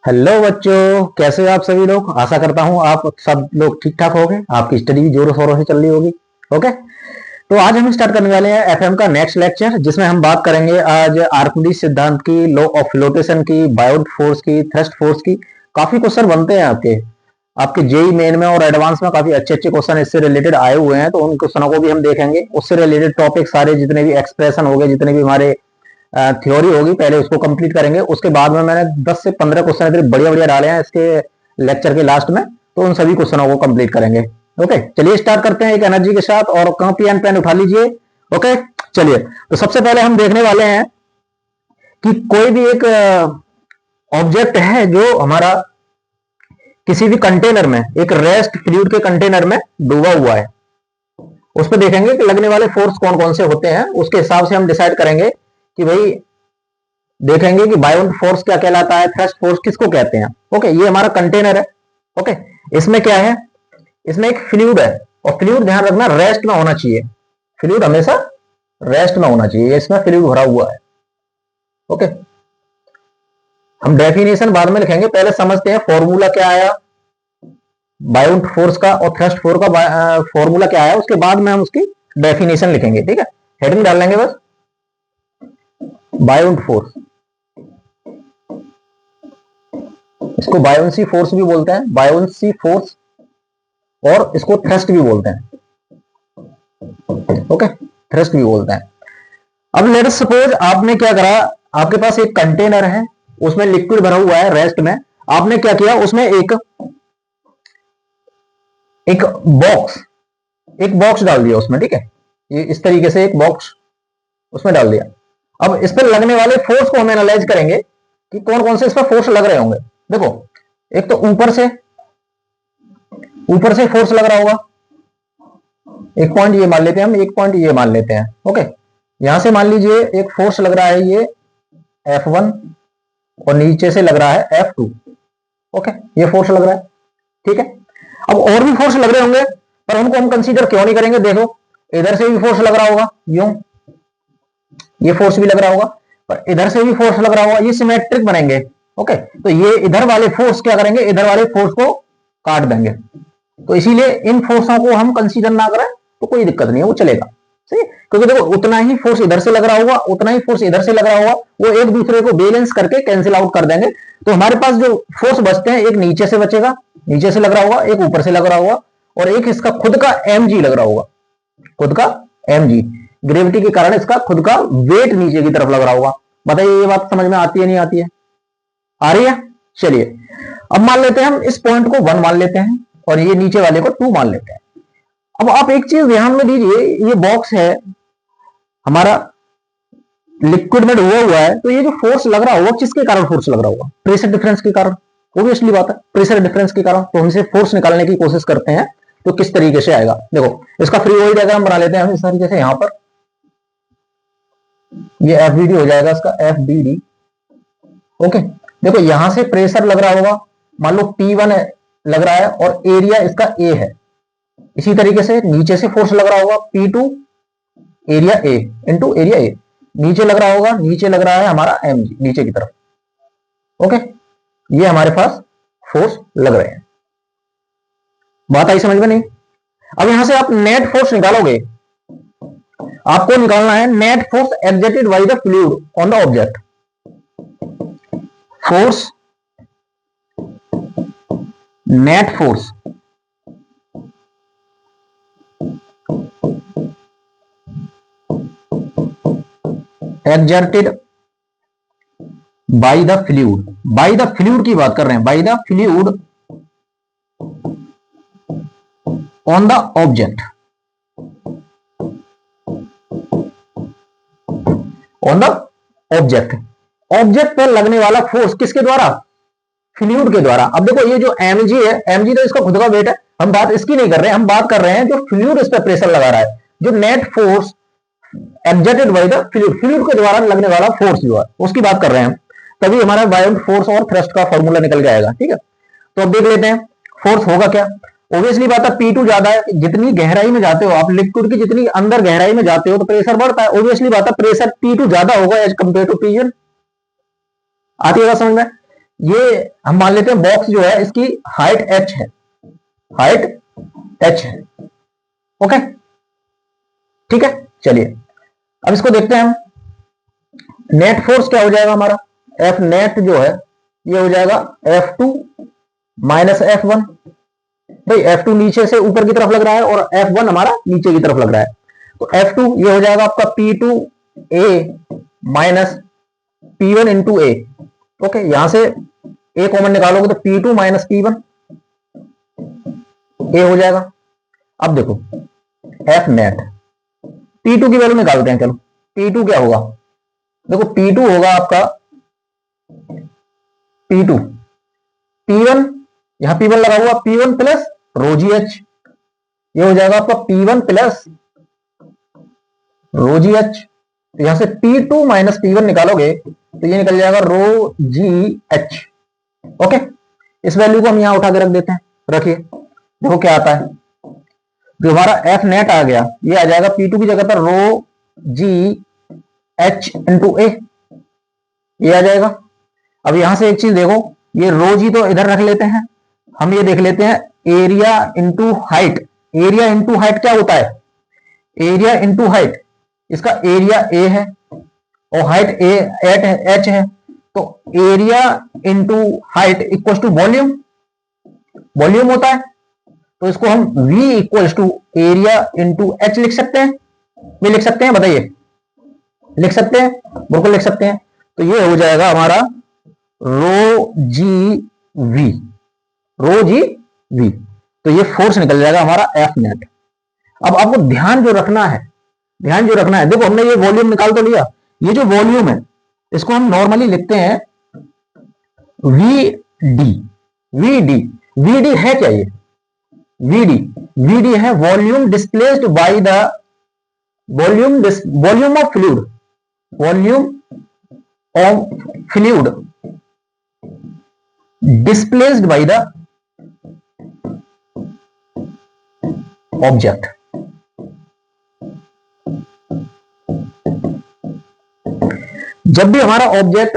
Hello बच्चों, कैसे हो आप सभी लोग। आशा करता हूँ आप सब लोग ठीक ठाक होंगे। आपकी स्टडी भी जोरों शोरों से चल रही होगी। ओके, तो आज हम स्टार्ट करने वाले हैं एफएम का नेक्स्ट लेक्चर, जिसमें हम बात करेंगे आज आर्किमिडीज सिद्धांत की, लॉ ऑफ फ्लोटेशन की, बायोट फोर्स की, थ्रस्ट फोर्स की। काफी क्वेश्चन बनते हैं आपके आपके जेई मेन में और एडवांस में। काफी अच्छे अच्छे क्वेश्चन इससे रिलेटेड आए हुए हैं, तो उन क्वेश्चनों को भी हम देखेंगे। उससे रिलेटेड टॉपिक सारे जितने भी एक्सप्रेशन हो गए, जितने भी हमारे थ्योरी होगी, पहले उसको कंप्लीट करेंगे। उसके बाद में मैंने 10 से 15 क्वेश्चन इतने बढ़िया बढ़िया डाले हैं इसके लेक्चर के लास्ट में, तो उन सभी क्वेश्चनों को कंप्लीट करेंगे। ओके, चलिए स्टार्ट करते हैं एक एनर्जी के साथ, और कॉपी एंड पेन उठा लीजिए। ओके, चलिए, तो सबसे पहले हम देखने वाले हैं कि कोई भी एक ऑब्जेक्ट है जो हमारा किसी भी कंटेनर में, एक रेस्ट फ्लूइड के कंटेनर में डूबा हुआ है। उस पर देखेंगे कि लगने वाले फोर्स कौन कौन से होते हैं। उसके हिसाब से हम डिसाइड करेंगे कि भाई, देखेंगे कि बायोट फोर्स क्या कहलाता है, थ्रस्ट फोर्स किसको कहते हैं। ओके, ये हमारा कंटेनर है। ओके, इसमें क्या है, इसमें एक फ्लूइड है, और फ्लूइड ध्यान रखना रेस्ट में होना चाहिए। फ्लूइड हमेशा रेस्ट में होना चाहिए। इसमें फ्लूइड भरा हुआ है। ओके, हम डेफिनेशन बाद में लिखेंगे, पहले समझते हैं फॉर्मूला क्या आया बायोट फोर्स का और थ्रस्ट फोर्स का। फॉर्मूला क्या आया, उसके बाद में हम उसकी डेफिनेशन लिखेंगे। ठीक है, हेडिंग डाल लेंगे बस, बायोट फोर्स। इसको बायोन्सी फोर्स भी बोलते हैं, बायोन्सी फोर्स, और इसको थ्रस्ट भी बोलते हैं। ओके, थ्रस्ट भी बोलते हैं। अब लेट अस सपोज आपने क्या करा, आपके पास एक कंटेनर है, उसमें लिक्विड भरा हुआ है रेस्ट में। आपने क्या किया, उसमें एक बॉक्स डाल दिया उसमें। ठीक है, ये इस तरीके से एक बॉक्स उसमें डाल दिया। अब इस पर लगने वाले फोर्स को हम एनालाइज करेंगे कि कौन कौन से इस पर फोर्स लग रहे होंगे। देखो, एक तो ऊपर से फोर्स लग रहा होगा। एक पॉइंट ये मान लेते हैं हम, एक पॉइंट ये मान लेते हैं। ओके, यहां से मान लीजिए एक फोर्स लग रहा है ये F1, और नीचे से लग रहा है F2। ओके, ये फोर्स लग रहा है। ठीक है, अब और भी फोर्स लग रहे होंगे, पर उनको हम कंसीडर क्यों नहीं करेंगे। देखो, इधर से भी फोर्स लग रहा होगा, यूं ये फोर्स भी लग रहा होगा, पर इधर से भी फोर्स लग रहा होगा। ये सिमेट्रिक बनेंगे। ओके, तो ये इधर वाले फोर्स क्या करेंगे, इधर वाले फोर्स को काट देंगे। तो इसीलिए इन फोर्सों को हम कंसीडर ना करें तो कोई दिक्कत नहीं है, वो चलेगा। सही, क्योंकि देखो, उतना ही फोर्स इधर से लग रहा होगा, उतना ही फोर्स इधर से लग रहा होगा, वो एक दूसरे को बैलेंस करके कैंसिल आउट कर देंगे। तो हमारे पास जो फोर्स बचते हैं, एक नीचे से बचेगा, नीचे से लग रहा होगा, एक ऊपर से लग रहा होगा, और एक इसका खुद का mg लग रहा होगा, खुद का mg। ग्रेविटी के कारण इसका खुद का वेट नीचे की तरफ लग रहा होगा। बताइए, ये बात समझ में आती है नहीं आती है? आ रही है। चलिए, अब मान लेते हैं हम इस पॉइंट को 1 मान लेते हैं, और ये नीचे वाले को 2 मान लेते हैं। अब आप एक चीज ध्यान में दीजिए, ये बॉक्स है हमारा, लिक्विड में डूबा हुआ है, तो ये जो फोर्स लग रहा होगा, किसके कारण फोर्स लग रहा होगा? प्रेशर डिफरेंस के कारण। ऑब्वियसली बात है, प्रेशर डिफरेंस के कारण। तो हमसे फोर्स निकालने की कोशिश करते हैं, तो किस तरीके से आएगा। देखो, इसका फ्री बॉडी डायग्राम बना लेते हैं हम इस तरीके से। यहां पर ये FBD हो जाएगा, इसका FBD। ओके, देखो, यहां से प्रेशर लग रहा होगा, मान लो P1 लग रहा है, और एरिया इसका A है। इसी तरीके से नीचे से फोर्स लग रहा होगा P2, area A into area A। नीचे लग रहा होगा, नीचे लग रहा है हमारा mg, नीचे की तरफ। ओके, ये हमारे पास फोर्स लग रहे हैं। बात आई समझ में नहीं? अब यहां से आप नेट फोर्स निकालोगे। आपको निकालना है net force exerted by the fluid on the object. Force, net force exerted by the fluid. By the fluid की बात कर रहे हैं, by the fluid on the object, on the object. Object पर लगने वाला फोर्स किसके द्वारा? फ्लूइड के द्वारा। अब देखो, ये जो mg है, mg तो इसका खुद का वेट है, हम बात इसकी नहीं कर रहे हैं, हम बात कर रहे हैं जो फ्लूइड इस पर प्रेशर लगा रहा है, जो net force exerted by the fluid, fluid के द्वारा लगने वाला फोर्स जो है, उसकी बात कर रहे हैं हम। तभी हमारा बायोट फोर्स और थ्रस्ट का फॉर्मूला निकल के आएगा। ठीक है, तो अब देख लेते हैं फोर्स होगा क्या। ऑब्वियसली बात है, P2 ज्यादा है। जितनी गहराई में जाते हो आप, लिक्विड की जितनी अंदर गहराई में जाते हो, तो प्रेशर बढ़ता है। ऑब्वियसली बात है, प्रेशर P2 ज्यादा होगा एज कंपेयर टू P1। आती है समझ में? ये हम मान लेते हैं बॉक्स जो है इसकी हाइट h है, हाइट h है। ओके, ठीक है। चलिए अब इसको देखते हैं हम। नेट फोर्स क्या हो जाएगा हमारा, एफ नेट जो है ये हो जाएगा F2 माइनस F1। भाई F2 नीचे से ऊपर की तरफ लग रहा है और F1 हमारा नीचे की तरफ लग रहा है, तो F2 ये हो जाएगा आपका P2A माइनस P1 इंटू ए। ओके, यहां से ए कॉमन निकालोगे तो P2 माइनस P1 ए हो जाएगा। अब देखो एफ नेट P2 की वैल्यू निकालते हैं। चलो P2 क्या होगा, देखो P2 होगा आपका P2 P1, यहां P1 लगा हुआ, P1 प्लस रोजी एच, ये हो जाएगा आपका P1 प्लस रोजी एच। यहां से P2 माइनस P1 निकालोगे तो ये निकल जाएगा रो जी एच। ओके, इस वैल्यू को हम यहां उठा के रख देते हैं। रखिए, देखो क्या आता है, जो हमारा एफ नेट आ गया ये आ जाएगा P2 की जगह पर रो जी एच इंटू ए, ये आ जाएगा। अब यहां से एक चीज देखो, ये रो जी तो इधर रख लेते हैं, हम ये देख लेते हैं area into height. Area into height क्या होता है, एरिया इंटू हाइट, इसका एरिया ए है और हाइट ए एच है, तो area into height equal to volume, volume होता है। तो इसको हम V equal to area into H लिख सकते हैं। भी लिख सकते हैं, बताइए, लिख सकते हैं, बिल्कुल लिख सकते हैं। तो ये हो जाएगा हमारा रो G we, row G we. तो ये फोर्स निकल जाएगा हमारा एफ नेट। अब आपको ध्यान जो रखना है, ध्यान जो रखना है, देखो हमने ये वॉल्यूम निकाल तो लिया, ये जो वॉल्यूम है इसको हम नॉर्मली लिखते हैं V D. V D, V D है क्या, ये वीडी, वीडी है volume displaced by the volume of fluid, volume of fluid displaced by the object. जब भी हमारा ऑब्जेक्ट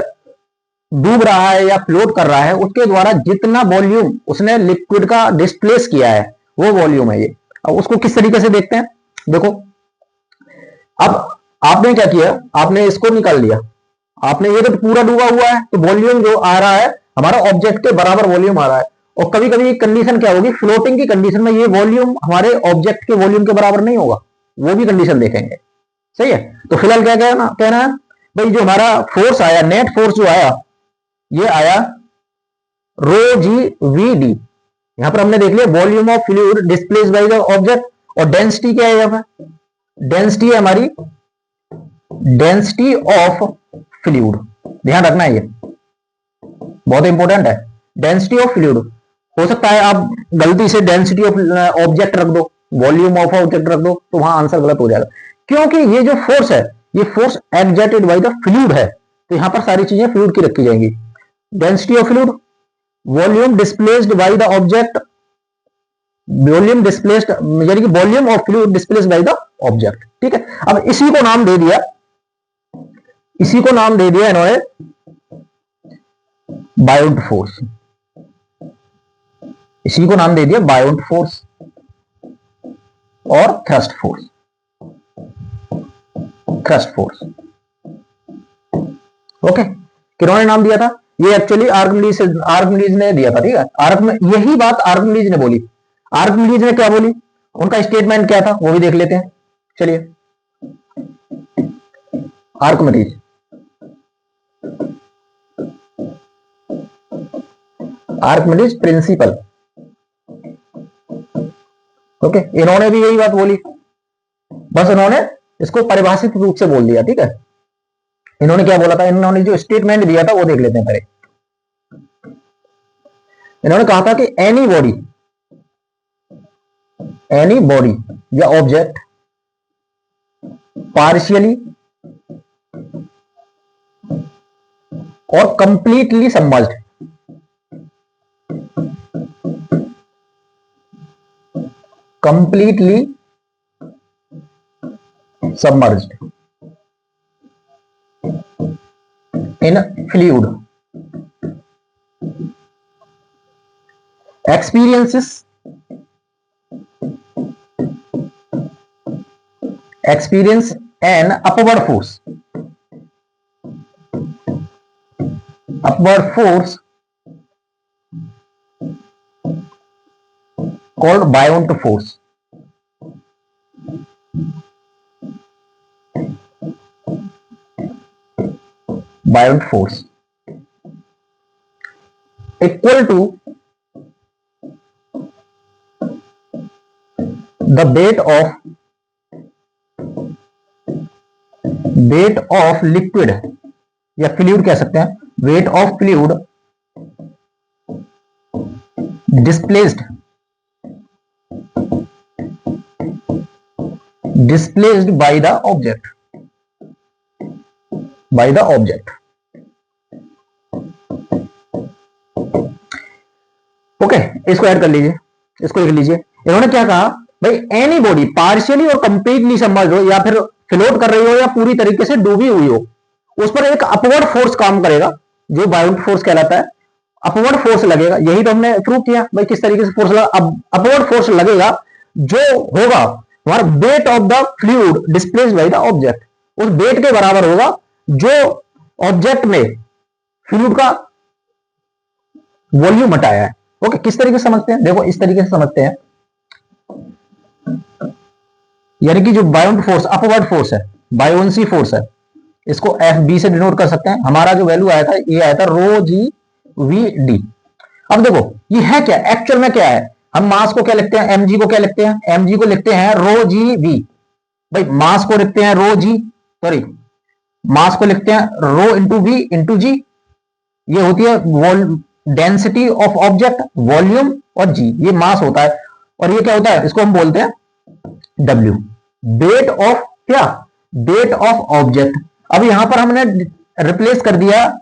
डूब रहा है या फ्लोट कर रहा है, उसके द्वारा जितना वॉल्यूम उसने लिक्विड का डिस्प्लेस किया है वो वॉल्यूम है ये। अब उसको किस तरीके से देखते हैं, देखो अब आपने क्या किया, आपने इसको निकाल लिया, आपने ये तो पूरा डूबा हुआ है, तो वॉल्यूम जो आ रहा है हमारा ऑब्जेक्ट के बराबर वॉल्यूम आ रहा है। और कभी कभी कंडीशन क्या होगी, फ्लोटिंग की कंडीशन में ये वॉल्यूम हमारे ऑब्जेक्ट के वॉल्यूम के बराबर नहीं होगा, वो भी कंडीशन देखेंगे। सही है, तो फिलहाल क्या कहना है भाई, जो हमारा फोर्स आया, नेट फोर्स जो आया, ये आया रो जी वी डी। यहां पर हमने देख लिया volume of fluid displace bye the object, और डेंसिटी क्या है, यहां पर डेंसिटी है हमारी डेंसिटी ऑफ फ्लूइड। ध्यान रखना है, ये बहुत इंपॉर्टेंट है, डेंसिटी ऑफ फ्लूइड। हो सकता है आप गलती से डेंसिटी ऑफ ऑब्जेक्ट रख दो, वॉल्यूम ऑफ ऑब्जेक्ट रख दो, तो वहां आंसर गलत हो जाएगा, क्योंकि ये जो फोर्स है ये force exerted by the fluid है। तो यहां पर सारी चीजें फ्लूइड की रखी जाएंगी। Density of fluid, volume displaced by the object, volume displaced यानी कि volume of fluid displaced by the object. ठीक है, अब इसी को नाम दे दिया, इसी को नाम दे दिया इन्होंने बायोट फोर्स, इसी को नाम दे दिया बायोट फोर्स और thrust force, thrust force. Okay, किन्होंने नाम दिया था, ये एक्चुअली आर्किमिडीज ने दिया था। ठीक है, यही बात आर्किमिडीज ने बोली। आर्किमिडीज ने क्या बोली, उनका स्टेटमेंट क्या था वो भी देख लेते हैं। चलिए, आर्किमिडीज, आर्किमिडीज प्रिंसिपल। ओके, इन्होंने भी यही बात बोली, बस इन्होंने इसको परिभाषित रूप से बोल दिया। ठीक है, इन्होंने क्या बोला था, इन्होंने जो स्टेटमेंट दिया था वो देख लेते हैं पहले। इन्होंने कहा था कि एनी बॉडी या ऑब्जेक्ट पार्शियली और completely submerged, completely submerged in fluid experience an upward force called buoyant force. Buoyant force equal to the weight of liquid या फ्लूइड कह सकते हैं, weight of fluid displaced by the object. Okay, इसको add कर लीजिए, इसको लिख लीजिए। इन्होंने क्या कहा भाई, एनी बॉडी पार्शियली और कंप्लीटली सबमर्ज हो, या फिर फ्लोट कर रही हो, या पूरी तरीके से डूबी हुई हो, उस पर एक अपवर्ड फोर्स काम करेगा जो बायोट फोर्स कहलाता है। अपवर्ड फोर्स लगेगा, यही तो हमने प्रूव किया भाई किस तरीके से फोर्स लगा। अब अपवर्ड फोर्स लगेगा जो होगा हमारा weight of the fluid displaced by the object, उस वेट के बराबर होगा जो ऑब्जेक्ट में फ्लूइड का वॉल्यूम हटाया है। ओके, किस तरीके से समझते हैं, देखो इस तरीके से समझते हैं, यानी कि जो बायोट फोर्स अपवर्ड फोर्स है, बायोन्सी फोर्स है, इसको एफ बी से डिनोट कर सकते हैं। हमारा जो वैल्यू आया था ये आया था रो जी वी डी। अब देखो ये है क्या, एक्चुअल में क्या है, हम मास को क्या लिखते हैं, एम जी को क्या लिखते हैं, एम जी को लिखते हैं रो जी वी। भाई मास को लिखते हैं रो जी, सॉरी मास को लिखते हैं rho into we into G. ये होती है डेंसिटी ऑफ ऑब्जेक्ट, वॉल्यूम, और जी ये मास होता है। और ये क्या होता है, इसको हम बोलते हैं डब्ल्यू, वेट ऑफ क्या, वेट ऑफ ऑब्जेक्ट। अब यहां पर हमने रिप्लेस कर दिया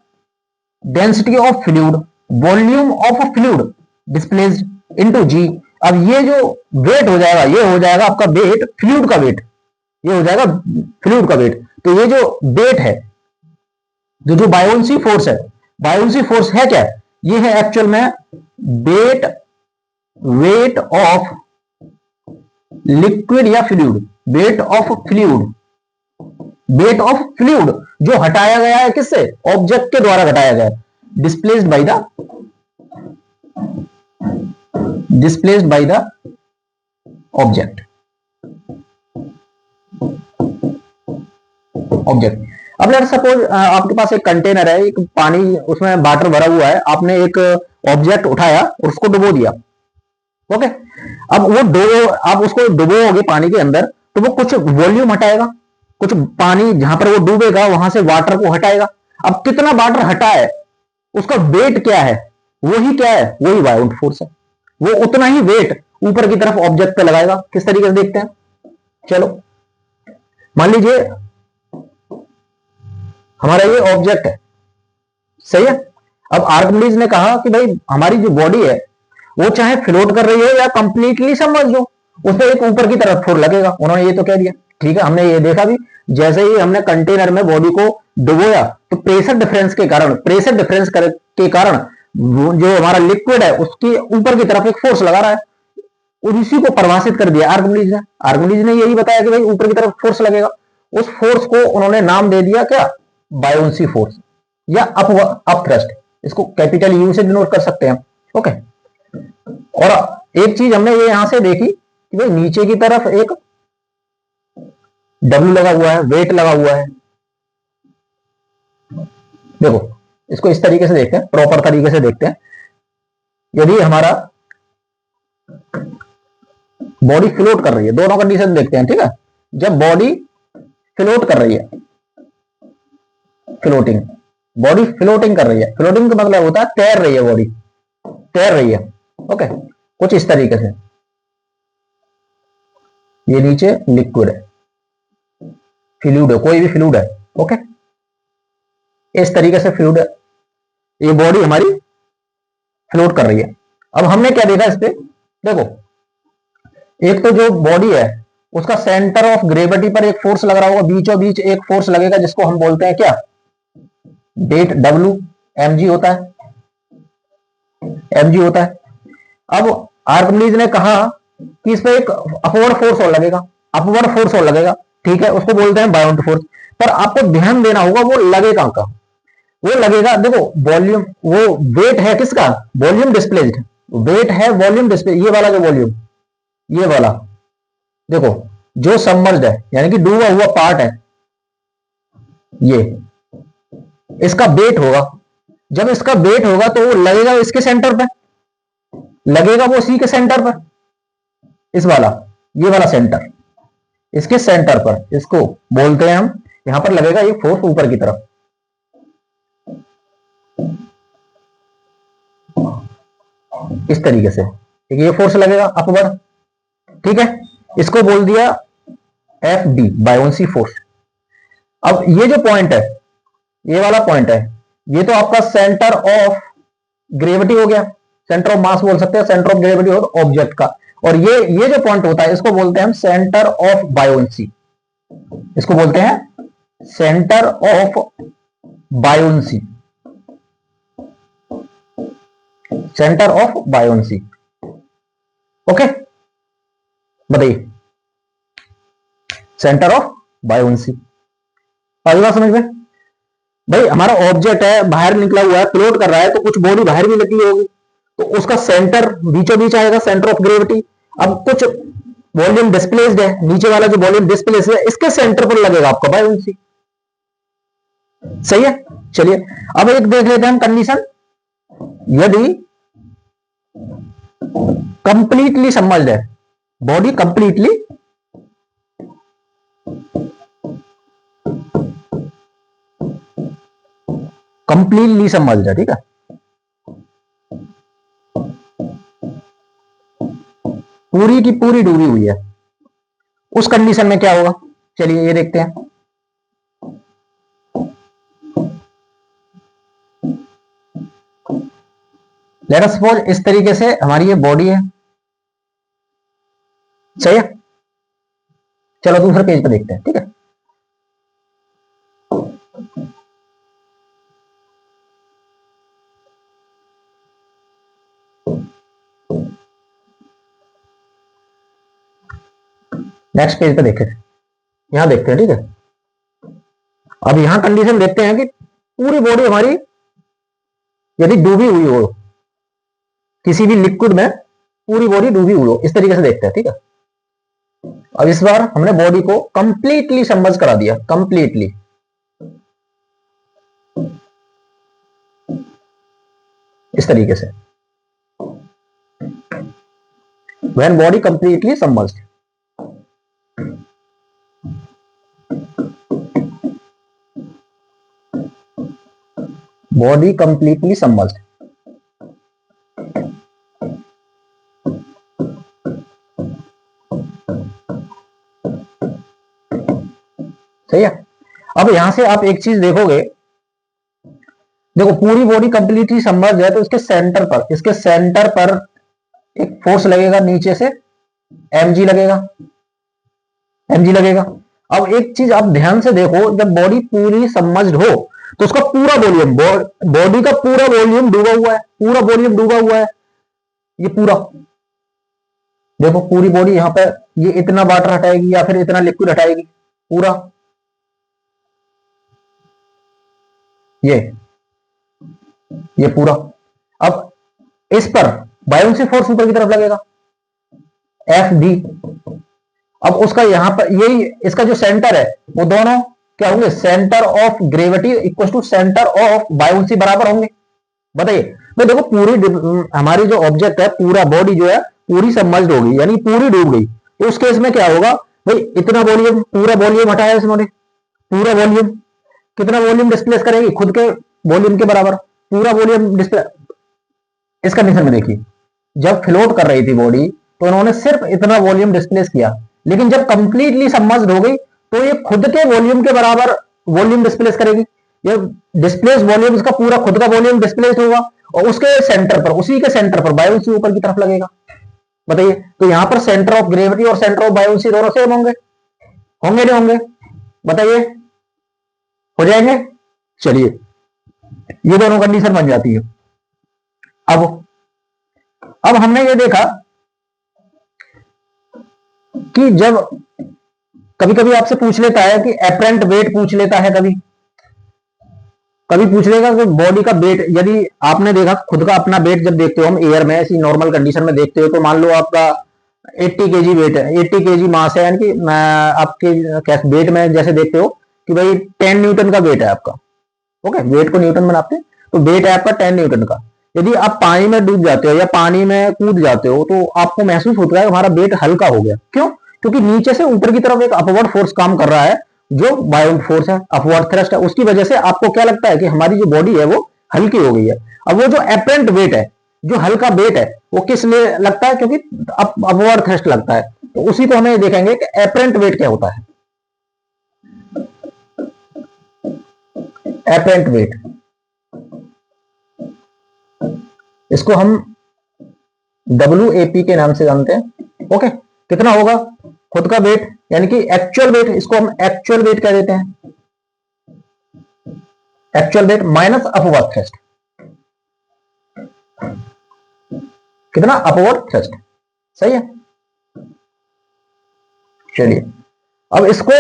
density of fluid, volume of fluid displaced into G. अब ये जो वेट हो जाएगा, ये हो जाएगा आपका वेट फ्लूइड का वेट, ये हो जाएगा फ्लूइड का वेट। तो ये जो वेट है, जो बायोन्सी फोर्स है, बायोन्सी फोर्स है क्या, ये है एक्चुअल में वेट ऑफ लिक्विड या fluid, weight of fluid, weight of fluid जो हटाया गया है किससे, ऑब्जेक्ट के द्वारा हटाया गया, डिस्प्लेस्ड बाय द ऑब्जेक्ट। अब लेट्स सपोज आपके पास एक कंटेनर है, एक पानी उसमें वाटर भरा हुआ है, आपने एक ऑब्जेक्ट उठाया और उसको डुबो दिया। ओके, अब वो आप उसको डुबोगे पानी के अंदर, तो वो कुछ वॉल्यूम हटाएगा, कुछ पानी जहां पर वो डूबेगा वहां से वाटर को हटाएगा। अब कितना वाटर हटा है, उसका वेट क्या है, वही क्या है, वही बायोट फोर्स है। वो उतना ही वेट ऊपर की तरफ ऑब्जेक्ट पे लगाएगा। किस तरीके से देखते हैं, चलो मान लीजिए हमारा ये ऑब्जेक्ट है, सही है। अब आर्किमिडीज ने कहा कि भाई हमारी जो बॉडी है वो चाहे फ्लोट कर रही हो या कंप्लीटली सबमर्ज हो, उस पर एक ऊपर की तरफ फोर्स लगेगा। उन्होंने ये तो कह दिया, ठीक है। हमने ये देखा भी, जैसे ही हमने कंटेनर में बॉडी को डुबोया तो प्रेशर डिफरेंस के कारण जो हमारा लिक्विड है उसके ऊपर की तरफ एक फोर्स लगा रहा है, और इसी को परिभाषित कर दिया आर्किमिडीज ने। आर्किमिडीज ने यही बताया कि भाई ऊपर की तरफ फोर्स लगेगा। उस फोर्स को उन्होंने नाम दे दिया क्या, बायोन्सी फोर्स या अप थ्रस्ट। इसको कैपिटल यू से डिनोट कर सकते हैं। ओके, और एक चीज हमने ये यहां से देखी कि भाई नीचे की तरफ एक डब्ल्यू लगा हुआ है, वेट लगा हुआ है। देखो इसको इस तरीके से देखते हैं, प्रॉपर तरीके से देखते हैं। यदि हमारा बॉडी फ्लोट कर रही है, दोनों कंडीशन देखते हैं, ठीक है। जब बॉडी फ्लोट कर रही है, फ्लोटिंग, बॉडी फ्लोटिंग कर रही है, फ्लोटिंग का मतलब होता है तैर रही है, बॉडी तैर रही है। ओके, कुछ इस तरीके से, ये नीचे लिक्विड है, फ्लूइड है, कोई भी फ्लूइड है। ओके, इस तरीके से फ्लूइड है, ये बॉडी हमारी फ्लोट कर रही है। अब हमने क्या देखा इस पे, देखो एक तो जो बॉडी है उसका सेंटर ऑफ ग्रेविटी पर एक फोर्स लग रहा होगा, बीचों बीच एक फोर्स लगेगा जिसको हम बोलते हैं क्या, वेट डब्ल्यू, एम जी होता है, एम जी होता है। अब आर्किमिडीज ने कहा कि इस पे एक अपवर्ड फोर्स और लगेगा, अपवर्ड फोर्स और लगेगा, ठीक है, उसको बोलते हैं बायोंट फोर्स। पर आपको ध्यान देना होगा वो लगेगा कहां, वो लगेगा, देखो वॉल्यूम, वो वेट है किसका, वॉल्यूम डिस्प्लेस्ड, वेट है वॉल्यूम डिस्प्ले, ये वाला जो वॉल्यूम, ये वाला देखो जो सबमर्ज्ड है यानी कि डूबा हुआ पार्ट है, ये इसका वेट होगा। जब इसका वेट होगा तो वो लगेगा इसके सेंटर पे, लगेगा वो सी के सेंटर पर, इस वाला, ये वाला सेंटर, इसके सेंटर पर, इसको बोलते हैं हम, यहां पर लगेगा ये फोर्स ऊपर की तरफ, इस तरीके से, ठीक है, ये फोर्स लगेगा अपवर्ड, ठीक है, इसको बोल दिया एफ डी, बायोंसी फोर्स। अब ये जो पॉइंट है, ये वाला पॉइंट है, ये तो आपका सेंटर ऑफ ग्रेविटी हो गया, सेंटर ऑफ मास बोल सकते हैं, सेंटर ऑफ ग्रेविटी और ऑब्जेक्ट का। और ये जो पॉइंट होता है इसको बोलते हैं हम सेंटर ऑफ बायोंसी, इसको बोलते हैं centre of buoyancy, centre of buoyancy. Okay, बताइए, सेंटर ऑफ बायोंसी, अगली बात समझ में। भाई हमारा ऑब्जेक्ट है, बाहर निकला हुआ है, फ्लोट कर रहा है, तो कुछ बॉडी बाहर भी निकली होगी, तो उसका सेंटर बीचों बीच आएगा, सेंटर ऑफ ग्रेविटी। अब कुछ वॉल्यूम डिस्प्लेस्ड है, नीचे वाला जो वॉल्यूम डिस्प्लेस्ड है इसके सेंटर पर लगेगा आपका बायोंसी, सही है। चलिए अब एक देख लेते हैं हम कंडीशन, यदि कंप्लीटली सबमर्ज्ड है, बॉडी कंप्लीटली सबमर्ज्ड है, ठीक है, पूरी की पूरी डूबी हुई है, उस कंडीशन में क्या होगा, चलिए ये देखते हैं। लेट अस सपोज इस तरीके से हमारी ये बॉडी है, सही है। चलो दूसरे पेज पे देखते हैं, ठीक है। नेक्स्ट पेज पे देखें, यहां देखते हैं, ठीक है। अब यहां कंडीशन देखते हैं कि पूरी बॉडी हमारी यदि डूबी हुई हो, किसी भी लिक्विड में पूरी बॉडी डूबी हुई हो, इस तरीके से देखते हैं, ठीक है। अब इस बार हमने बॉडी को कंप्लीटली सबमर्ज करा दिया, कंप्लीटली, इस तरीके से, when body completely submerged, body completely submerged, सही है। अब यहां से आप एक चीज देखोगे, देखो पूरी बॉडी कंप्लीटली सबमर्ज है तो इसके सेंटर पर, इसके सेंटर पर एक फोर्स लगेगा नीचे से, mg लगेगा, mg लगेगा। अब एक चीज आप ध्यान से देखो, जब बॉडी पूरी सबमर्ज्ड हो तो उसका पूरा वॉल्यूम, बॉडी का पूरा वॉल्यूम डूबा हुआ है, पूरा वॉल्यूम डूबा हुआ है, ये पूरा देखो, पूरी बॉडी यहां पर ये इतना वाटर हटाएगी या फिर इतना लिक्विड हटाएगी, पूरा ये पूरा। अब इस पर बायोंसी फोर्स ऊपर की तरफ लगेगा, एफ डी। अब उसका यहां पर यही इसका जो सेंटर है वो दोनों क्या होंगे, centre of gravity equal to centre of buoyancy बराबर होंगे। बताइए, तो देखो पूरी हमारी जो ऑब्जेक्ट है, पूरा बॉडी जो है पूरी सबमर्ज्ड होगी, यानी पूरी डूब गई, तो उस केस में क्या होगा भाई, इतना वॉल्यूम, पूरा वॉल्यूम हटाया इसने, पूरा वॉल्यूम, कितना वॉल्यूम डिस्प्लेस करेगी, खुद के वॉल्यूम के बराबर पूरा वॉल्यूम डिस्प्ले। इस कंडीशन में देखिए, जब फ्लोट कर रही थी बॉडी तो उन्होंने सिर्फ इतना वॉल्यूम डिस्प्लेस किया, लेकिन जब कंप्लीटली सबमर्ज्ड हो गई तो ये खुद के वॉल्यूम के बराबर वॉल्यूम डिस्प्लेस करेगी, ये डिस्प्लेस वॉल्यूम इसका पूरा खुद का वॉल्यूम डिस्प्लेस होगा, और उसके सेंटर पर, उसी के सेंटर पर बायोंसी ऊपर की तरफ लगेगा। बताइए, तो यहां पर सेंटर ऑफ ग्रेविटी और सेंटर ऑफ बायोंसी दोनों सेम होंगे, होंगे नहीं होंगे, बताइए, हो जाएंगे। चलिए ये दोनों कंडीशन बन जाती है। अब हमने ये देखा कि जब कभी कभी आपसे पूछ लेता है कि एपरेंट वेट पूछ लेता है, कभी कभी पूछ लेगा कि बॉडी का वेट, यदि आपने देखा खुद का अपना वेट जब देखते हो हम एयर में ऐसी नॉर्मल कंडीशन में देखते हो, तो मान लो आपका 80 केजी वेट है, 80 केजी मास है, यानी कि आपके वेट में जैसे देखते हो कि भाई 10 न्यूटन का वेट है आपका। ओके, वेट को न्यूटन बनाते हैं, तो वेट है आपका 10 न्यूटन का। यदि आप पानी में डूब जाते हो या पानी में कूद जाते हो तो आपको महसूस होता है हमारा वेट हल्का हो गया। क्यों? क्योंकि नीचे से ऊपर की तरफ एक अपवर्ड फोर्स काम कर रहा है, जो बायोन्ट फोर्स है, अपवर्ड थ्रस्ट है, उसकी वजह से आपको क्या लगता है कि हमारी जो बॉडी है वो हल्की हो गई है। अब वो जो एपरेंट वेट है, जो हल्का वेट है, वो किस लिए लगता है? क्योंकि अपवर्ड थ्रस्ट लगता है। तो उसी को हमें देखेंगे कि एपरेंट वेट क्या होता है। एपरेंट वेट, इसको हम WAP के नाम से जानते हैं। ओके, कितना होगा खुद का वेट, यानी कि एक्चुअल वेट, इसको हम एक्चुअल वेट कह देते हैं। Actual wait minus upward thrust, कितना? अपवर्ड थ्रस्ट, सही है। चलिए, अब इसको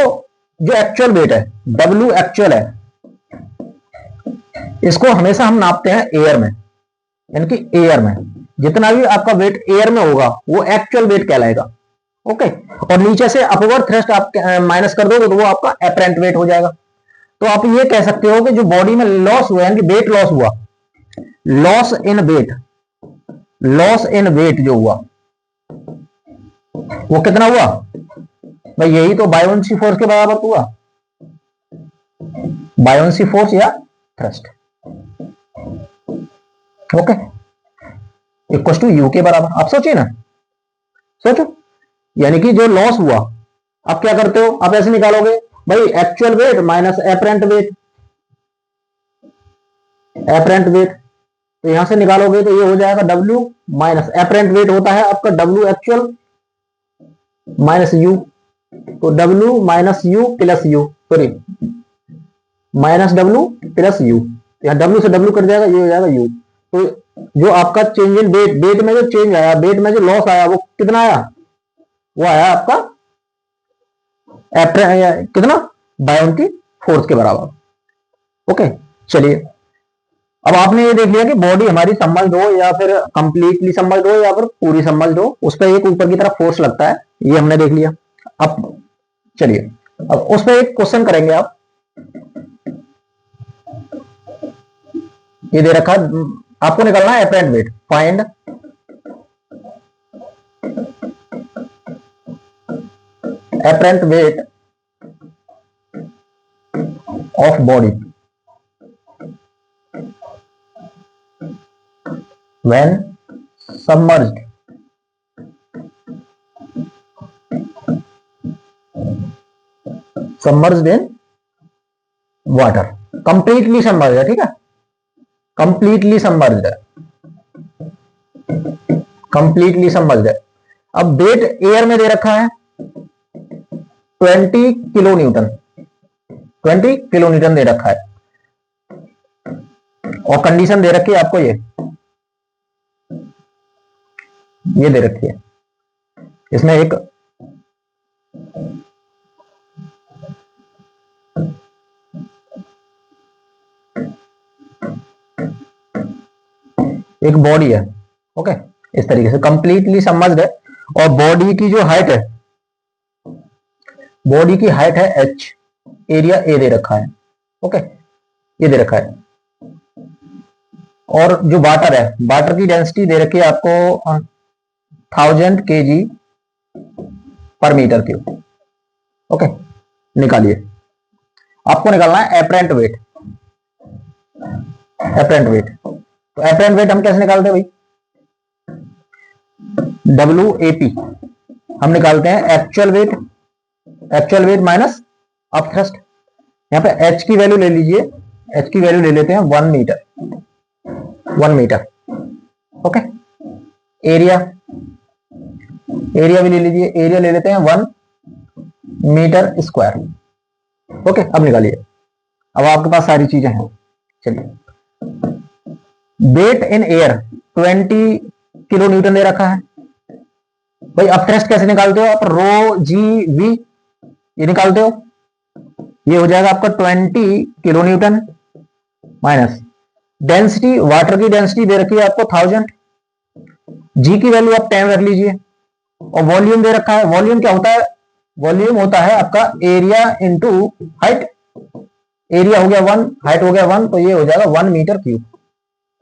जो एक्चुअल वेट है, W एक्चुअल है, इसको हमेशा हम नापते हैं एयर में, यानी कि एयर में जितना भी आपका वेट एयर में होगा वो एक्चुअल वेट कहलाएगा। ओके, और नीचे से अपवर्ड थ्रस्ट आप माइनस कर दोगे तो वो आपका एपरेंट वेट हो जाएगा। तो आप ये कह सकते हो कि जो बॉडी में लॉस हुआ, यानी कि वेट लॉस हुआ, loss in weight, loss in weight जो हुआ वो कितना हुआ भाई? यही तो बायोन्सी फोर्स के बराबर हुआ, बायोन्सी फोर्स या thrust. Okay, equal to U के बराबर। आप सोचिए ना, सोचो, यानी कि जो लॉस हुआ, आप क्या करते हो? आप ऐसे निकालोगे भाई, actual wait minus apparent wait, apparent wait, तो यहां से निकालोगे तो ये हो जाएगा W माइनस एपरेंट वेट होता है आपका W एक्चुअल माइनस U, तो W minus U plus U, sorry minus W plus U, यहाँ W से W कट जाएगा, ये हो जाएगा U। तो जो आपका चेंज इन वेट, वेट में जो चेंज आया, वेट में जो लॉस आया, वो कितना आया? वो आया आपका कितना? बायोन्टी फोर्स के बराबर। ओके, चलिए, अब आपने ये देख लिया कि बॉडी हमारी सबमर्ज्ड हो या फिर कंप्लीटली सबमर्ज्ड हो या फिर पूरी सबमर्ज्ड हो, उस पर एक ऊपर की तरफ फोर्स लगता है, ये हमने देख लिया। अब चलिए, अब उस पर एक क्वेश्चन करेंगे। आप ये दे रखा, आपको निकालना है apparent wait, find apparent wait of body when submerged in water, completely submerged है, ठीक है, कंप्लीटली सबमर्ज्ड है, कंप्लीटली सबमर्ज्ड है। अब वेट एयर में दे रखा है 20 किलो न्यूटन, 20 किलो न्यूटन दे रखा है, और कंडीशन दे रखी है आपको ये दे रखी है, इसमें एक बॉडी है। ओके, इस तरीके से कंप्लीटली सबमर्ज्ड है, और बॉडी की जो हाइट है, बॉडी की हाइट है H, एरिया A दे रखा है। ओके, ये दे रखा है, और जो वाटर है, वाटर की डेंसिटी दे रखी है आपको 1000 kg पर मीटर क्यूब। ओके, निकालिए, आपको निकालना है एपरेंट वेट। एपरेंट वेट, तो एपरेंट वेट हम कैसे निकालते हैं भाई? WAP हम निकालते हैं actual wait, actual wait minus up thrust. यहां पे H की वैल्यू ले लीजिए, H की वैल्यू ले लेते हैं 1 meter, 1 meter. Okay, area, area भी ले लीजिए, एरिया ले लेते हैं 1 मीटर स्क्वायर। ओके, अब निकालिए, अब आपके पास सारी चीजें हैं। चलिए, weight in air 20 kilo newton दे रखा है भाई। अब थ्रस्ट कैसे निकालते हो आप, रो जी वी ये निकालते हो, ये हो जाएगा आपका 20 kilo Newton minus density, water की डेंसिटी दे रखी है आपको 1000, जी की वैल्यू आप 10 रख लीजिए, और वॉल्यूम दे रखा है। वॉल्यूम क्या होता है, वॉल्यूम होता है आपका एरिया इंटू हाइट, एरिया हो गया 1, हाइट हो गया 1, तो ये हो जाएगा 1 मीटर क्यूब,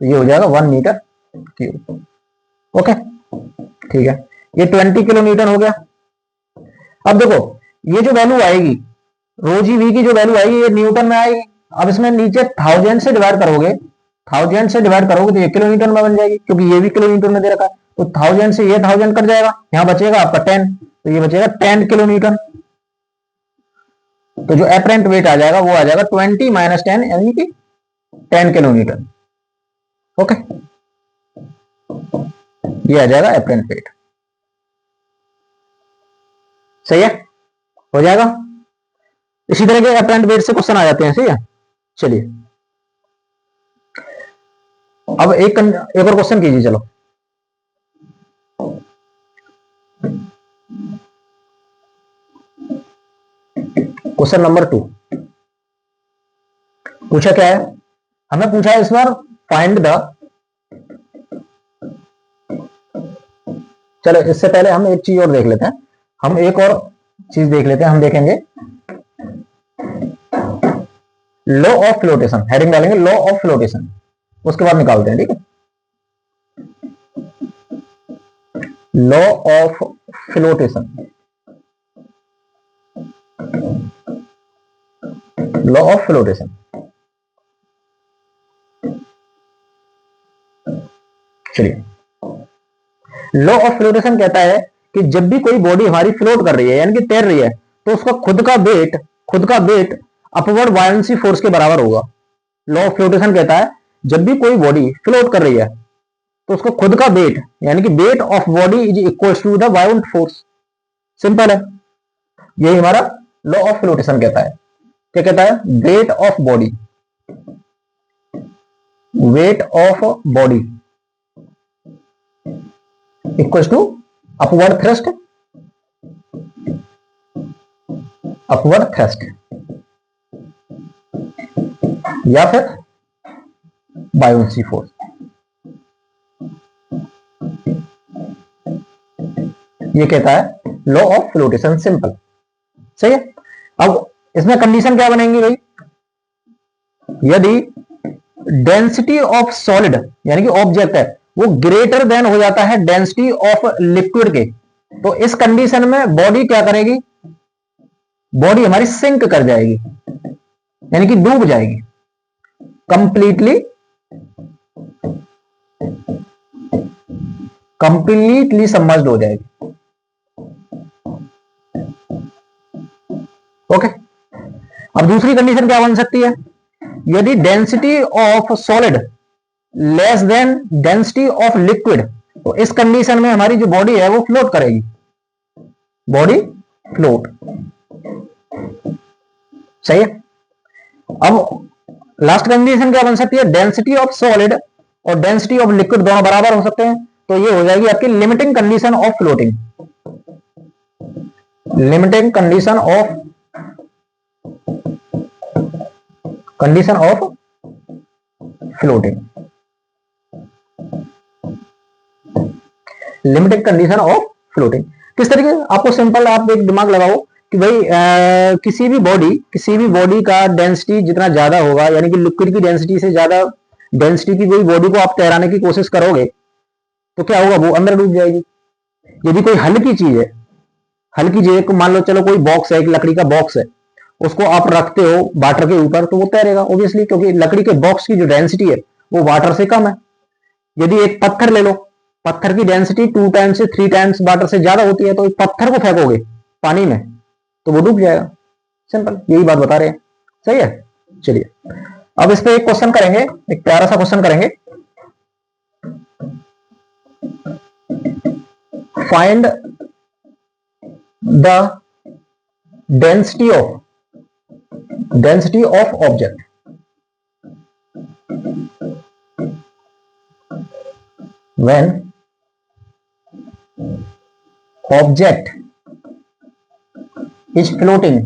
तो ये हो जाएगा 1 मीटर क्यूब। ओके ठीक है, ये 20 किलो न्यूटन हो गया। अब देखो ये जो वैल्यू आएगी रो जी वी की जो वैल्यू आएगी ये न्यूटन में आएगी। अब इसमें नीचे 1000 से डिवाइड करोगे, 1000 से डिवाइड करोगे तो ये किलो न्यूटन में बन जाएगी, क्योंकि ये भी किलो न्यूटन में दे रखा है। तो 1000 से ये 1000 कट जाएगा, यहां बचेगा आपका 10, तो ये बचेगा 10 किलो न्यूटन। तो जो एपरेंट वेट आ जाएगा वो आ जाएगा 20 माइनस 10 यानी कि 10 किलो न्यूटन। ओके ये आ जाएगा एपरेंट वेट। सही है, हो जाएगा। इसी तरह के एपरेंट वेट से क्वेश्चन आ जाते हैं। सही है, चलिए अब एक और क्वेश्चन कीजिए। चलो क्वेश्चन नंबर 2 पूछा क्या है, हमें पूछा है इस बार फाइंड द, चलो इससे पहले हम एक चीज और देख लेते हैं, हम एक और चीज देख लेते हैं। हम देखेंगे लॉ ऑफ फ्लोटेशन, हेडिंग डालेंगे लॉ ऑफ फ्लोटेशन, उसके बाद निकालते हैं। ठीक है, law of flotation, law of flotation. चलिए लॉ ऑफ फ्लोटेशन कहता है कि जब भी कोई बॉडी हमारी फ्लोट कर रही है यानी कि तैर रही है तो उसका खुद का वेट अपवर्ड बायोंसी फोर्स के बराबर होगा। लॉ ऑफ फ्लोटेशन कहता है जब भी कोई बॉडी फ्लोट कर रही है तो उसका खुद का वेट यानी कि weight of body is equal to the buoyant force. Simple है, यही हमारा लॉ ऑफ फ्लोटेशन कहता है। क्या कहता है, weight of body, weight of body equal to upward thrust, upward thrust या फिर बायोंसी फोर्स। ये कहता है लॉ ऑफ फ्लोटेशन, सिंपल। सही है, अब इसमें कंडीशन क्या बनेंगी भाई, यदि डेंसिटी ऑफ सॉलिड यानी कि ऑब्जेक्ट है वो ग्रेटर देन हो जाता है डेंसिटी ऑफ लिक्विड के, तो इस कंडीशन में बॉडी क्या करेगी, बॉडी हमारी सिंक कर जाएगी यानी कि डूब जाएगी, कंप्लीटली सबमर्ज्ड हो जाएगी। ओके, अब दूसरी कंडीशन क्या बन सकती है, यदि density of solid less than density of liquid, तो इस कंडीशन में हमारी जो बॉडी है वो फ्लोट करेगी, बॉडी फ्लोट। सही है, अब लास्ट कंडीशन क्या बन सकती है, डेंसिटी ऑफ सॉलिड और डेंसिटी ऑफ लिक्विड दोनों बराबर हो सकते हैं, तो ये हो जाएगी आपकी limiting condition of floating, limiting condition of floating, limiting condition of floating. किस तरीके, आपको सिंपल आप एक दिमाग लगाओ कि भाई किसी भी बॉडी का डेंसिटी जितना ज्यादा होगा यानी कि लिक्विड की डेंसिटी से ज्यादा डेंसिटी की कोई बॉडी को आप तैराने की कोशिश करोगे तो क्या होगा, वो अंदर डूब जाएगी। यदि कोई हल्की चीज है, मान लो चलो कोई बॉक्स है, एक लकड़ी का बॉक्स है, उसको आप रखते हो वाटर के ऊपर तो वो तैरेगा ऑब्वियसली, क्योंकि लकड़ी के बॉक्स की जो डेंसिटी है वो वाटर से कम है। यदि एक पत्थर ले लो, पत्थर की डेंसिटी 2 टाइम्स से 3 टाइम्स वाटर से ज्यादा होती है, तो एक पत्थर को फेंकोगे पानी में तो वो डूब जाएगा। सिंपल, यही बात बता रहे हैं। सही है, चलिए अब इस पे एक क्वेश्चन करेंगे, एक प्यारा सा क्वेश्चन करेंगे, find the density of object when object is floating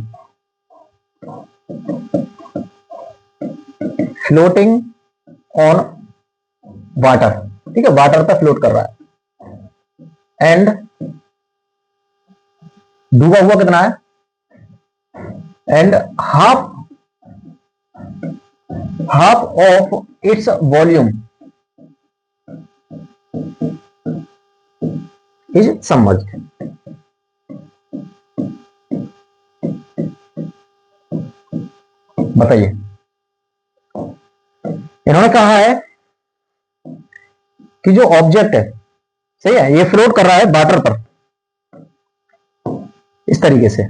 on water, ठीक है, वाटर पे फ्लोट कर रहा है, एंड डूबा हुआ कितना है, and half of its volume is submerged. बताइए, इन्होंने कहा है कि जो ऑब्जेक्ट है, सही है, ये फ्लोट कर रहा है वाटर पर इस तरीके से,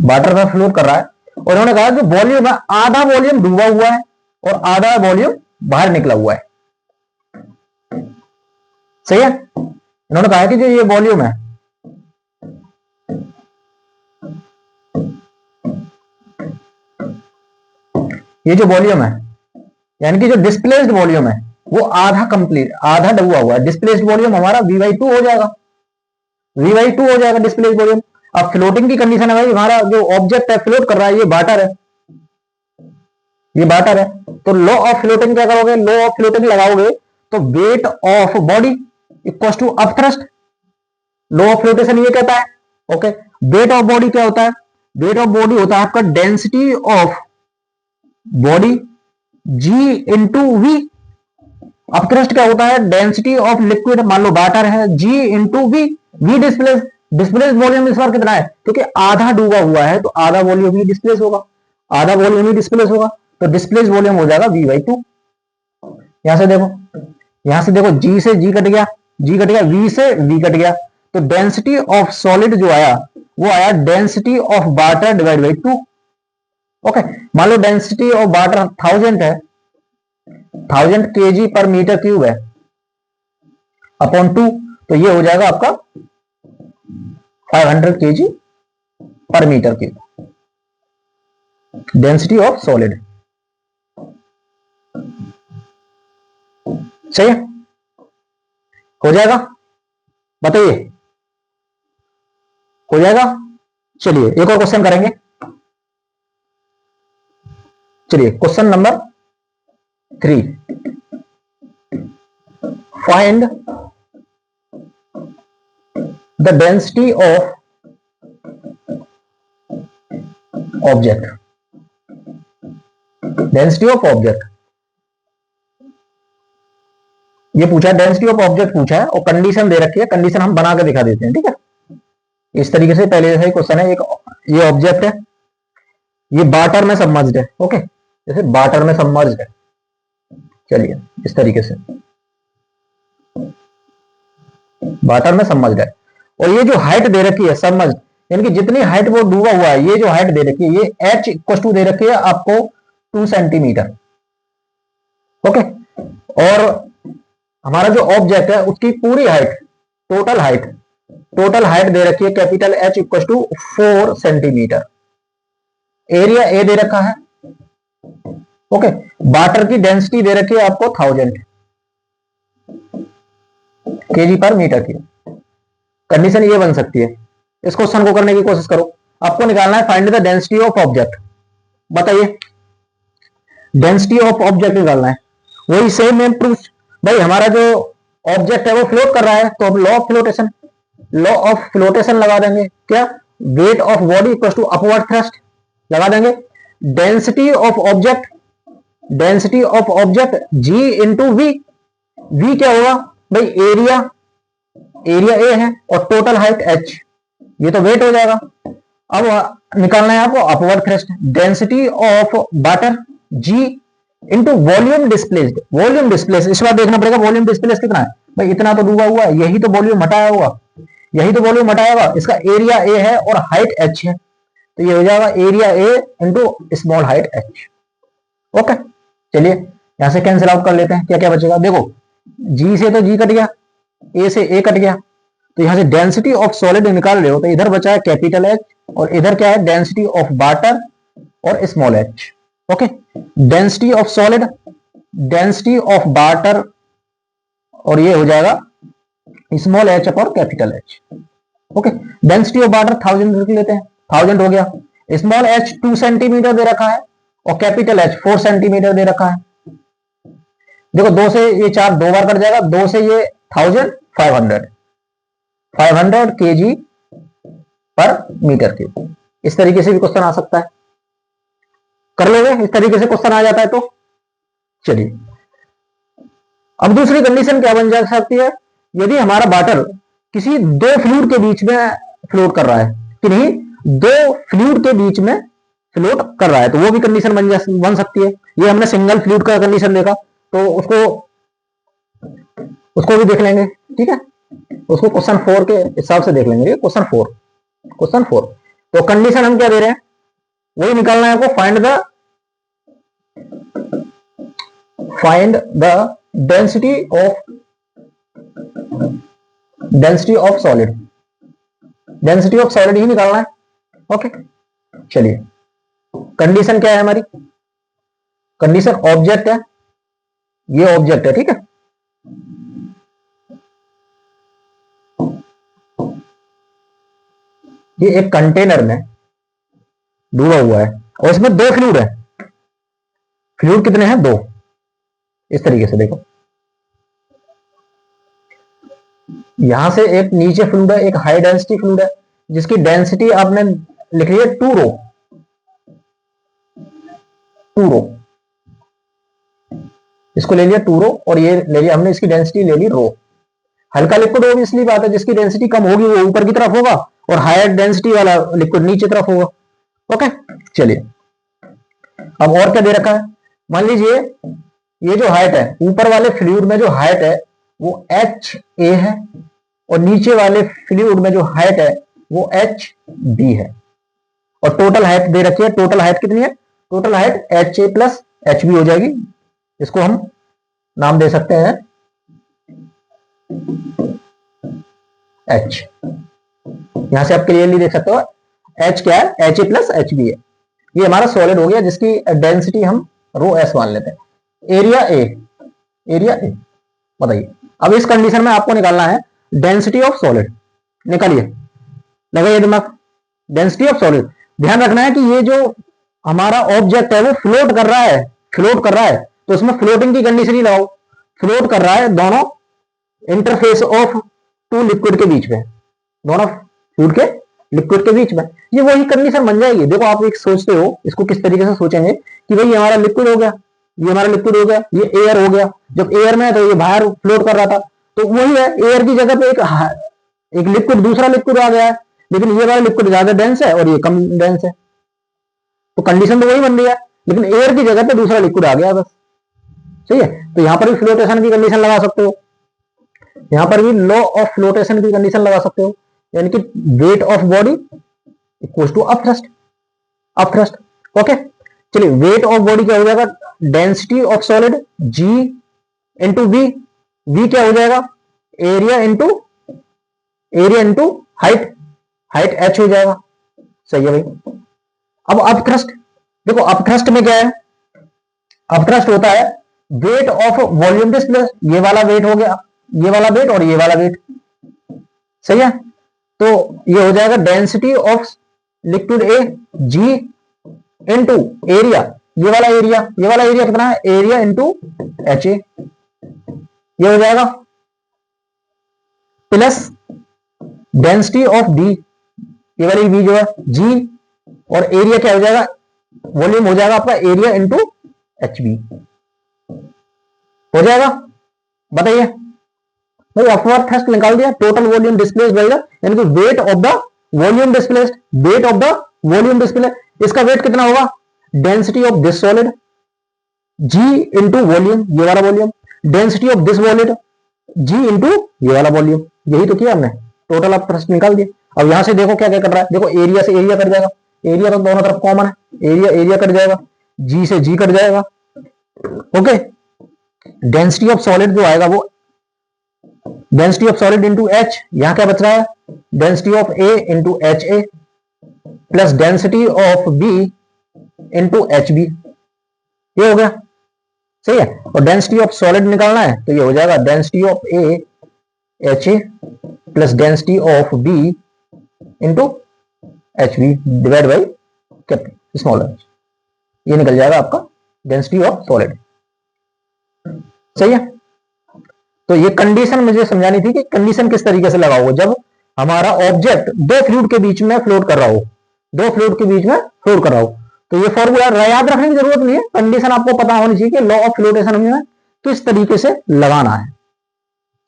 वाटर पर फ्लोट कर रहा है, और उन्होंने कहा कि वॉल्यूम है, आधा वॉल्यूम डूबा हुआ है और आधा वॉल्यूम बाहर निकला हुआ है, सही है। इन्होंने कहा कि जो ये वॉल्यूम है, ये जो वॉल्यूम है, यानी कि जो डिस्प्लेस्ड वॉल्यूम है वो आधा कंप्लीट, आधा डूबा हुआ है। डिस्प्लेस्ड वॉल्यूम हमारा v/2 हो जाएगा, v/2 हो जाएगा डिस्प्लेस्ड वॉल्यूम। अब फ्लोटिंग की कंडीशन है भाई, हमारा जो ऑब्जेक्ट है फ्लोट कर रहा है, ये वाटर है, ये वाटर है, तो लॉ ऑफ फ्लोटिंग क्या करोगे, लॉ ऑफ फ्लोटिंग लगाओगे तो weight of body equal to upthrust. Law of flotation ये कहता है, ओके। वेट ऑफ बॉडी क्या होता है, वेट ऑफ बॉडी होता है आपका density of body G into V. Upthrust क्या होता है, डेंसिटी ऑफ लिक्विड, मान लो वाटर है, G into V. V displace, displace volume इस बार कितना है, क्योंकि आधा डूबा हुआ है तो आधा वॉल्यूम ही डिस्प्लेस होगा, आधा वॉल्यूम ही डिस्प्लेस होगा, तो डिस्प्लेस वॉल्यूम हो जाएगा v/2। यहां से देखो, यहां से देखो, जी से जी कट गया, जी कट गया, वी से वी कट गया, तो डेंसिटी ऑफ सॉलिड जो आया वो आया density of water divide by 2। Okay, मान लो डेंसिटी ऑफ वाटर 1000 है, 1000 kg पर मीटर क्यूब है, अपॉन 2, तो ये हो जाएगा आपका 500 kg पर meter cube, density of solid. सही है, हो जाएगा, बताइए, हो जाएगा। चलिए एक और क्वेश्चन करेंगे, चलिए question number 3, find the density of object, density of object ये पूछा, डेंसिटी ऑफ ऑब्जेक्ट पूछा है और कंडीशन दे रखी है, कंडीशन हम बना के दिखा देते हैं, ठीक है। इस तरीके से पहले जैसा ही क्वेश्चन है, एक ये ऑब्जेक्ट है, ये वाटर में सबमर्ज्ड है, ओके, जैसे वाटर में सबमर्ज्ड है, चलिए इस तरीके से वाटर में सबमर्ज्ड है, और ये जो हाइट दे रखी है सबमर्ज्ड, यानी कि जितनी हाइट वो डूबा हुआ है, ये जो हाइट दे रखी है, ये h इक्वल टू दे रखी है आपको 2 सेंटीमीटर, ओके। और हमारा जो ऑब्जेक्ट है उसकी पूरी हाइट, टोटल हाइट दे रखी है capital H equal to 4 centimetre. Area A दे रखा है, ओके। वाटर की डेंसिटी दे रखी है आपको 1000 kg पर मीटर की। कंडीशन ये बन सकती है, इस क्वेश्चन को करने की कोशिश करो, आपको निकालना है find the density of object. बताइए, डेंसिटी ऑफ ऑब्जेक्ट निकालना है, वही सेम है प्रूफ। भाई हमारा जो ऑब्जेक्ट है वो फ्लोट कर रहा है, तो अब लॉ ऑफ फ्लोटेशन लगा देंगे, क्या, weight of body equal to upward thrust लगा देंगे। Density of object G into V, V क्या होगा भाई, एरिया ए है और टोटल हाइट h, ये तो वेट हो जाएगा। अब निकालना है आपको upward thrust, density of water ji into volume displaced, volume displace इस बार देखना पड़ेगा वॉल्यूम डिस्प्लेस कितना है भाई, इतना तो डूबा हुआ है, यही तो वॉल्यूम हटाया होगा, यही तो वॉल्यूम हटाया होगा, इसका एरिया ए है और हाइट h है, तो ये हो जाएगा area A into small height h। Okay, चलिए यहां से कैंसिल आउट कर लेते हैं, क्या क्या बचेगा, देखो जी से तो जी कट गया, ए से ए कट गया, तो यहां से डेंसिटी ऑफ सॉलिड निकाल रहे हो तो इधर बचा है कैपिटल H और इधर क्या है डेंसिटी ऑफ वाटर और small h। Okay, density of solid, density of water, और ये हो जाएगा स्मॉल एच और capital H. Okay, density of water 1000 लिख लेते हैं, 1000 हो गया। स्मॉल एच 2 सेंटीमीटर दे रखा है और कैपिटल एच 4 सेंटीमीटर दे रखा है। देखो 2 से ये 4 दो बार कट जाएगा, 2 से ये 1000, 500 केजी पर मीटर क्यूब। इस तरीके से भी क्वेश्चन आ सकता है, कर लोगे इस तरीके से क्वेश्चन आ जाता है तो। चलिए अब दूसरी कंडीशन क्या बन जा सकती है, यदि हमारा वाटर किसी दो फ्लूइड के बीच में फ्लोट कर रहा है, कि नहीं दो फ्लूइड के बीच में फ्लोट कर रहा है, तो वो भी कंडीशन बन सकती है। ये हमने सिंगल फ्लूइड का कंडीशन देखा, तो उसको भी देख लेंगे, ठीक है। उसको क्वेश्चन 4 के हिसाब से देख लेंगे। क्वेश्चन 4 तो कंडीशन हम क्या दे रहे हैं, वही निकालना है आपको। Find the density of solid ही निकालना है। ओके, चलिए कंडीशन क्या है हमारी, कंडीशन ऑब्जेक्ट है, ये ऑब्जेक्ट है, ठीक है। ये एक कंटेनर में डूबा हुआ है और इसमें दो फ्लूइड है। फ्लूइड कितने हैं, दो। इस तरीके से देखो, यहां से एक नीचे फ्लूइड है, एक हाई डेंसिटी फ्लूइड है, जिसकी डेंसिटी आपने लिख ली है 2 रो। इसको ले लिया 2 रो और ये ले लिया हमने, इसकी डेंसिटी ले ली रो। हल्का लिक्विड ऑब्वियसली बात है, जिसकी डेंसिटी कम होगी वो ऊपर की तरफ होगा और हायर डेंसिटी वाला लिक्विड नीचे तरफ होगा। ओके, चलिए अब और क्या दे रखा है, मान लीजिए ये जो हाइट है, ऊपर वाले फ्लूइड में जो हाइट है वो HA है और नीचे वाले फ्लूइड में जो हाइट है वो HB है। और टोटल हाइट दे रखी है, टोटल हाइट कितनी है, total height HA plus HB हो जाएगी। इसको हम नाम दे सकते हैं H। यहां से आप क्लियरली देख सकते हो H क्या है, HA प्लस HB है। ये हमारा सॉलिड हो गया जिसकी डेंसिटी हम रो S मान लेते हैं। एरिया ए बताइए। अब इस कंडीशन में आपको निकालना है डेंसिटी ऑफ सॉलिड। निकालिए, लगाइए दिमाग। डेंसिटी ऑफ सॉलिड, ध्यान रखना है कि ये जो हमारा ऑब्जेक्ट है वो फ्लोट कर रहा है, तो उसमें फ्लोटिंग की कंडीशन ही लगाओ। फ्लोट कर रहा है दोनों इंटरफेस ऑफ टू लिक्विड के बीच में, दोनों फ्लूइड के लिक्विड के बीच में, ये वही कंडीशन बन जाएगी। देखो आप एक सोचते हो, इसको किस तरीके से सोचेंगे कि भाई हमारा लिक्विड हो गया, ये हमारा लिक्विड हो गया, ये एयर हो गया। जब एयर में है तो ये बाहर फ्लोट कर रहा था, तो वही है, एयर की जगह पे एक लिक्विड, दूसरा लिक्विड आ गया है, लेकिन ये वाला लिक्विड ज्यादा डेंस है और ये कम डेंस है, तो कंडीशन तो वही बन रही है, लेकिन एयर की जगह पे दूसरा लिक्विड आ गया बस। सही है, तो यहां पर भी फ्लोटेशन की कंडीशन लगा सकते हो, यहां पर भी लॉ ऑफ फ्लोटेशन की कंडीशन लगा सकते हो, यानी कि weight of body equals to upthrust. Okay, चलिए वेट ऑफ बॉडी क्या हो जाएगा, density of solid G into V क्या हो जाएगा, एरिया इंटू हाइट H हो जाएगा। सही है भाई। अब अपथ्रस्ट, देखो अपथ्रस्ट में क्या है, अपथ्रस्ट होता है वेट ऑफ वॉल्यूम डिस्प्लेस। ये वाला वेट हो गया, ये वाला वेट और ये वाला वेट। सही है, तो ये हो जाएगा density of liquid A G into area, ये वाला एरिया कितना है, एरिया इंटू HA, ये हो जाएगा प्लस डेंसिटी ऑफ B, ये वाली B जो है G, और एरिया क्या हो जाएगा, वॉल्यूम हो जाएगा आपका एरिया इंटू HB हो जाएगा। बताइए भाई, अपवर्ड थ्रस्ट निकाल दिया, टोटल वॉल्यूम डिस्प्लेस्ड रहेगा, यानी कि weight of the volume displaced, weight of the volume displaced, इसका वेट कितना होगा, density of this solid G into volume, ये वाला volume, density of this solid G into ये वाला वॉल्यूम। यही तो किया हमने, टोटल ऑफ थ्रस्ट निकाल दिया। अब यहां से देखो क्या क्या कर रहा है, देखो एरिया से एरिया कट जाएगा, एरिया तो दोनों तरफ कॉमन है, एरिया कट जाएगा, G से G कट जाएगा। ओके, डेंसिटी ऑफ सॉलिड जो आएगा वो density of solid into H, यहां क्या बच रहा है, density of A into HA plus density of B into HB, ये हो गया। सही है, और डेंसिटी ऑफ सॉलिड निकालना है तो ये हो जाएगा density of A H A plus density of B into H B divide by capital small H, ये निकल जाएगा आपका डेंसिटी ऑफ सॉलिड। सही है। तो ये कंडीशन मुझे समझानी थी कि कंडीशन किस तरीके से लगाओगे जब हमारा ऑब्जेक्ट दो फ्लूइड के बीच में फ्लोट कर रहा हो, दो फ्लूइड के बीच में फ्लोट कर रहा हो। तो ये फॉर्मूला याद रखने की जरूरत नहीं है, कंडीशन आपको पता होनी चाहिए कि लॉ ऑफ फ्लोटेशन में किस तरीके से लगाना है।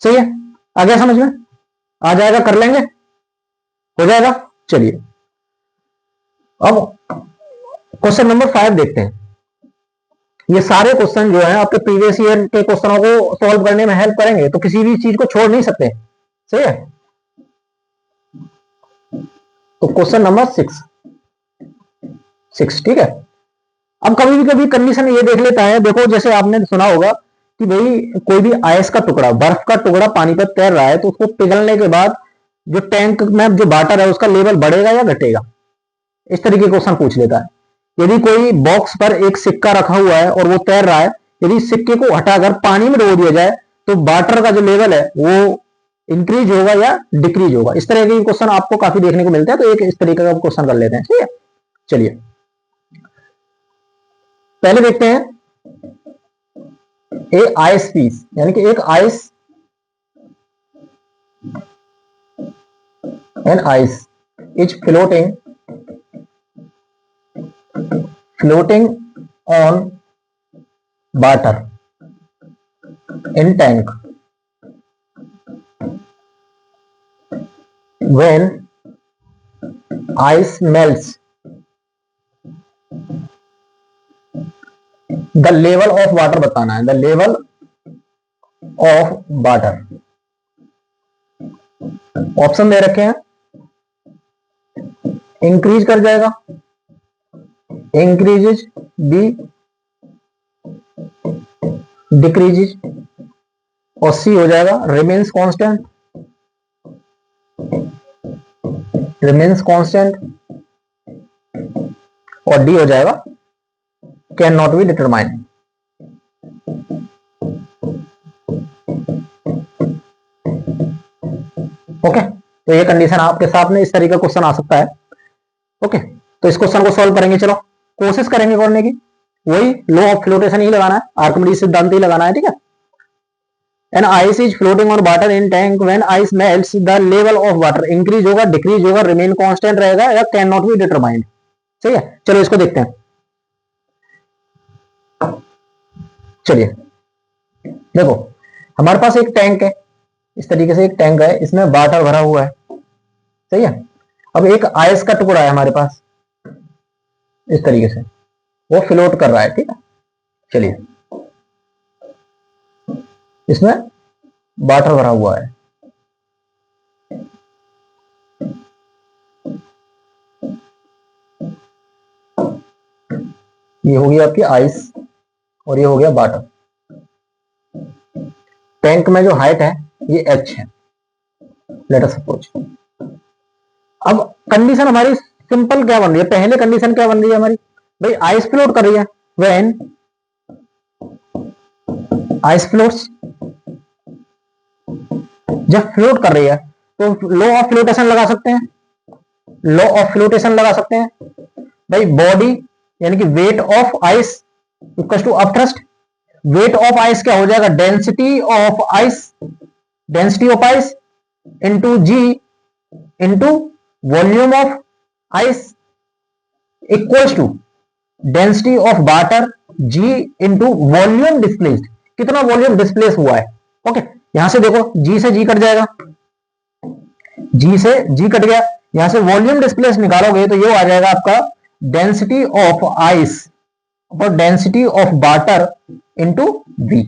सही है, आ गया समझ में? आ जाएगा, कर लेंगे, हो जाएगा। चलिए अब क्वेश्चन नंबर 5 देखते हैं। ये सारे क्वेश्चन जो है आपके प्रीवियस ईयर के क्वेश्चनों को सॉल्व करने में हेल्प करेंगे, तो किसी भी चीज को छोड़ नहीं सकते। सही है। तो क्वेश्चन नंबर 6, ठीक है। अब कभी भी कभी कंडीशन ये देख लेता है, देखो जैसे आपने सुना होगा कि भाई कोई भी आइस का टुकड़ा, बर्फ का टुकड़ा पानी पर तैर रहा है, तो उसको पिघलने के बाद जो टैंक में जो वाटर है उसका लेवल बढ़ेगा या घटेगा, इस तरीके क्वेश्चन पूछ लेता है। यदि कोई बॉक्स पर एक सिक्का रखा हुआ है और वो तैर रहा है, यदि सिक्के को हटाकर पानी में डुबो दिया जाए तो वाटर का जो लेवल है वो इंक्रीज होगा या डिक्रीज होगा। इस तरह के क्वेश्चन आपको काफी देखने को मिलता है, तो एक इस तरीके का क्वेश्चन कर लेते हैं। ठीक है, चलिए पहले देखते हैं। ए आइस पीस, यानी कि एक ice, an ice is floating on water in tank when ice melts the level of water बताना है, the level of water। Option दे रखे हैं, इंक्रीज कर जाएगा, increases, B decreases, और C हो जाएगा remains constant, और D हो जाएगा can not be determined. Okay, तो ये कंडीशन आपके सामने इस तरीके का क्वेश्चन आ सकता है। ओके, तो इस क्वेश्चन को सॉल्व करेंगे, चलो कोशिश करेंगे करने की। वही लॉ ऑफ फ्लोटेशन ही लगाना है, आर्किमिडीज सिद्धांत ही लगाना है। ठीक है, an ice is floating on water in tank when ice melts the level of water increase होगा, डिक्रीज होगा, रिमेन कांस्टेंट रहेगा या कैन नॉट बी डिटरमाइंड। सही है, चलो इसको देखते हैं। चलिए देखो, हमारे पास एक टैंक है, इस तरीके से एक टैंक है, इसमें वाटर भरा हुआ है। सही है। अब एक आइस का टुकड़ा है हमारे पास, इस तरीके से वो फ्लोट कर रहा है। ठीक है, चलिए इसमें वाटर भरा हुआ है। ये हो गई आपकी आइस और ये हो गया वाटर। टैंक में जो हाइट है ये h है, लेट अस सपोज। अब कंडीशन हमारी सिंपल क्या बन रही है, पहले कंडीशन क्या बन रही है हमारी, भाई आइस फ्लोट कर रही है, व्हेन आइस फ्लोट्स, जब फ्लोट कर रही है तो लॉ ऑफ फ्लोटेशन लगा सकते हैं, लॉ ऑफ फ्लोटेशन लगा सकते हैं। भाई बॉडी यानी कि weight of ice equal to upthrust, weight of ice क्या हो जाएगा, density of ice, density of ice into ji into volume of ice equals to density of water ji into volume displaced, कितना volume displace हुआ है। Okay, यहां से देखो जी से जी कट जाएगा, जी से जी कट गया, यहां से वॉल्यूम डिस्प्लेस निकालोगे तो ये आ जाएगा आपका डेंसिटी ऑफ आइस और density of water into V.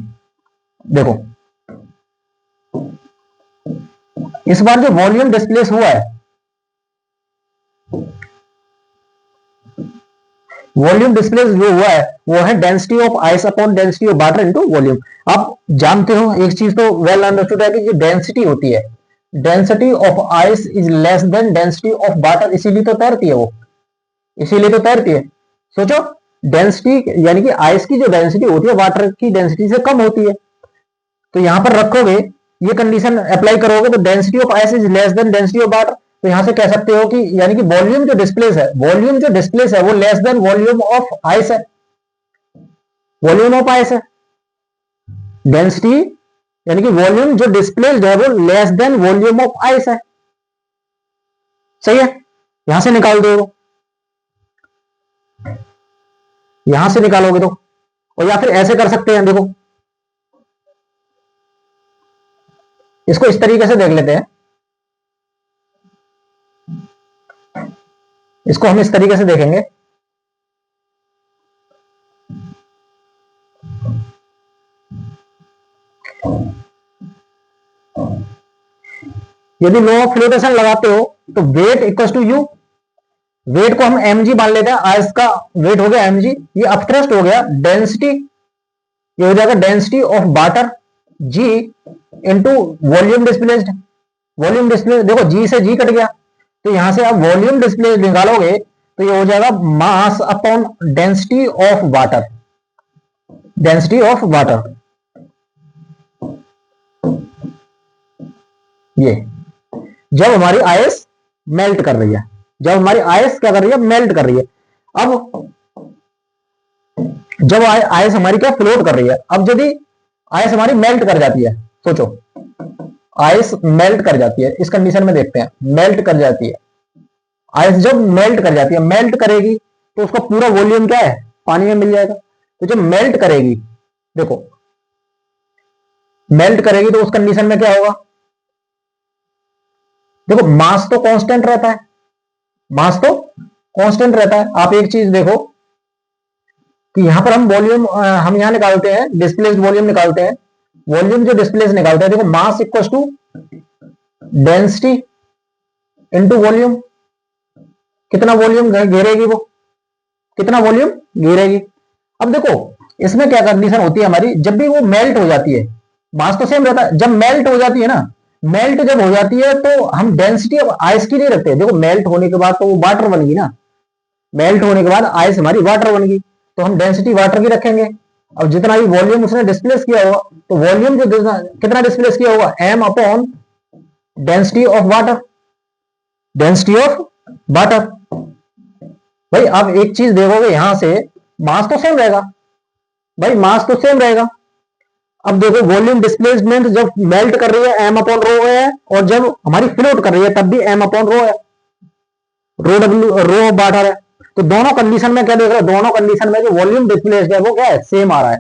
देखो इस बार जो वॉल्यूम डिस्प्लेस हुआ है, वॉल्यूम डिस्प्लेस जो हुआ है वो है density of ice upon density of water into volume. आप जानते हो एक चीज तो वेल अंडरस्टूड है कि जो डेंसिटी होती है, density of ice is less then density of water, इसीलिए तो तैरती है वो, इसीलिए तो तैरती है। सोचो डेंसिटी यानी कि आइस की जो डेंसिटी होती है वाटर की डेंसिटी से कम होती है, तो यहां पर रखोगे ये कंडीशन अप्लाई करोगे तो density of ice is less then density of water, तो यहां से कह सकते हो कि यानी कि वॉल्यूम जो डिस्प्लेस है, वॉल्यूम जो डिस्प्लेस है वो less than volume of ice है, वॉल्यूम ऑफ आइस है। डेंसिटी यानी कि वॉल्यूम जो डिस्प्लेस्ड है वो less than volume of ice है, सही है। यहां से निकाल दो, यहां से निकालोगे तो, और या फिर ऐसे कर सकते हैं, देखो इसको इस तरीके से देख लेते हैं, इसको हम इस तरीके से देखेंगे, यदि लॉ ऑफ फ्लोटेशन लगाते हो तो weight equal to U, weight को हम mg मान लेते हैं, आइस का वेट हो गया mg, ये अपथ्रस्ट हो गया डेंसिटी, ये हो जाएगा density of water g into volume displaced, volume displace देखो g से g कट गया, तो यहां से आप वॉल्यूम डिस्प्लेस निकालोगे तो ये हो जाएगा mass upon density of water, density of water, ये जब हमारी आइस मेल्ट कर रही है, जब हमारी आइस क्या कर रही है, मेल्ट कर रही है। अब जब आइस हमारी क्या फ्लोट कर रही है, अब यदि आइस हमारी मेल्ट कर जाती है, सोचो आइस मेल्ट कर जाती है, इस कंडीशन में देखते हैं, मेल्ट कर जाती है आइस, जब मेल्ट कर जाती है, मेल्ट करेगी तो उसका पूरा वॉल्यूम क्या है, पानी में मिल जाएगा। तो जब मेल्ट करेगी, देखो मेल्ट करेगी तो उस कंडीशन में क्या होगा, देखो मास तो कांस्टेंट रहता है, मास तो कांस्टेंट रहता है। आप एक चीज देखो कि यहां पर हम वॉल्यूम हम यहां निकालते हैं, डिस्प्लेस्ड वॉल्यूम निकालते हैं, वॉल्यूम जो डिस्प्लेस निकालते हैं, देखो mass equal to density into volume, कितना वॉल्यूम घेरेगी वो, कितना वॉल्यूम घेरेगी। अब देखो इसमें क्या कंडीशन होती है हमारी, जब भी वो मेल्ट हो जाती है, मास तो सेम रहता है, जब मेल्ट हो जाती है ना, मेल्ट जब हो जाती है तो हम डेंसिटी अब आइस की नहीं रखते, देखो मेल्ट होने के बाद तो वो वाटर बन गई ना, मेल्ट होने के बाद आइस हमारी वाटर बन गई, तो हम डेंसिटी वाटर की रखेंगे। अब जितना भी वॉल्यूम उसने डिस्प्लेस किया होगा, तो वॉल्यूम जो कितना डिस्प्लेस किया होगा, m upon density of water, density of water. भाई आप एक चीज देखोगे यहां से, मास तो सेम रहेगा, भाई मास तो सेम रहेगा। अब देखो वॉल्यूम डिस्प्लेसमेंट जब मेल्ट कर रही है m अपॉन रो है, और जब हमारी फ्लोट कर रही है तब भी m अपॉन रो है, रो डब्ल्यू रो वाटर है। तो दोनों कंडीशन में क्या देख रहे हो, दोनों कंडीशन में जो वॉल्यूम डिस्प्लेस्ड है वो क्या है, सेम आ रहा है,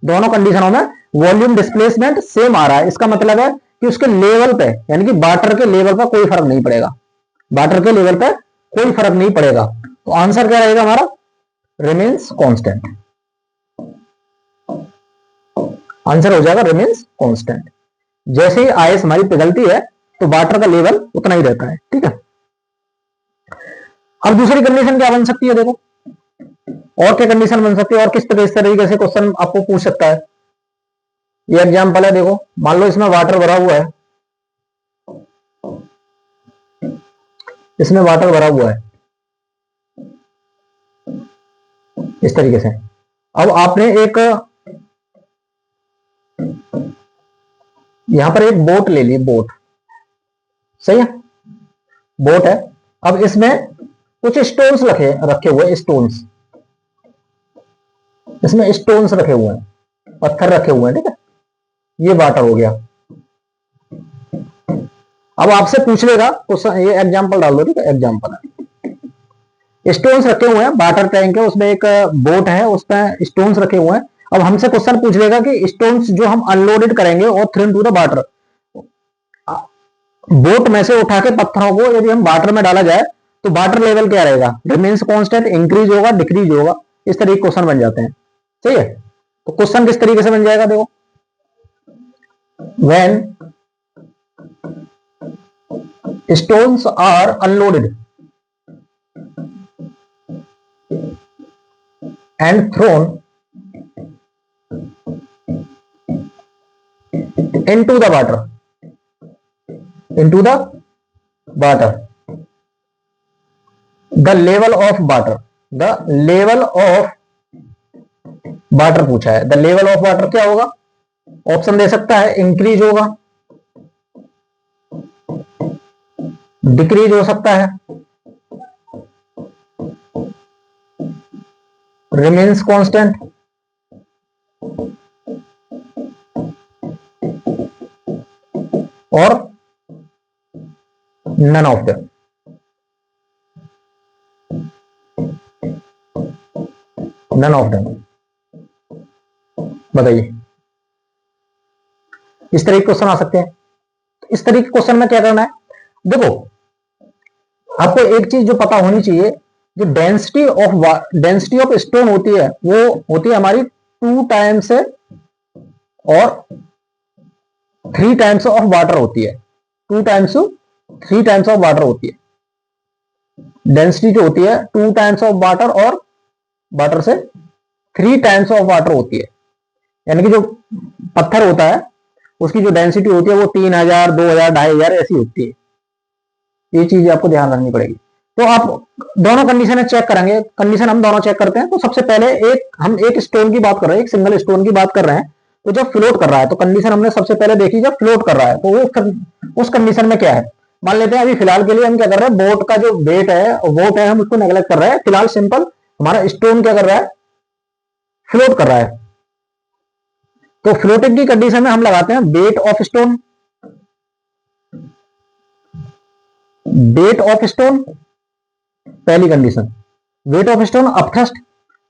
दोनों कंडीशनों में वॉल्यूम डिस्प्लेसमेंट सेम आ रहा है। इसका मतलब है कि उसके लेवल पे, यानी कि वाटर के लेवल पर कोई फर्क नहीं पड़ेगा, वाटर के लेवल पे कोई फर्क नहीं पड़ेगा। तो आंसर क्या रहेगा हमारा, रिमेन्स कांस्टेंट, आंसर हो जाएगा रिमेन्स कांस्टेंट। जैसे ही आइस हमारी पिघलती है तो वाटर का लेवल उतना ही रहता है, ठीक है। अब दूसरी कंडीशन क्या बन सकती है, देखो और क्या कंडीशन बन सकती है, और किस तरीके से क्वेश्चन आपको पूछ सकता है। ये एग्जांपल है, देखो मान लो इसमें वाटर भरा हुआ है, इसमें वाटर भरा हुआ है इस तरीके से। अब आपने एक यहां पर एक बोट ले ली, बोट, सही है, बोट है। अब इसमें कुछ स्टोन्स रखे हुए, स्टोन्स, इसमें स्टोन्स रखे हुए हैं, पत्थर रखे हुए हैं, ठीक है, ये वाटर हो गया। अब आपसे पूछ लेगा, ये एग्जांपल डाल दो, ठीक है, एग्जांपल है, स्टोन्स रखे हुए हैं, वाटर टैंक है, उसमें एक बोट है, उसमें स्टोन्स रखे हुए हैं। अब हमसे क्वेश्चन पूछ लेगा कि स्टोन्स जो हम अनलोडेड करेंगे और throw into the water, boat में से उठा के पत्थरों को यदि हम वाटर में डाला जाए तो वाटर लेवल क्या रहेगा, रिमेन्स कांस्टेंट, इंक्रीज होगा, डिक्रीज होगा, इस तरह के क्वेश्चन बन जाते हैं, सही है। तो क्वेश्चन किस तरीके से बन जाएगा, देखो when stones are unloaded and thrown into the water, the level of water पूछा है, द लेवल ऑफ वाटर क्या होगा, ऑप्शन दे सकता है, इंक्रीज होगा, डिक्रीज हो सकता है, रिमेन्स कांस्टेंट, और none of them. None of them, बताइए। इस तरह के क्वेश्चन आ सकते हैं। इस तरह के क्वेश्चन में क्या करना है, देखो आपको एक चीज जो पता होनी चाहिए, जो डेंसिटी ऑफ स्टोन होती है वो होती है हमारी 2 टाइम्स और 3 टाइम्स ऑफ वाटर होती है। 2 टाइम्स 3 टाइम्स ऑफ वाटर होती है। डेंसिटी जो होती है 2 टाइम्स ऑफ वाटर और वाटर से 3 टाइम्स ऑफ वाटर होती है। यानी कि जो पत्थर होता है उसकी जो डेंसिटी होती है वो 3000, 2000, 2500 ऐसी होती है। ये चीज आपको ध्यान रखनी पड़ेगी। तो आप दोनों कंडीशन चेक करेंगे, कंडीशन हम दोनों चेक करते हैं। तो सबसे पहले हम एक स्टोन की बात कर रहे हैं, एक सिंगल स्टोन की बात कर रहे हैं। तो जब फ्लोट कर रहा है तो कंडीशन हमने सबसे पहले देखी, जब फ्लोट कर रहा है तो वो उस कंडीशन में क्या है। मान लेते हैं अभी फिलहाल के लिए हम क्या कर रहे हैं, बोट का जो वेट है वोट है हम उसको नेगलेक्ट कर रहे हैं। फिलहाल सिंपल हमारा स्टोन क्या कर रहा है, फ्लोट कर रहा है। तो फ्लोटिंग की कंडीशन में हम लगाते हैं weight of stone. Weight of stone पहली condition, weight of stone upthrust.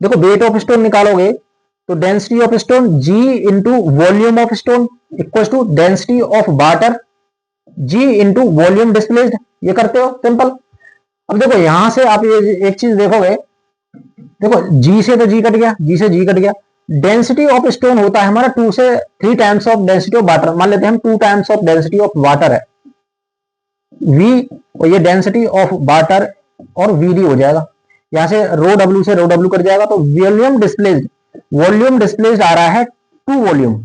देखो वेट ऑफ स्टोन निकालोगे तो density of stone G into volume of stone equal to density of water ji into volume displaced. ये करते हो simple. अब देखो यहां से आप ये एक चीज देखोगे, देखो जी से तो जी कट गया, जी से जी कट गया। डेंसिटी ऑफ स्टोन होता है हमारा 2 से 3 times of density of water. मान लेते हैं हम 2 times of density of water है V, और ये डेंसिटी ऑफ वाटर और VD हो जाएगा। यहां से रो W से रो W कट जाएगा। तो वॉल्यूम डिस्प्लेस्ड आ रहा है 2 वॉल्यूम।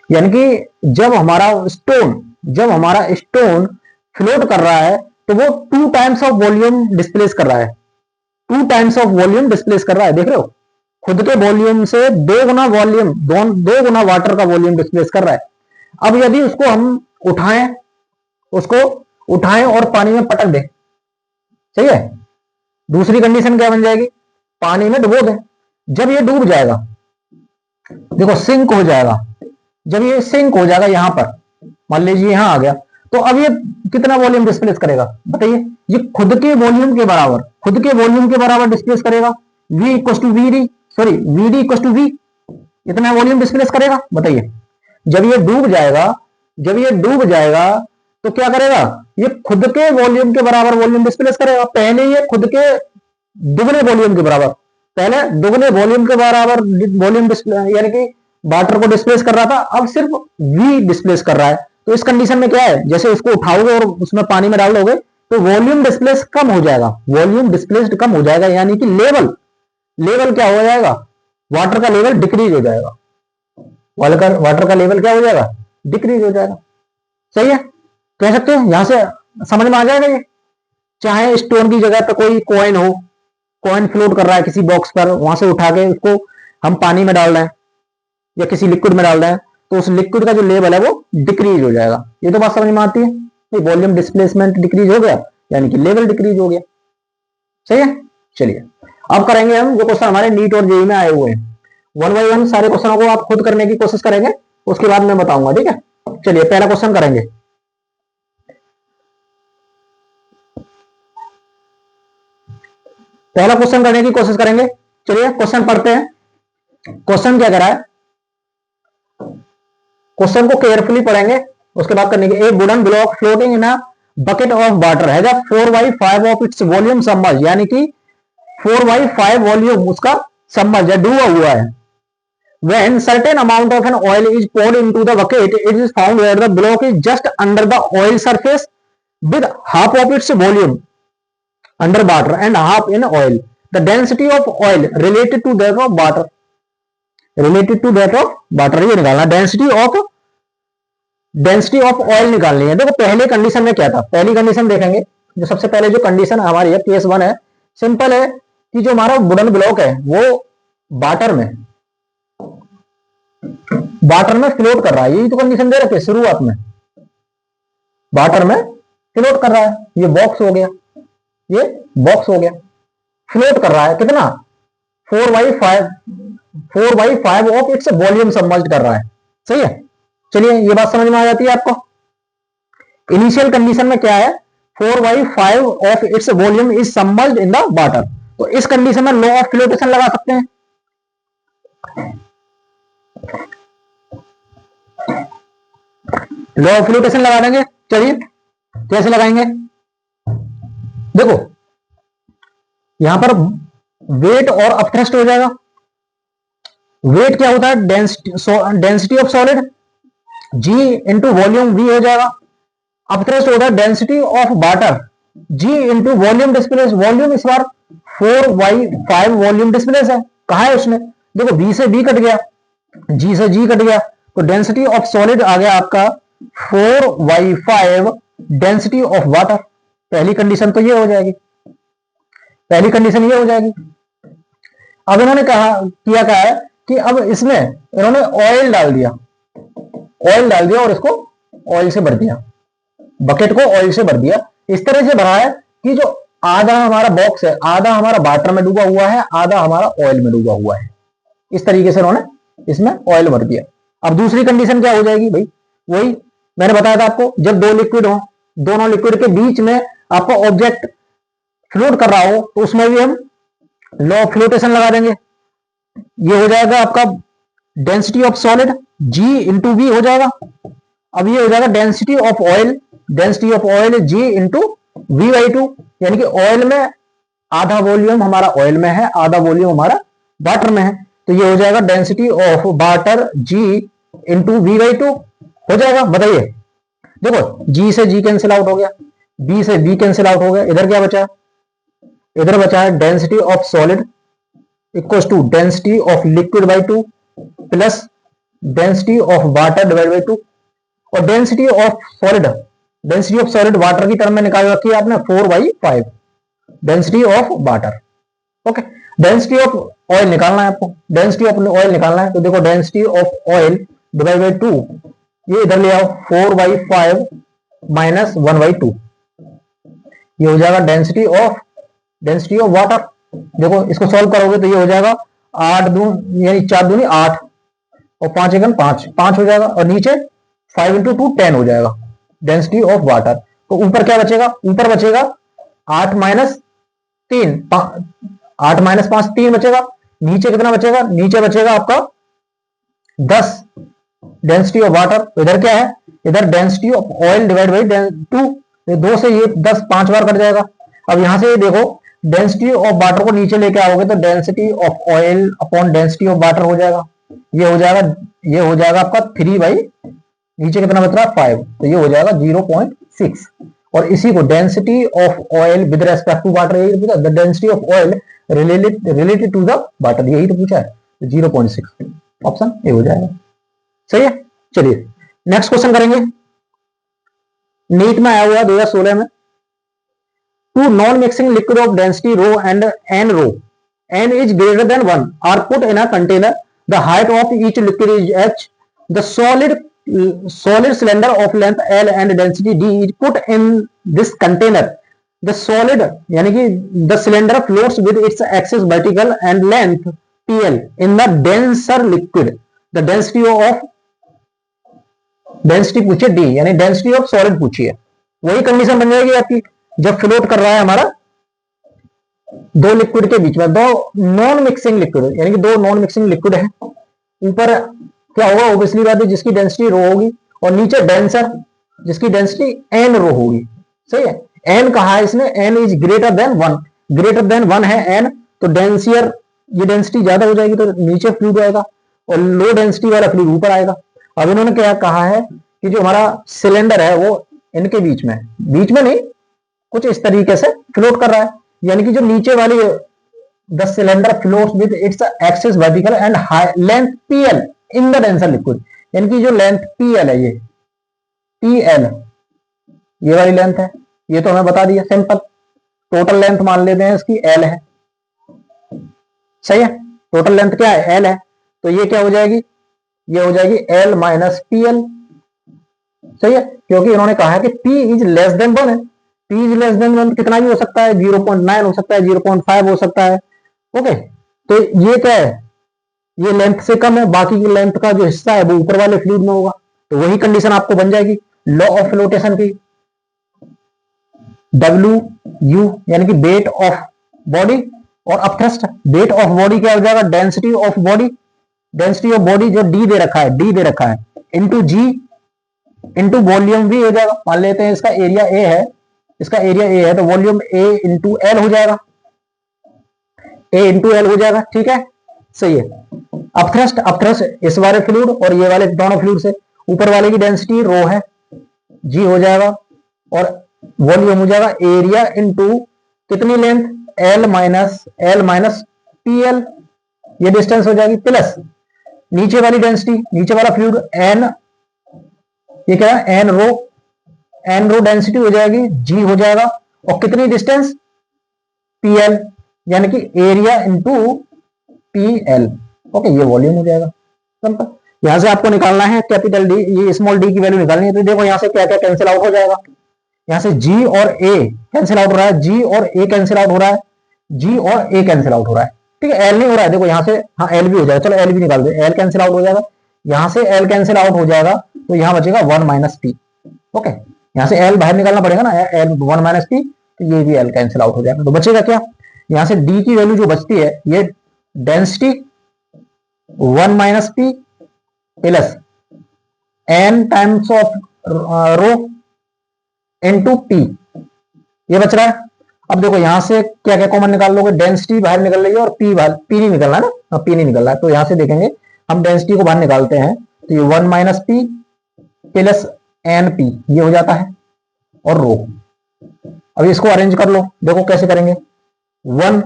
यानी कि जब हमारा स्टोन फ्लोट कर रहा है तो वो 2 टाइम्स ऑफ वॉल्यूम डिस्प्लेस कर रहा है। 2 टाइम्स ऑफ वॉल्यूम डिस्प्लेस कर रहा है, देख रहे हो। खुद के वॉल्यूम से 2 गुना वॉल्यूम, 2 गुना वाटर का वॉल्यूम डिस्प्लेस कर रहा है। अब यदि उसको हम उठाएं और पानी में पटक दें, सही है। दूसरी कंडीशन क्या बन जाएगी, पानी में डुबो दें। जब ये डूब जाएगा, देखो सिंक हो जाएगा। जब ये सिंक हो जाएगा यहां पर, मान लीजिए यहां आ गया, तो अब ये कितना वॉल्यूम डिस्प्लेस करेगा बताइए। ये खुद के वॉल्यूम के बराबर डिस्प्लेस करेगा। V equal to VD, sorry VD equal to V, इतना वॉल्यूम डिस्प्लेस करेगा। बताइए जब ये डूब जाएगा तो क्या करेगा, ये खुद के वॉल्यूम के बराबर वॉल्यूम डिस्प्लेस करेगा। पहले ये खुद के दुगने वॉल्यूम के बराबर, पहले दुगने वॉल्यूम के बराबर वॉल्यूम यानी कि वाटर को डिस्प्लेस कर रहा था, अब सिर्फ V डिस्प्लेस कर रहा है। तो इस कंडीशन में क्या है, जैसे इसको उठाओगे और उसमें पानी में डाल दोगे तो वॉल्यूम डिस्प्लेस कम हो जाएगा, वॉल्यूम डिस्प्लेस्ड कम हो जाएगा। यानी कि लेवल क्या हो जाएगा, वाटर का लेवल डिक्रीज हो जाएगा। वाटर का लेवल क्या हो जाएगा, डिक्रीज हो जाएगा। सही है, कह सकते हो। यहां से समझ में आ जाएगा ये। चाहे स्टोन की जगह पे कोई कॉइन हो, कॉइन फ्लोट कर रहा है किसी बॉक्स पर, वहां से उठा के उसको हम पानी में डाल रहे हैं या किसी लिक्विड में डाल रहे हैं, तो उस लिक्विड का जो लेवल है वो डिक्रीज हो जाएगा। ये तो बात समझ में आती है। वॉल्यूम डिस्प्लेसमेंट डिक्रीज हो गया यानी कि लेवल डिक्रीज हो गया। सही है, चलिए अब करेंगे हम जो क्वेश्चन हमारे नीट और जेईई में आए हुए हैं। 1 बाय 1 सारे क्वेश्चनों को आप खुद करने की कोशिश करेंगे, उसके बाद मैं बताऊंगा, ठीक है। चलिए पहला क्वेश्चन करेंगे। पहला क्वेश्चन करने की कोशिश करेंगे। चलिए क्वेश्चन पढ़ते हैं। क्वेश्चन क्या कह रहा है, क्वेश्चन को केयरफुली पढ़ेंगे, उसके बाद करने के। ए wooden block floating in a bucket of water has a 4/5 of its volume submerge, यानी कि 4/5 वॉल्यूम उसका सबमर्ज है, डूबा हुआ है। When certain amount of an oil is poured into the bucket, it is found that the block is just under the oil surface with half of its volume under water and half in oil. The density of oil related to that of water. ये निकालना। Density of oil निकालनी है। देखो पहले condition में क्या था, पहली कंडीशन देखेंगे। जो सबसे पहले जो कंडीशन हमारी है, केस 1 है, सिंपल है कि जो हमारा वुडन ब्लॉक है वो वाटर में फ्लोट कर रहा है। यही तो कंडीशन दे रखे शुरुआत में। वाटर में फ्लोट कर रहा है। ये बॉक्स हो गया, ये बॉक्स हो गया, फ्लोट कर रहा है कितना 4/5, 4/5 ऑफ इट्स वॉल्यूम सबमर्ज्ड कर रहा है। सही है, चलिए ये बात समझ में आ जाती है आपको। इनिशियल कंडीशन में क्या है, 4/5 of its volume is submerged in the water. तो इस कंडीशन में लॉ ऑफ फ्लोटेशन लगा सकते हैं। लॉ ऑफ फ्लोटेशन लगा देंगे। चलिए कैसे लगाएंगे, देखो यहां पर वेट और अपथ्रस्ट हो जाएगा। वेट क्या होता है, density of solid, g into volume V हो जाएगा। अपथ्रस्ट होता है density of water, ji into volume displace. Volume इस बार 4/5 वॉल्यूम डिस्प्लेस है। कहा है उसने, देखो बी से बी कट गया, जी से जी कट गया, तो डेंसिटी ऑफ सॉलिड आ गया आपका 4/5 डेंसिटी ऑफ वाटर। पहली कंडीशन तो ये हो जाएगी, पहली कंडीशन ये हो जाएगी। अब इन्होंने कहा है कि अब इसमें इन्होंने ऑयल डाल दिया, ऑयल डाल दिया और इसको ऑयल से भर दिया, बकेट को ऑयल से भर दिया। इस तरह से भरा है कि जो आधा हमारा बॉक्स है, आधा हमारा वाटर में डूबा हुआ है, आधा हमारा ऑयल में डूबा हुआ है। इस तरीके से उन्होंने इसमें ऑयल भर दिया। अब दूसरी कंडीशन क्या हो जाएगी भाई, वही मैंने बताया था आपको, जब दो लिक्विड हो, दोनों लिक्विड के बीच में आपका ऑब्जेक्ट फ्लोट कर रहा हो, तो उसमें भी हम लॉ ऑफ फ्लोटेशन लगा देंगे। ये हो जाएगा आपका density of solid, g into V हो जाएगा। अब ये हो जाएगा density of oil, density of oil g into V/2, यानी कि ऑयल में आधा वॉल्यूम हमारा ऑयल में है, आधा वॉल्यूम हमारा वाटर में है, तो ये हो जाएगा density of water ji into V/2 हो जाएगा। बताइए, देखो जी से जी कैंसिल आउट हो गया, बी से बी कैंसिल आउट हो गया, इधर क्या बचा, इधर बचा है density of solid equals to density of liquid by 2 plus density of water divide by 2। और density of solid, density of solid water की टर्म में निकाल रखी है आपने 4/5 density of water. Okay, density of oil निकालना है आपको, डेंसिटी ऑफ ऑयल निकालना है, तो देखो density of oil divide by 2, ये इधर ले आओ 4/5 माइनस 1/2, ये हो जाएगा डेंसिटी ऑफ वाटर। देखो इसको सॉल्व करोगे तो ये हो जाएगा 8 दूनी यानी 4 दूनी 8 और 5 एकम 5, 5 हो जाएगा, और नीचे 5 इंटू 2 10 हो जाएगा डेंसिटी ऑफ वाटर। तो ऊपर क्या बचेगा, ऊपर बचेगा 8 माइनस 3, 8 माइनस 5 3 बचेगा। नीचे कितना बचेगा, नीचे बचेगा आपका 10 डेंसिटी ऑफ वाटर। तो इधर क्या है, इधर density of oil divide by 2, 2 से ये 10 5 बार कट जाएगा। अब यहां से ये देखो डेंसिटी ऑफ वाटर को नीचे लेके आओगे तो density of oil upon density of water हो जाएगा। ये हो जाएगा आपका 3 नीचे कितना बच रहा है 5, तो ये हो जाएगा 0.6। और इसी को density of oil with respect to water, यही पूछा, the density of oil related to the water, यही तो पूछा है, 0.6 ऑप्शन ए हो जाएगा। सही है, चलिए नेक्स्ट क्वेश्चन करेंगे। नीट में आया हुआ 2016 में, two non mixing liquid of density rho and n rho, n is greater than 1 are put in a container, the height of each liquid is h, the solid cylinder of length L and density D is put in this container, the solid यानी कि the cylinder floats with its axis vertical and length PL in the denser liquid, the density पूछिए D, यानी density of solid पूछिए। वही condition बन जाएगी आपकी जब फ्लोट कर रहा है हमारा दो लिक्विड के बीच में, दो नॉन मिक्सिंग लिक्विड, यानी कि दो नॉन मिक्सिंग लिक्विड है। ऊपर क्या होगा, ऑब्वियसली बात है जिसकी डेंसिटी रो होगी, और नीचे डेंसर जिसकी डेंसिटी एन रो होगी। सही है, एन कहा है इसने, n is greater than 1, greater than 1 है एन, तो डेंसियर ये डेंसिटी ज्यादा हो जाएगी तो नीचे फ्लूइड आएगा, और लो डेंसिटी वाला फ्लूइड ऊपर आएगा। अब इन्होंने क्या कहा है कि जो हमारा सिलेंडर है वो इनके बीच में नहीं, कुछ इस तरीके से फ्लोट कर रहा है, यानी कि जो नीचे वाली the cylinder floats with its axis vertical and length PL in the denser liquid, यानी कि जो लेंथ PL है, ये PL ये वाली लेंथ है, ये तो हमें बता दिया सिंपल, टोटल लेंथ मान लेते हैं इसकी L है। सही है, टोटल लेंथ क्या है, L है, तो ये क्या हो जाएगी, ये हो जाएगी L माइनस PL। सही है, क्योंकि इन्होंने कहा है कि P इज लेस देन 1 है। P इज लेस देन 1 कितना भी हो सकता है, 0.9 हो सकता है, 0.5 हो सकता है। ओके, तो ये क्या है, ये लेंथ से कम है, बाकी की लेंथ का जो हिस्सा है वो ऊपर वाले फ्लूइड में होगा। तो वही कंडीशन आपको बन जाएगी लॉ ऑफ फ्लोटेशन की। डब्ल्यू यू यानी कि वेट ऑफ बॉडी, और अपथ्रस्ट वेट ऑफ बॉडी क्या हो जाएगा, density of body, density of body जो डी दे रखा है, डी दे रखा है, इंटू जी इंटू वॉल्यूम भी हो जाएगा। मान लेते हैं इसका एरिया ए है, इसका एरिया ए है, तो वॉल्यूम ए इंटू एल हो जाएगा, ए इंटू एल हो जाएगा। ठीक है, सही है। अपथ्रस्ट, अपथ्रस्ट इस वाले फ्लूइड और ये वाले दोनों फ्लूइड से, ऊपर वाले की डेंसिटी रो है, जी हो जाएगा, और वॉल्यूम हो जाएगा एरिया इंटू कितनी length, L minus P L, ये डिस्टेंस हो जाएगी, प्लस नीचे वाली डेंसिटी, नीचे वाला फ्लूइड एन, ये क्या है एन रो डेंसिटी हो जाएगी, जी हो जाएगा, और कितनी डिस्टेंस पी एल, यानी कि area into P L. Okay, ये वॉल्यूम हो जाएगा। सिंपल। यहां से आपको निकालना है कैपिटल डी, ये स्मॉल डी की वैल्यू निकालनी है। तो देखो यहां से क्या क्या कैंसिल आउट हो जाएगा, यहां से जी और ए कैंसिल आउट हो रहा है, जी और ए कैंसिल आउट हो रहा है, जी और ए कैंसिल आउट हो रहा है। ठीक है, एल नहीं हो रहा है, देखो यहां से, हाँ एल भी हो जाएगा, चलो एल भी निकाल दे, एल कैंसिल आउट हो जाएगा, यहां से एल कैंसिल आउट हो जाएगा, तो यहां बचेगा 1 माइनस पी। ओके, यहां से एल बाहर निकालना पड़ेगा ना, एल 1 माइनस पी, तो ये भी एल कैंसिल आउट हो जाएगा। तो बचेगा क्या, यहां से डी की वैल्यू जो बचती है, ये density 1 minus p plus n times of rho into p, ये बच रहा है। अब देखो यहां से क्या क्या कॉमन निकाल लोगे, डेंसिटी बाहर निकल रही है और पी बाहर, पी नहीं निकलना ना, हाँ पी नहीं निकल रहा है, तो यहां से देखेंगे हम डेंसिटी को बाहर निकालते हैं, तो ये 1 minus p plus n p, ये हो जाता है, और रो। अब इसको अरेंज कर लो, देखो कैसे करेंगे, 1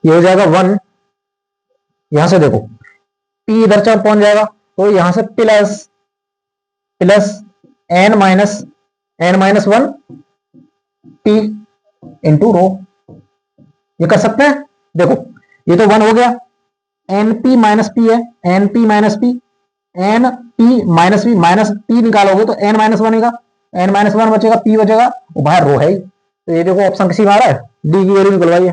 ये हो जाएगा 1, यहां से देखो पी इधर चल पहुंच जाएगा, तो यहां से plus plus n minus 1 p into rho, ये कर सकते हैं। देखो ये तो 1 हो गया, एन पी माइनस पी है, n p minus p, n p minus p, minus p निकालोगे तो एन माइनस बनेगा, एन माइनस 1 बचेगा, पी बचेगा, वो बाहर रो है ही। तो ये देखो ऑप्शन किसी में आ रहा है, डी की वैल्यू निकलवाइए,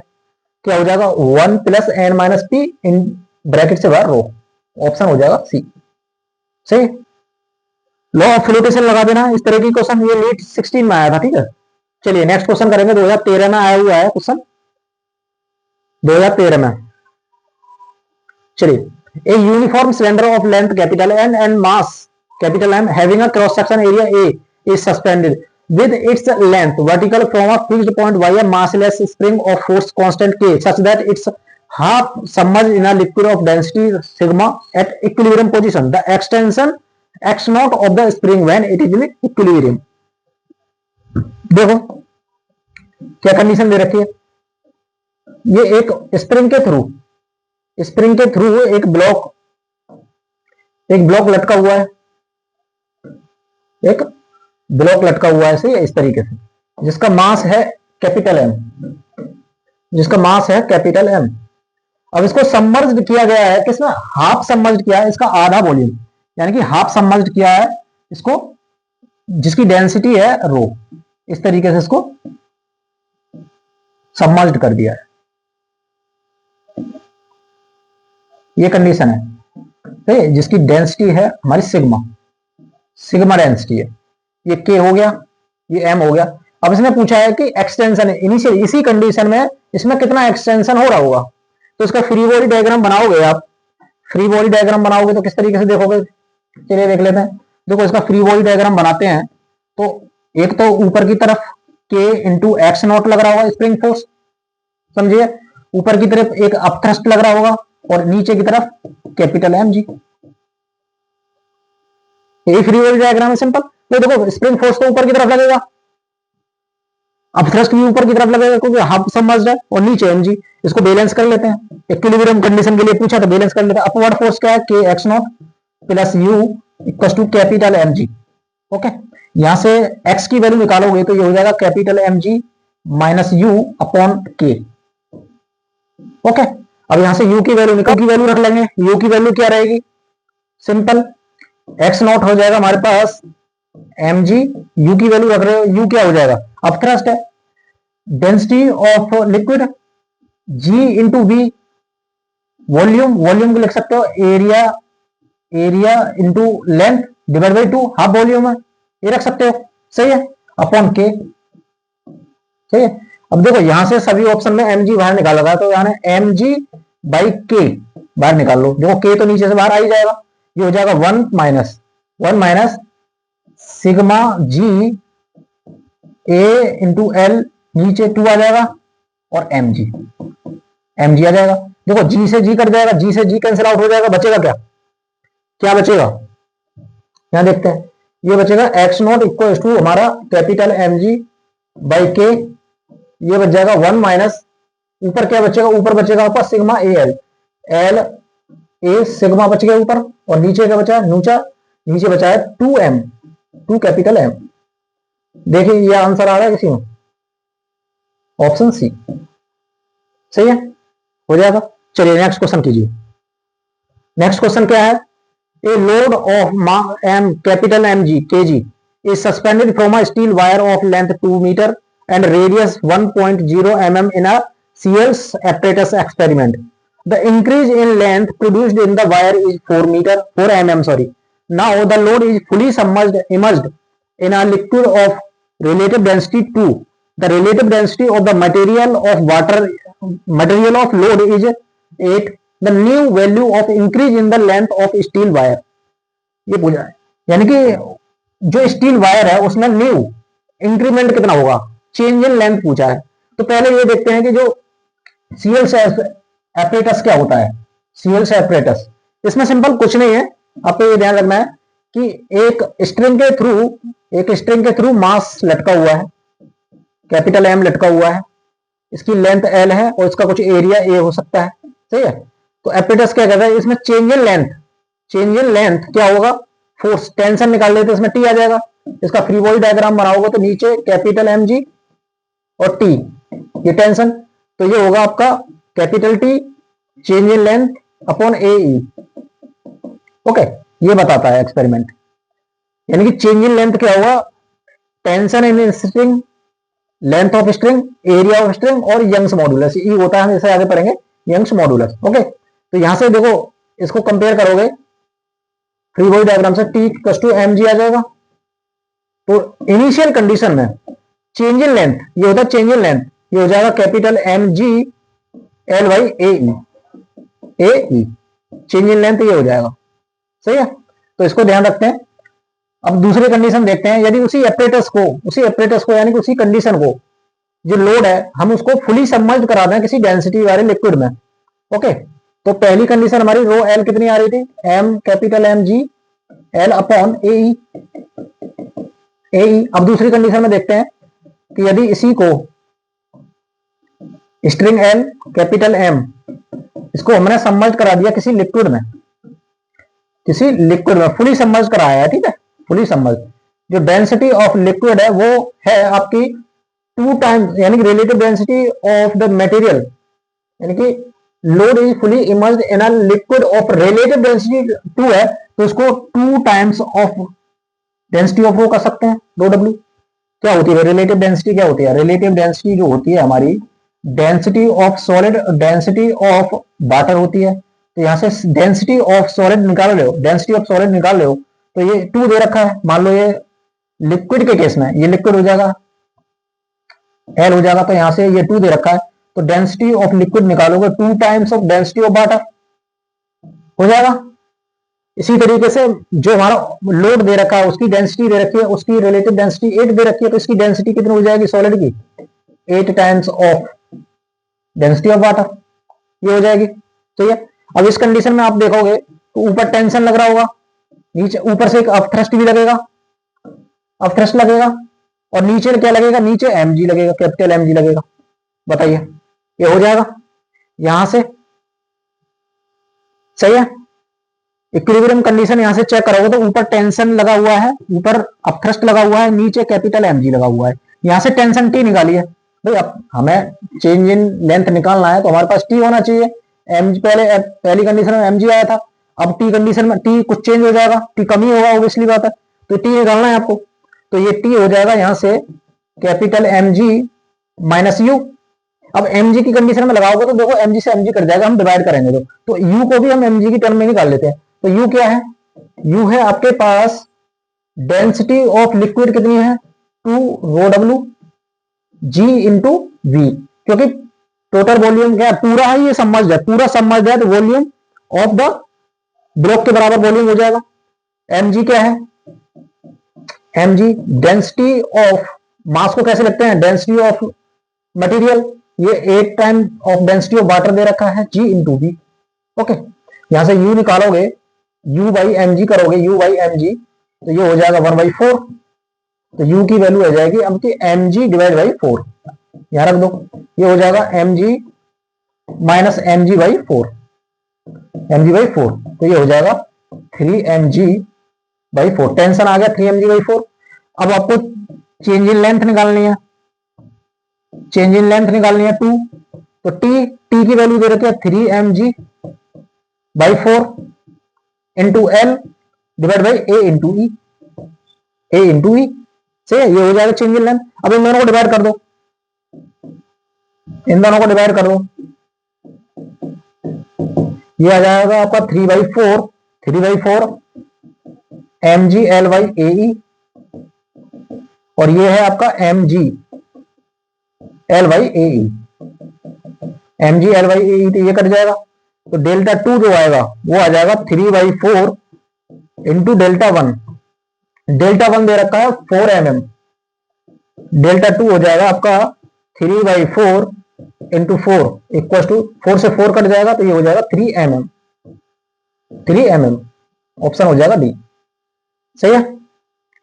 क्या हो जाएगा 1 प्लस एन माइनस पी इन ब्रैकेट से बाहर रो, ऑप्शन हो जाएगा सी। सही, लॉ ऑफ फ्लोटेशन लगा देना। इस तरह की क्वेश्चन ये नीट 16 में आया था। ठीक है, चलिए नेक्स्ट क्वेश्चन करेंगे, 2013 में आया हुआ है क्वेश्चन, 2013 में। चलिए, a uniform cylinder of length capital N and mass capital M having a cross section area A is suspended with its length vertical from a fixed point by a massless spring of force constant k such that it's half submerged in a liquid of density sigma at equilibrium position. The extension x naught of the spring when it is in equilibrium. देखो क्या condition दे रखी है, ये एक spring के through एक block लटका हुआ है, एक ब्लॉक लटका हुआ है, सही है, इस तरीके से, जिसका मास है कैपिटल एम, अब इसको सबमर्ज्ड किया गया है, किसमें, हाफ सबमर्ज्ड किया है, इसका आधा वॉल्यूम, यानी कि हाफ सबमर्ज्ड किया है इसको, जिसकी डेंसिटी है रो, इस तरीके से इसको सबमर्ज्ड कर दिया है। ये कंडीशन है, ठीक है, जिसकी डेंसिटी है हमारी सिग्मा डेंसिटी है, ये के हो गया, ये एम हो गया। अब इसने पूछा है कि एक्सटेंशन इनिशियल, इसी कंडीशन में इसमें कितना एक्सटेंशन हो रहा होगा, तो इसका फ्री बॉडी डायग्राम बनाओगे आप, फ्री बॉडी डायग्राम बनाओगे तो किस तरीके से देखोगे, चलिए देख लेते हैं। देखो इसका फ्री बॉडी डायग्राम बनाते हैं, तो एक तो ऊपर की तरफ के इंटू एक्स नॉट लग रहा होगा स्प्रिंग फोर्स, समझिए, ऊपर की तरफ एक अपथ्रस्ट लग रहा होगा, और नीचे की तरफ कैपिटल एम जी, यही फ्री बॉडी डायग्राम है, सिंपल। तो देखो स्प्रिंग फोर्स तो ऊपर की तरफ लगेगा, अपथ्रस्ट भी ऊपर की तरफ लगेगा क्योंकि हाफ सबमर्ज्ड है, और नीचे एम जी, इसको बैलेंस कर लेते हैं, इक्विलिब्रियम कंडीशन के लिए पूछा तो बैलेंस कर लेते हैं। अपवर्ड फोर्स क्या है, k x naught plus U equal to capital M g. Okay, यहां से एक्स की वैल्यू निकालोगे तो ये हो जाएगा capital M g minus U upon k. Okay, अब यहां से यू की वैल्यू निकाल, की वैल्यू रख लेंगे, यू की वैल्यू क्या रहेगी, सिंपल, एक्स नॉट हो जाएगा हमारे पास एम जी, यू की वैल्यू रख रहे हो, यू क्या हो जाएगा, अब थ्रस्ट है, density of liquid g into V, volume, volume को लिख सकते हो area, area into length divide by 2, half volume है, ये रख सकते हो, सही है, अपॉन के, सही है। अब देखो यहां से सभी ऑप्शन में एम जी बाहर निकाला था, तो यहाँ एम जी बाई के बाहर निकाल लो, देखो के तो नीचे से बाहर आ ही जाएगा, ये हो जाएगा 1 माइनस सिग्मा जी ए इंटू एल, नीचे 2 आ जाएगा, और एम जी आ जाएगा। देखो जी से जी कट जाएगा, जी से जी कैंसिल आउट हो जाएगा, बचेगा क्या, क्या बचेगा, यहां देखते हैं, ये बचेगा एक्स नॉट इक्वल टू हमारा कैपिटल एम जी बाई के, ये बच जाएगा 1 माइनस, ऊपर क्या बचेगा, ऊपर बचेगा आपका sigma A L, L A sigma बच गया ऊपर, और नीचे क्या बचा है, नीचे बचा है 2m, 2 कैपिटल एम। देखिए ये आंसर आ रहा है किसी में, ऑप्शन सी, सही है, हो जाएगा। चलिए नेक्स्ट क्वेश्चन कीजिए। नेक्स्ट क्वेश्चन क्या है, a load of m capital M g k g is suspended from a steel wire of length 2 meter and radius 1.0 mm in a Searles apparatus experiment. The increase in length produced in the wire is 4 mm. Sorry. Now the load is fully immersed in a liquid of relative density 2. The relative density of the material of load is 8. The new value of increase in the length of steel wire. ये पूछा है, यानी कि जो steel wire है उसमें new increment कितना होगा, चेंज इन लेंथ पूछा है। तो पहले ये देखते हैं कि जो सीएल्स एपरेटस क्या होता है, सीएल्स एपरेटस, इसमें सिंपल कुछ नहीं है, आपको ये ध्यान रखना है कि एक स्ट्रिंग के थ्रू मास लटका हुआ है, कैपिटल एम लटका हुआ है, इसकी लेंथ एल है और इसका कुछ एरिया ए हो सकता है, सही है। तो एपरेटस क्या कहता है, इसमें चेंज इन लेंथ क्या होगा, फोर्स, टेंशन निकाल लेते इसमें टी आ जाएगा, इसका फ्री बॉडी डायग्राम बनाओगे तो नीचे कैपिटल एम जी और टी, ये टेंशन, तो ये होगा आपका capital T change in length upon A E, okay, ये बताता है एक्सपेरिमेंट, यानी कि चेंज इन लेंथ क्या होगा, tension in string, length of string, area of string और यंग्स मॉडुलस, ई होता है, हम इसे आगे पढ़ेंगे, यंग्स मॉडुलस, ओके। तो यहां से देखो इसको कंपेयर करोगे फ्री बॉडी डायग्राम से, T equal to M G आ जाएगा। तो इनिशियल कंडीशन में चेंज इन लेंथ, ये होता है चेंज इन लेंथ, ये हो जाएगा capital M G L by A E, change in length ये हो जाएगा, सही है। तो इसको ध्यान रखते हैं। अब दूसरी कंडीशन देखते हैं, यदि उसी एपरेटस को यानी कि उसी कंडीशन को, जो लोड है हम उसको फुली सबमर्ज करा दें किसी डेंसिटी वाले लिक्विड में, ओके। तो पहली कंडीशन हमारी रो एल कितनी आ रही थी, M capital M G L upon A E. अब दूसरी कंडीशन में देखते हैं कि यदि इसी को स्ट्रिंग एल कैपिटल एम, इसको हमने सबमर्ज करा दिया किसी लिक्विड में फुली सबमर्ज कराया है, ठीक है, फुली सबमर्ज, जो डेंसिटी ऑफ लिक्विड है वो है आपकी 2 टाइम्स, यानी कि relative density of the material, यानी कि load is fully immersed in a liquid of relative density 2 है, तो उसको 2 टाइम्स ऑफ डेंसिटी ऑफ रो कर सकते हैं, रो डब्ल्यू। क्या होती है रिलेटिव डेंसिटी, क्या होती है रिलेटिव डेंसिटी, जो होती है हमारी density of solid, density of water होती है। तो यहां से डेंसिटी ऑफ सॉलिड निकाल रहे हो, तो ये 2 दे रखा है, मान लो ये लिक्विड के केस में ये लिक्विड हो जाएगा, एल हो जाएगा, तो यहां से ये 2 दे रखा है, तो डेंसिटी ऑफ लिक्विड निकालोगे 2 times of density of water हो जाएगा। इसी तरीके से जो हमारा लोड दे रखा है उसकी डेंसिटी दे रखी है, उसकी रिलेटिव डेंसिटी 8 दे रखी है, तो इसकी डेंसिटी कितनी हो जाएगी सॉलिड की, 8 times of density of water, ये हो जाएगी, ठीक है। अब इस कंडीशन में आप देखोगे तो ऊपर टेंशन लग रहा होगा, नीचे ऊपर से एक अपथ्रस्ट भी लगेगा, अपथ्रस्ट लगेगा, और नीचे क्या लगेगा, नीचे एमजी लगेगा, कैपिटल एमजी लगेगा, बताइए ये हो जाएगा यहां से, सही है। इक्विलिब्रियम कंडीशन यहां से चेक करोगे तो ऊपर टेंशन लगा हुआ है, ऊपर अपथ्रस्ट लगा हुआ है, नीचे कैपिटल एमजी लगा हुआ है, यहां से टेंशन टी निकाली है भाई। अब हमें चेंज इन लेंथ निकालना है तो हमारे पास टी होना चाहिए, एमजी पहली कंडीशन में एमजी आया था, अब टी कंडीशन में टी कुछ चेंज हो जाएगा, टी कम ही होगा, ऑब्वियसली बात है। तो टी निकालना है आपको, तो ये टी हो जाएगा यहां से capital M g minus U. अब एम जी की कंडीशन में लगाओगे तो देखो एम जी से एम जी कट जाएगा, हम डिवाइड करेंगे तो यू को भी हम एम जी की टर्म में निकाल लेते हैं। तो यू क्या है, यू है आपके पास डेंसिटी ऑफ लिक्विड कितनी है 2 रो डब्ल्यू जी इंटू वी, क्योंकि टोटल वॉल्यूम क्या है, पूरा है ये सबमर्ज्ड है, पूरा सबमर्ज्ड है तो वॉल्यूम ऑफ द ब्लॉक के बराबर वॉल्यूम हो जाएगा। एम जी क्या है, M G density of mass को कैसे लिखते हैं, डेंसिटी ऑफ मटेरियल, ये 8 time of density of water दे रखा है जी इंटू वी। ओके, यहां से यू निकालोगे, यू बाई एम जी करोगे, यू बाई एम जी, तो ये हो जाएगा 1/4। तो यू की वैल्यू आ जाएगी अब की एम जी डिवाइड बाई 4, यहां रख दो, ये हो जाएगा m g minus m ji by 4, m ji by 4, तो ये हो जाएगा 3 एम जी बाई 4। टेंशन आ गया 3 एम जी बाई 4। अब आपको चेंज इन लेंथ निकालनी है, चेंज इन लेंथ निकालनी है 2, तो टी की वैल्यू दे रखी है 3 M G by 4 into L divide by A into E, A into E से ये हो जाएगा चेंज इन लेंथ। अब इन दोनों को डिवाइड कर दो, इन दोनों को डिवाइड कर दो, ये आ जाएगा आपका 3/4 M G L by A E, और ये है आपका M G L by A E, M G L by A E, तो ये कट जाएगा, तो डेल्टा 2 जो आएगा वो आ जाएगा 3/4 इंटू डेल्टा 1, डेल्टा 1 दे रखा है 4 mm, डेल्टा 2 हो जाएगा आपका 3/4 इंटू 4 इक्वल टू 4 से 4 कट जाएगा, तो ये हो जाएगा 3 mm, 3 mm, ऑप्शन हो जाएगा डी। सही है,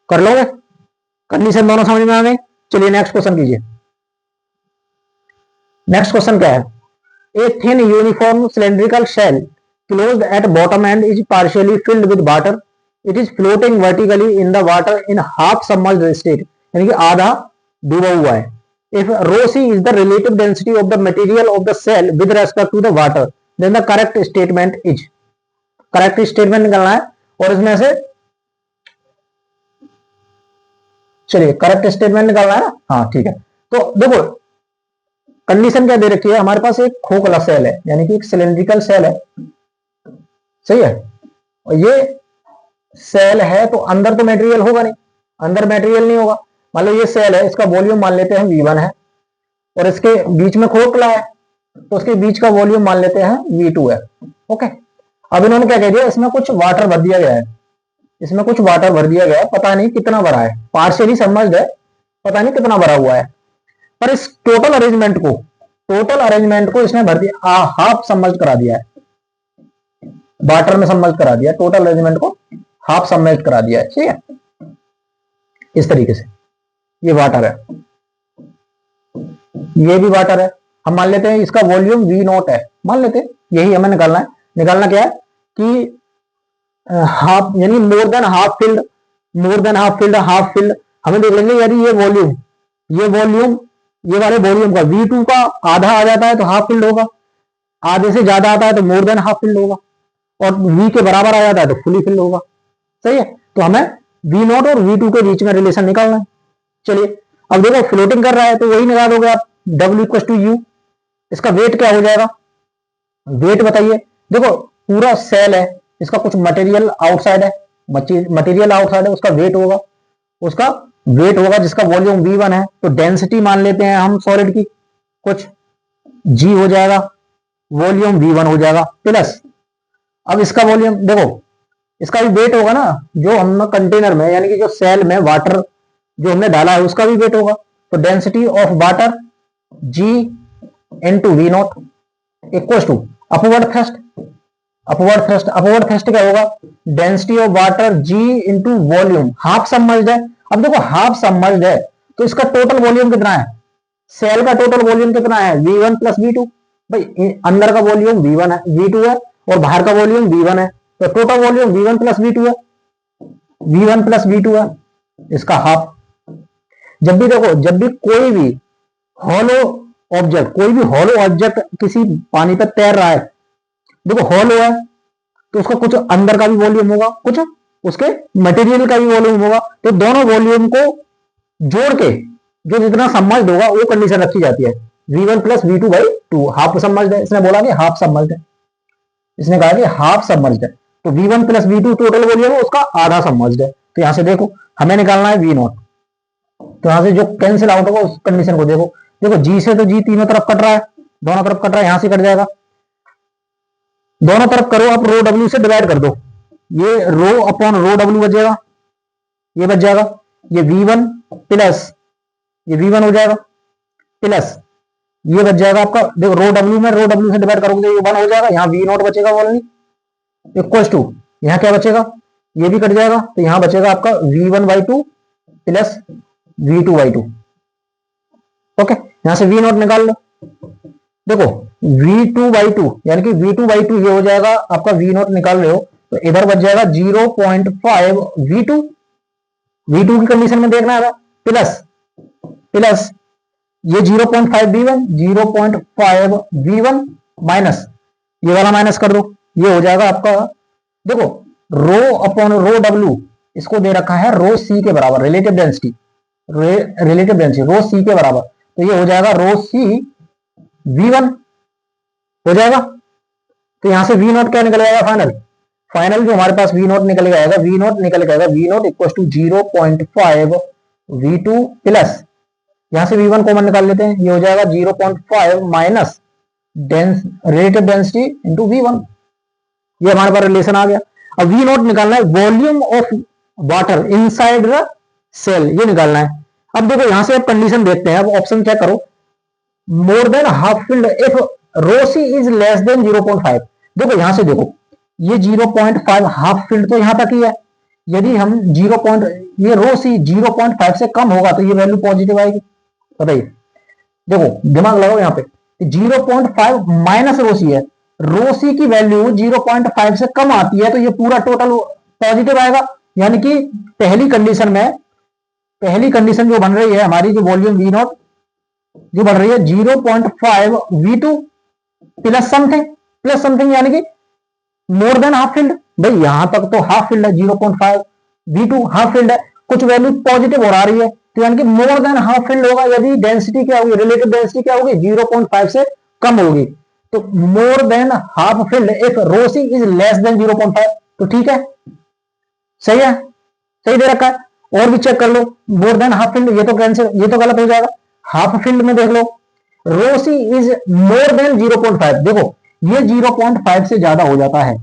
कर लोगे, कंडीशन दोनों समझ में आ गई। चलिए नेक्स्ट क्वेश्चन कीजिए। नेक्स्ट क्वेश्चन क्या है, a thin uniform cylindrical shell closed at bottom end is partially filled with water, it is floating vertically in the water in half submerged state, यानी कि आधा डूबा हुआ है। If rho c is the relative density of the material of the shell with respect to the water, then the correct statement is, correct statement निकालना है, और इसमें से चलिए करेक्ट स्टेटमेंट निकालना है ना, हाँ ठीक है। तो देखो कंडीशन क्या दे रखी है, हमारे पास एक खोखला सेल है, यानी कि एक सिलेंड्रिकल सेल है, सही है, और ये सेल है तो अंदर तो मटेरियल होगा नहीं, अंदर मटेरियल नहीं होगा। मान लो ये सेल है, इसका वॉल्यूम मान लेते हैं V1 है, और इसके बीच में खोखला है, तो उसके बीच का वॉल्यूम मान लेते हैं V2 है। ओके, अब इन्होंने क्या कह दिया, इसमें कुछ वाटर भर दिया गया है, इसमें कुछ वाटर भर दिया गया है, पता नहीं कितना भरा है, पार्शियली सबमर्ज्ड है, पता नहीं कितना भरा हुआ है, पर इस टोटल अरेंजमेंट को इसने भर दिया, हाफ सबमर्ज करा दिया है, वाटर में सबमर्ज करा दिया, टोटल अरेंजमेंट को हाफ सबमर्ज करा दिया है। ठीक है, इस तरीके से ये वाटर है, ये भी वाटर है, हम मान लेते हैं इसका वॉल्यूम V0 है, मान लेते हैं, यही हमें निकालना है। निकालना क्या है कि हाफ यानी मोर देन हाफ फिल्ड, मोर than half field, half filled, हमें देख लेंगे यानी ये वॉल्यूम ये वाले वॉल्यूम का V2 का आधा आ जाता है तो हाफ फिल्ड होगा, आधे से ज्यादा आता है तो मोर देन हाफ फिल्ड होगा, और V के बराबर आ जाता है तो फुली फिल्ड होगा। सही है, तो हमें V0 और V2 के बीच में रिलेशन निकालना है। चलिए अब देखो फ्लोटिंग कर रहा है तो वही निकालोगे आप, W = U, इसका वेट क्या हो जाएगा, वेट बताइए। देखो पूरा सेल है, इसका कुछ मटेरियल आउटसाइड है, मटेरियल आउटसाइड है, उसका वेट होगा जिसका वॉल्यूम V1 है, तो डेंसिटी मान लेते हैं हम सॉलिड की, कुछ G हो जाएगा, वॉल्यूम V1 हो जाएगा, प्लस अब इसका वॉल्यूम देखो, इसका भी वेट होगा ना, जो हम कंटेनर में यानी कि जो सेल में वाटर जो हमने डाला है उसका भी वेट होगा, तो density of water G into V0 equal to upward thrust क्या होगा, density of water G into volume, half submerged है। अब देखो हाफ सबमर्ज्ड है तो इसका टोटल वॉल्यूम कितना है, सेल का टोटल वॉल्यूम कितना है, V1 प्लस V2, भाई अंदर का वॉल्यूम V1 है, V2 है, और बाहर का वॉल्यूम V1 है, तो total volume V1 plus V2 है, V1 प्लस V2 है, इसका हाफ। जब भी कोई भी हॉलो ऑब्जेक्ट किसी पानी पर तैर रहा है, देखो हॉलो है तो उसका कुछ अंदर का भी वॉल्यूम होगा, कुछ उसके मटेरियल का भी वॉल्यूम होगा। तो दोनों वॉल्यूम को जोड़ के जो जितना सबमर्ज्ड होगा वो कंडीशन रखी जाती है, V1 plus V2 by 2। Half submerged है, इसने बोला कि हाफ सबमर्ज्ड है, इसने कहा कि हाफ सबमर्ज्ड है। तो V1 plus V2 total volume है, उसका आधा सबमर्ज्ड है। तो यहां से देखो हमें निकालना है V0, तो यहां से जो कैंसिल आउट होगा उस कंडीशन को देखो। देखो G से तो G तीनों तरफ कट रहा है, दोनों तरफ कट रहा है, यहां से कट जाएगा, दोनों तरफ करो आप रो W से डिवाइड कर दो, ये रो अपॉन रो W बचेगा, ये बच जाएगा, ये V1 प्लस ये V1 हो जाएगा प्लस ये बच जाएगा आपका, देखो रो W में रो W से डिवाइड करोगे तो ये 1 हो जाएगा, यहाँ V0 बचेगा ओनली इक्वल टू, यहाँ क्या बचेगा, ये भी कट जाएगा, तो यहाँ बचेगा आपका V1/2 प्लस V2/2। ओके, यहां से V0 निकाल लो, देखो V2/2 यानी कि V2/2 ये हो जाएगा आपका, V0 निकाल रहे हो तो इधर बच जाएगा 0.5 V2, V2 की कंडीशन में देखना है, प्लस प्लस ये 0.5 V1, 0.5 V1 माइनस ये वाला माइनस कर दो, ये हो जाएगा आपका, देखो रो अपॉन रो W इसको दे रखा है रो C के बराबर, रिलेटिव डेंसिटी रो C के बराबर, तो ये हो जाएगा रो C V1 हो जाएगा। तो यहां से V0 क्या निकल जाएगा, फाइनल जो हमारे पास V0 निकल जाएगा, V0 equal to 0.5 V2 plus यहां से V1 कॉमन निकाल लेते हैं, ये हो जाएगा 0.5 minus relative density into V1, ये हमारे पास रिलेशन आ गया। अब V0 निकालना है, volume of water inside the shell, ये निकालना है। अब देखो यहां से आप कंडीशन देखते हैं, अब ऑप्शन चेक करो, more than half filled if rho c is less than 0.5। देखो यहां से देखो ये 0.5 हाफ फिल्ड तो यहां तक ही है, यदि हम ये रो सी 0.5 से कम होगा तो ये वैल्यू पॉजिटिव आएगी, बताइए, देखो दिमाग लगाओ यहाँ पे, 0.5 माइनस रो सी है, रो सी की वैल्यू 0.5 से कम आती है तो ये पूरा टोटल पॉजिटिव आएगा, यानी कि पहली कंडीशन जो बन रही है हमारी, जो वॉल्यूम V0 जो बन रही है 0.5 V2 प्लस समथिंग यानी कि मोर देन हाफ फील्ड। भाई यहां तक तो हाफ फील्ड है, 0.5 V2 हाफ फील्ड है, कुछ वैल्यू पॉजिटिव हो रही है, तो यानी कि मोर देन हाफ फील्ड होगा, यदि डेंसिटी क्या होगी, रिलेटिव डेंसिटी क्या होगी, 0.5 से कम होगी। तो more than half filled if rho c is less than 0.5, तो ठीक है, सही है, सही दे रखा है। और भी चेक कर लो, मोर देन हाफ फील्ड, ये तो कैंसिल, ये तो गलत हो जाएगा। हाफ फील्ड में देख लो, रो सी इज मोर देन 0.5, देखो ये 0.5 से ज्यादा हो जाता है,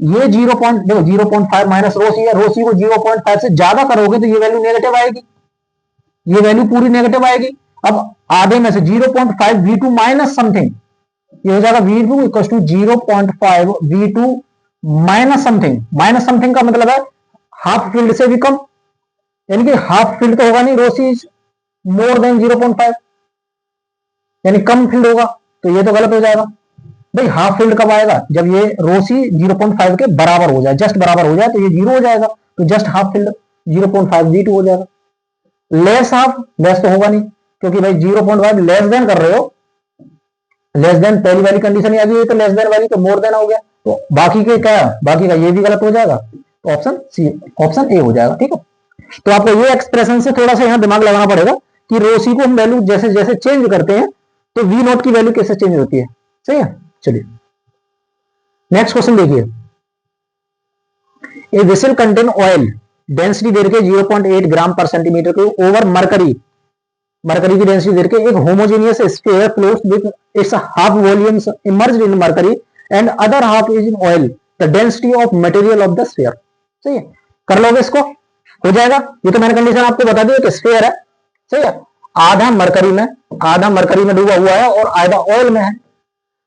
ये देखो 0.5 माइनस रो सी है, रो सी को 0.5 से ज्यादा करोगे तो ये वैल्यू नेगेटिव आएगी, ये वैल्यू पूरी नेगेटिव आएगी। अब आधे में से 0.5 V2 माइनस समथिंग, ये हो जाएगा V2 equal to 0.5 V2 minus something का मतलब है हाफ फील्ड से भी कम, यानी कि हाफ फील्ड तो होगा नहीं, रो सी इज मोर देन 0.5 यानी कम फील्ड होगा, तो ये तो गलत हो जाएगा। भाई हाफ फील्ड कब आएगा, जब ये रो सी 0.5 के बराबर हो जाए, जस्ट बराबर हो जाए, तो ये 0 हो जाएगा, तो जस्ट हाफ फील्ड 0.5 V2 हो जाएगा। लेस तो होगा नहीं, क्योंकि भाई 0.5 लेस देन कर रहे हो, लेस देन पहली वाली कंडीशन आ गई, तो लेस देन वाली तो मोर देन हो गया, तो बाकी का ये भी गलत हो जाएगा, तो ऑप्शन ए हो जाएगा, ठीक है। तो आपको ये एक्सप्रेशन से थोड़ा सा यहां दिमाग लगाना पड़ेगा कि रो सी को हम वैल्यू जैसे जैसे चेंज करते हैं तो V0 की वैल्यू कैसे चेंज होती है, सही है। चलिए नेक्स्ट क्वेश्चन देखिए, a vessel contain oil, density दे के 0.8 ग्राम पर सेंटीमीटर के ओवर मरकरी की डेंसिटी दे के एक homogeneous sphere floats with its half volumes emerged in mercury and other half is in oil, the density of material of the sphere, सही है, कर लोगे इसको, हो जाएगा। ये तो मैंने कंडीशन आपको बता दी कि स्फीयर है, सही है, आधा मरकरी में डूबा हुआ है और आधा ऑयल में है,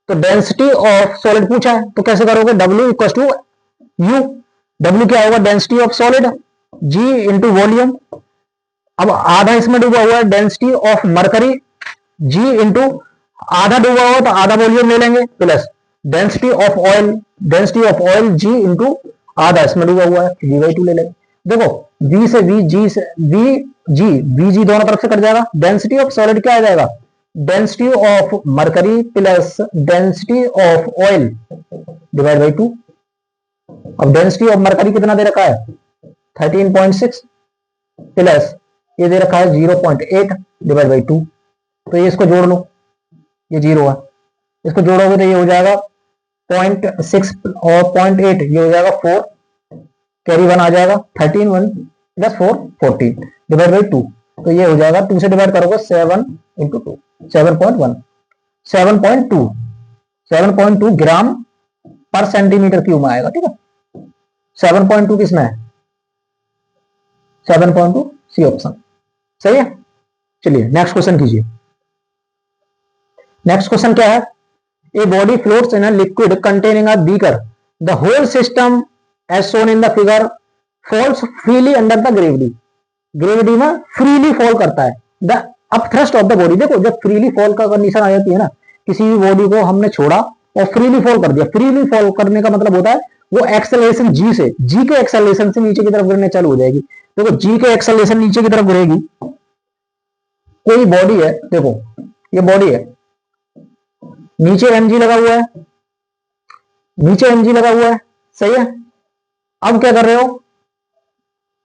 तो डेंसिटी ऑफ सॉलिड पूछा है, तो कैसे करोगे, W equal to U, W क्या होगा, density of solid, G into volume, अब आधा इसमें डूबा हुआ है, density of mercury G into आधा डूबा हुआ तो आधा वॉल्यूम ले लेंगे, plus density of oil G into आधा इसमें डूबा हुआ है, G/2 ले लेंगे। देखो V से VG दोनों तरफ से कट जाएगा, डेंसिटी ऑफ सॉलिड क्या आ जाएगा, density of mercury plus density of oil divide by 2, अब डेंसिटी ऑफ मरकरी कितना दे रखा है 13.6 प्लस ये दे रखा है 0.8 डिवाइड बाई 2, तो ये इसको जोड़ लो, ये 0 है, इसको जोड़ोगे तो ये हो जाएगा 0.6 और 0.8 ये हो जाएगा 4, कैरी 1 आ जाएगा 13 1 प्लस 4 14 डिवाइड बाई 2, तो ये हो जाएगा 2 से डिवाइड करोगे 7 इंटू 2 7.1 7.2 ग्राम पर सेंटीमीटर क्यूब में आएगा। ठीक है, 7.2 किसमें है 7.2 सी ऑप्शन सही है। चलिए नेक्स्ट क्वेश्चन कीजिए। नेक्स्ट क्वेश्चन क्या है, a body floats in a liquid containing a beaker, the whole system as shown in the figure falls freely under the gravity, gravity में फ्रीली फॉल करता है, the upthrust of the body. देखो जब freely fall का condition आ जाती है ना, किसी भी बॉडी को हमने छोड़ा और फ्रीली फॉल कर दिया, फ्रीली फॉल करने का मतलब होता है वो एक्सेलरेशन जी से, जी के एक्सेलरेशन से नीचे की तरफ गिरने चालू हो जाएगी। देखो जी के एक्सेलरेशन नीचे की तरफ गिरेगी, कोई बॉडी है, देखो ये बॉडी है, नीचे एमजी लगा हुआ है, नीचे एमजी लगा हुआ है, सही है। अब क्या कर रहे हो,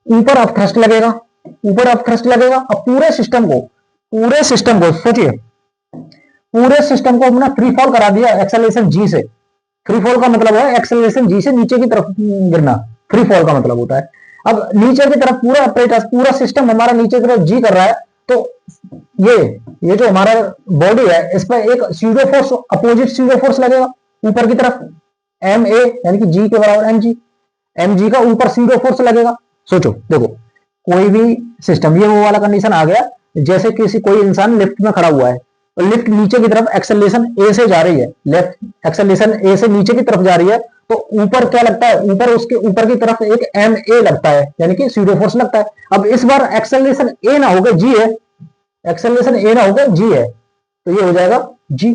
ऊपर अपथ्रस्ट लगेगा, ऊपर अपथ्रस्ट लगेगा। अब पूरे सिस्टम को सोचिए, पूरे सिस्टम को हमने फ्री फॉल करा दिया एक्सेलरेशन जी से। फ्री फॉल का मतलब है एक्सेलरेशन जी से नीचे की तरफ गिरना, फ्री फॉल का मतलब होता है। अब नीचे की तरफ पूरा अपरेटस, पूरा सिस्टम हमारा नीचे की तरफ जी कर रहा है, तो ये जो हमारा बॉडी है इस पर एक pseudo force, opposite pseudo force लगेगा ऊपर की तरफ, एम ए यानी कि जी के बराबर एम जी का ऊपर स्यूडो फोर्स लगेगा। सोचो देखो कोई भी सिस्टम, ये वो वाला कंडीशन आ गया, जैसे किसी कोई इंसान लिफ्ट में खड़ा हुआ है, तो लिफ्ट नीचे की तरफ एक्सेलरेशन ए से जा रही है, लेफ्ट एक्सेलरेशन ए से नीचे की तरफ जा रही है, तो ऊपर क्या लगता है, ऊपर उसके ऊपर की तरफ एक एम ए लगता है, यानी कि स्यूडो फोर्स लगता है। अब इस बार एक्सेलरेशन ए ना होगा जी है, एक्सेलरेशन ए ना होगा जी है, तो ये हो जाएगा जी,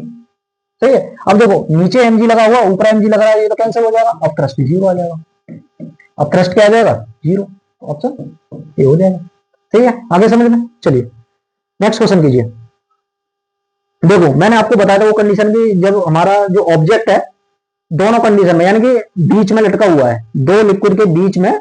सही है। अब देखो नीचे एम जी लगा हुआ, ऊपर एम जी लग रहा है, ये तो कैंसिल हो जाएगा, अब थ्रस्ट 0 आ जाएगा, अब थ्रस्ट क्या आ जाएगा 0, ऑप्शन ये हो जाएगा, ठीक है। आगे समझ में, चलिए नेक्स्ट क्वेश्चन कीजिए। देखो मैंने आपको बताया था वो कंडीशन की, जब हमारा जो ऑब्जेक्ट है दोनों कंडीशन में, यानी कि बीच में लटका हुआ है, दो लिक्विड के बीच में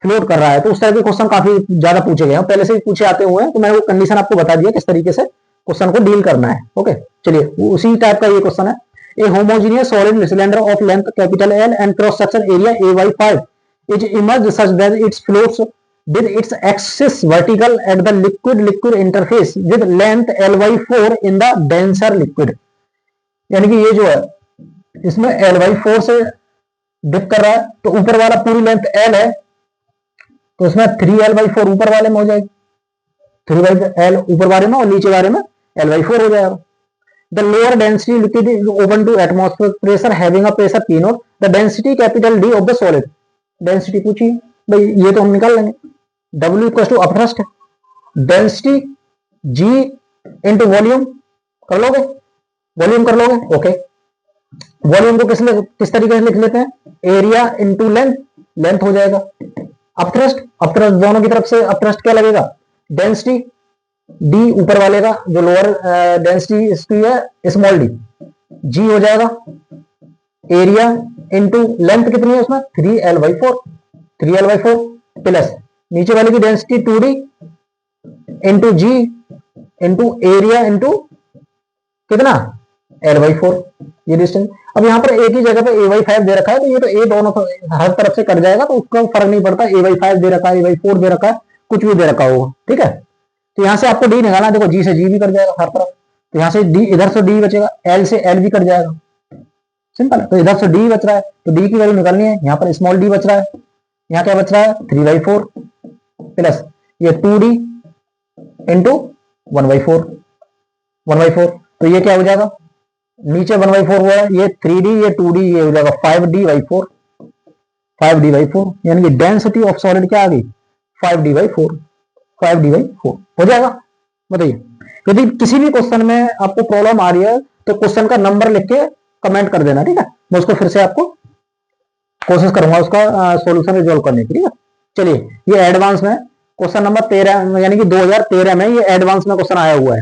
फ्लोट कर रहा है, तो उस तरह के क्वेश्चन काफी ज्यादा पूछे गए हैं, पहले से ही पूछे आते हुए हैं, तो मैंने वो कंडीशन आपको बता दिया किस तरीके से क्वेश्चन को डील करना है। ओके चलिए उसी टाइप का ये क्वेश्चन है। A homogeneous solid cylinder of length capital L and cross section area A/5 is emerge such that its floats with its axis vertical at the liquid interface with length L/4 in the denser liquid, यानी कि ये जो है इसमें L/4 से dip कर रहा है, तो ऊपर वाला पूरी लेंथ L है, तो इसमें 3L/4 ऊपर वाले में हो जाएगी, 3L ऊपर वाले में और नीचे वाले में L/4 हो जाएगा। The lower density liquid is open to atmospheric pressure having a pressure P0, the density capital D of the solid, density पूछी भाई, ये तो हम निकाल लेंगे, W equal to upthrust, density G into volume कर लोगे, वॉल्यूम कर लोगे, ओके। वॉल्यूम को किस तरीके से लिख लेते हैं, एरिया इंटू लेंथ, लेंथ हो जाएगा। अपथ्रस्ट, अपथ्रस्ट दोनों की तरफ से अपथ्रस्ट क्या लगेगा, डेंसिटी D ऊपर वाले का, जो लोअर डेंसिटी इसकी है स्मॉल d, G हो जाएगा एरिया इंटू लेंथ कितनी है उसमें 3L/4, 3L/4 प्लस नीचे वाले की डेंसिटी 2D इंटू जी इंटू एरिया इंटू कितना L/4, ये डिस्टेंस। अब यहाँ पर एक ही जगह पे A/5 दे रखा है, तो ये तो A दोनों हर तरफ से कट जाएगा, तो उसका फर्क नहीं पड़ता, A/5 दे रखा है, A/4 दे रखा है, कुछ भी दे रखा होगा, ठीक है। तो यहाँ से आपको D निकालना, देखो G से G भी कट जाएगा हर तरफ, तो यहाँ से D, इधर से D बचेगा, L से L भी कट जाएगा, सिंपल है। तो इधर से D बच रहा है, तो D की वैल्यू निकालनी है, यहाँ पर स्मॉल d बच रहा है, यहाँ क्या बच रहा है 3/4 प्लस ये 2D इंटू 1/4, 1/4, तो ये क्या हो जाएगा, नीचे 1/4 हुआ है, ये 3D, ये 2D, ये हो जाएगा 5D/4, 5D/4, यानी कि डेंसिटी ऑफ सॉलिड क्या आ गई 5D/4, 5D/4 हो जाएगा। बताइए यदि किसी भी क्वेश्चन में आपको प्रॉब्लम आ रही है तो क्वेश्चन का नंबर लिख के कमेंट कर देना, ठीक है, मैं उसको फिर से आपको कोशिश करूंगा उसका सॉल्यूशन रिजॉल्व करने की, ठीक है। चलिए ये एडवांस में क्वेश्चन नंबर 13, यानी कि 2013 में ये एडवांस में क्वेश्चन आया हुआ है,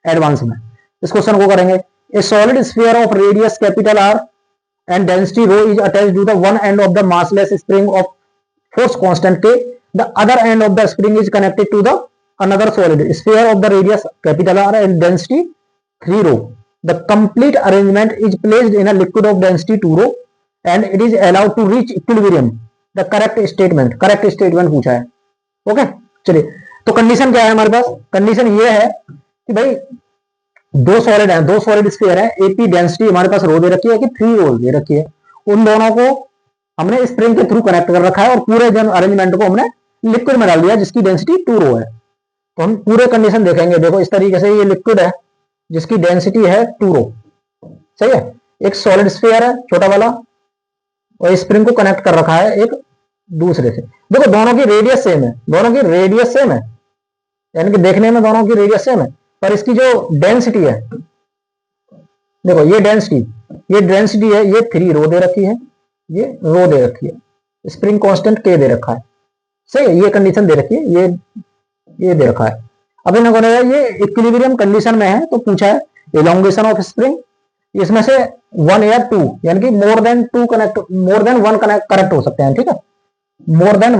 एडवांस में इस क्वेश्चन को करेंगे। ए solid sphere of radius capital R and density rho is attached to the one end of the massless spring of force constant K. The other end of the spring is connected to the another solid sphere of the radius capital R and density 3 rho. The complete arrangement is placed in a liquid of density 2 rho and it is allowed to reach equilibrium. The correct statement पूछा है. Okay चलिए, तो condition क्या है हमारे पास? Condition ये है कि भाई दो सॉलिड है, दो सॉलिड स्फीयर है, एपी डेंसिटी हमारे पास रो दे रखी है कि 3 रो दे रखी है. उन दोनों को हमने स्प्रिंग के थ्रू कनेक्ट कर रखा है और पूरे जन अरेंजमेंट को हमने लिक्विड में डाल दिया जिसकी डेंसिटी 2 रो है. तो हम पूरे कंडीशन देखेंगे. देखो इस तरीके से ये लिक्विड है जिसकी डेंसिटी है 2 रो. सही है. एक सॉलिड स्फीयर है छोटा वाला और स्प्रिंग को कनेक्ट कर रखा है एक दूसरे से. देखो दोनों की रेडियस सेम है, दोनों की रेडियस सेम है, यानी कि देखने में दोनों की रेडियस सेम है, पर इसकी जो डेंसिटी है, देखो ये डेंसिटी है, ये 3 रो दे रखी है, ये रो दे रखी है, स्प्रिंग कांस्टेंट K दे रखा है. सही है. ये कंडीशन दे रखी है, ये दे रखा है. अब इन लोगों ने ये इक्विलिब्रियम कंडीशन में है तो पूछा है एलोंगेशन ऑफ स्प्रिंग. इसमें से 1 या 2 यानी कि मोर देन 1 कनेक्ट हो सकते हैं. ठीक है, मोर देन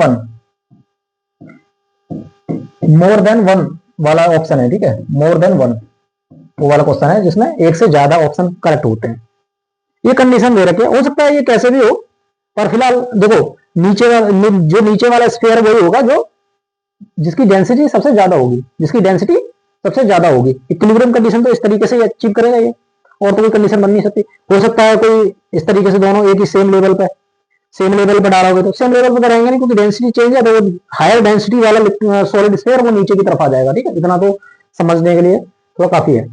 वन वाला ऑप्शन है. ठीक है, मोर देन 1 वो वाला क्वेश्चन है जिसमें एक से ज्यादा ऑप्शन करेक्ट होते हैं. ये कंडीशन दे रखी है. हो सकता है ये कैसे भी हो, पर फिलहाल देखो नीचे वाला स्फीयर वही होगा जो जिसकी डेंसिटी सबसे ज्यादा होगी, इक्विलिब्रियम कंडीशन तो इस तरीके से अचीव करेगा ये, और तो कोई कंडीशन बन नहीं सकती. हो सकता है कोई इस तरीके से दोनों एक ही सेम लेवल पे डालोगे तो सेम लेवल पे रहेंगे नहीं, क्योंकि डेंसिटी चेंज है तो हायर डेंसिटी वाला सॉलिड स्फीयर वो नीचे की तरफ आ जाएगा. ठीक है, इतना तो समझने के लिए थोड़ा काफी है.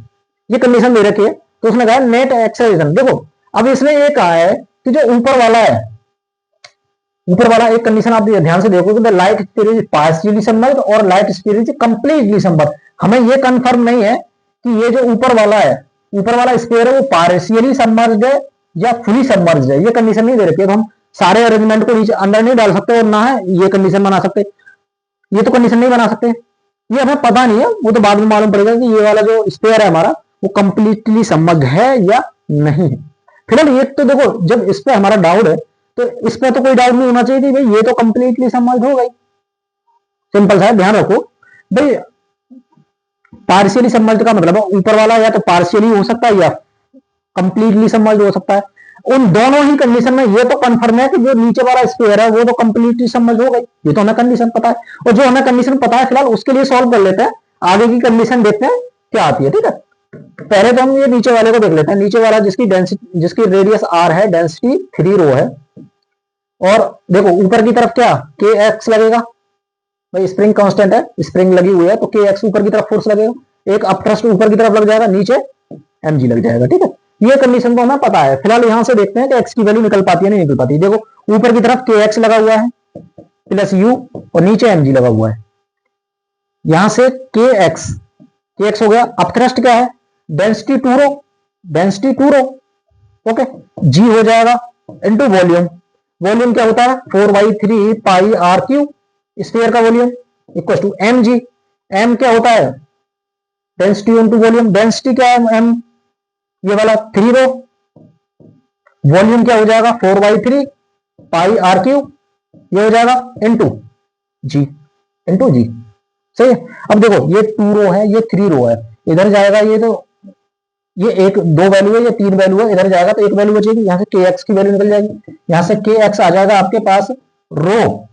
ये कंडीशन दे रखी है तो उसने कहा नेट एक्सेलरेशन. देखो अब इसमें ये कहा है कि जो ऊपर वाला एक कंडीशन आप ध्यान से देखो कि light sphere is partially submerged और light sphere is completely submerged. हमें ये कंफर्म नहीं है कि ये जो ऊपर वाला स्फीयर है वो पार्शियली सबमर्ज्ड है या फुली सबमर्ज्ड है. ये कंडीशन नहीं दे रखी है, तो हम सारे अरेंजमेंट को नीचे अंदर नहीं डाल सकते और ना है ये कंडीशन बना सकते. ये तो कंडीशन नहीं बना सकते, ये हमें पता नहीं है, वो तो बाद में मालूम पड़ेगा कि ये वाला जो स्फीयर है हमारा वो कंप्लीटली सबमर्ज्ड है या नहीं है. फिलहाल ये तो देखो जब इस पे हमारा डाउट है तो इस पे तो कोई डाउट नहीं होना चाहिए कि भाई ये तो कंप्लीटली सबमर्ज्ड हो गई. सिंपल सा है, ध्यान रखो भाई. पार्शियली सबमर्ज्ड का मतलब ऊपर वाला या तो पार्शियली हो सकता है या कंप्लीटली सबमर्ज्ड हो सकता है. उन दोनों ही कंडीशन में ये तो कंफर्म है कि जो नीचे वाला स्फीयर है वो तो कंप्लीटली सबमर्ज्ड हो गई. ये तो हमें कंडीशन पता है, और जो हमें कंडीशन पता है फिलहाल उसके लिए सॉल्व कर लेते हैं. आगे की कंडीशन देखते हैं क्या आती है. ठीक है, पहले तो हम ये नीचे वाले को देख लेते हैं. नीचे वाला जिसकी रेडियस R है, डेंसिटी 3 रो है, और देखो ऊपर की तरफ क्या kx लगेगा. भाई स्प्रिंग कांस्टेंट है, स्प्रिंग लगी हुई है तो kx ऊपर की तरफ फोर्स लगेगा. एक अपथ्रस्ट ऊपर की तरफ लग जाएगा, नीचे mg लग जाएगा. ठीक है, ये कंडीशन तो हमें पता है. फिलहाल यहां से देखते हैं कि x की वैल्यू निकल पाती है नहीं निकल पाती. देखो ऊपर की तरफ kx लगा हुआ है प्लस u और नीचे mg लगा हुआ है. यहां से kx हो गया. अपथ्रस्ट क्या है? डेंसिटी 2 रो. ओके, g हो जाएगा इनटू वॉल्यूम. वॉल्यूम क्या होता है? 4/3 पाई r क्यूब स्फीयर का volume equal to mg. m क्या होता है? Density into volume. डेंसिटी क्या है? m ये वाला 3 रो. वॉल्यूम क्या हो जाएगा? 4/3 पाई r क्यूब, ये हो जाएगा इनटू g. सही है. अब देखो ये 2 रो है, ये 3 रो है, इधर जाएगा ये तो ये एक 2 वैल्यू है, ये 3 वैल्यू है, इधर जाएगा तो एक वैल्यू बचेगी. यहां से kx की वैल्यू निकल जाएगी. यहां से kx आ जाएगा आपके पास रो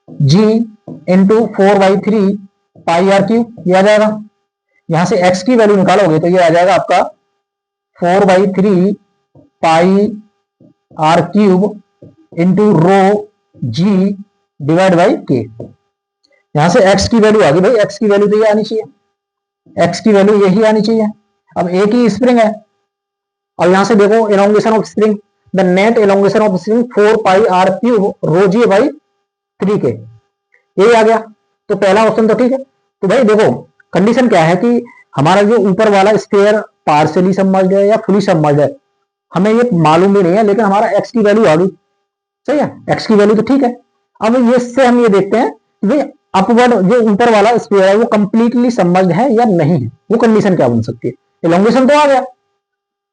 g into 4/3 pi r cube, ये आ जाएगा. यहां से x की वैल्यू निकालोगे तो ये आ जाएगा आपका 4/3 pi r cube into rho g divide by k. यहां से x की वैल्यू आ गई. भाई x की वैल्यू तो ये आनी चाहिए, x की वैल्यू यही आनी चाहिए. अब एक ही स्प्रिंग है और यहां से देखो elongation of spring, the net elongation of spring 4 pi r cube rho g by 3k, यही आ गया. तो पहला ऑप्शन तो ठीक है. तो भाई देखो कंडीशन क्या है कि हमारा जो ऊपर वाला स्फीयर पार्शियली सबमर्ज्ड है या फुली सबमर्ज्ड है हमें ये मालूम भी नहीं है, लेकिन हमारा x की वैल्यू आ गई. सही है, x की वैल्यू तो ठीक है. अब ये से हम ये देखते हैं कि भाई अपवर्ड जो ऊपर वाला स्फीयर है वो कंप्लीटली सबमर्ज्ड है या नहीं है. वो कंडीशन क्या बन सकती है? एलोंगेशन तो आ गया,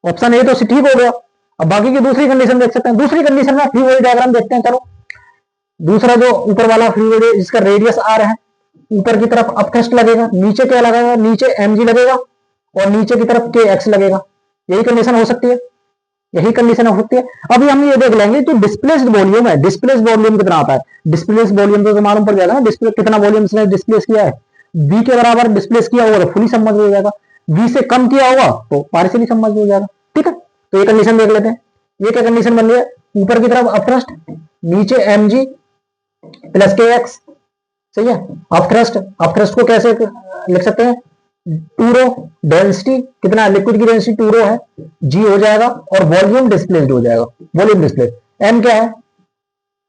ऑप्शन ए तो ठीक हो गया. अब बाकी की दूसरी कंडीशन देख सकते हैं। दूसरी कंडीशन में फ्री बॉडी डायग्राम देखते हैं। चलो दूसरा जो ऊपर वाला फ्री बॉडी जिसका रेडियस आर है, ऊपर की तरफ अपथ्रस्ट लगेगा, नीचे क्या लगेगा, नीचे mg लगेगा और नीचे की तरफ kx लगेगा। यही कंडीशन हो सकती है, यही कंडीशन हो सकती है। अभी हम ये देख लेंगे कि डिस्प्लेस्ड वॉल्यूम है, डिस्प्लेस्ड वॉल्यूम कितना आता है। डिस्प्लेस्ड वॉल्यूम तो मालूम पड़ जाएगा ना, डिस्प्ले कितना वॉल्यूम इसने डिस्प्लेस किया है। v के बराबर डिस्प्लेस किया होगा तो फुली सबमर्ज हो जाएगा, v से कम किया होगा तो पार्शियली सबमर्ज हो जाएगा। ठीक है, तो ये कंडीशन देख लेते हैं। ये क्या कंडीशन बन रही है, ऊपर की तरफ अपथ्रस्ट, नीचे mg प्लस kx। सही है, अपथ्रस्ट को कैसे लिख सकते हैं, 2 रो डेंसिटी कितना, लिक्विड की डेंसिटी 2 रो है, g हो जाएगा और वॉल्यूम डिस्प्लेस्ड हो जाएगा, वॉल्यूम डिस्प्लेस्ड। m क्या है,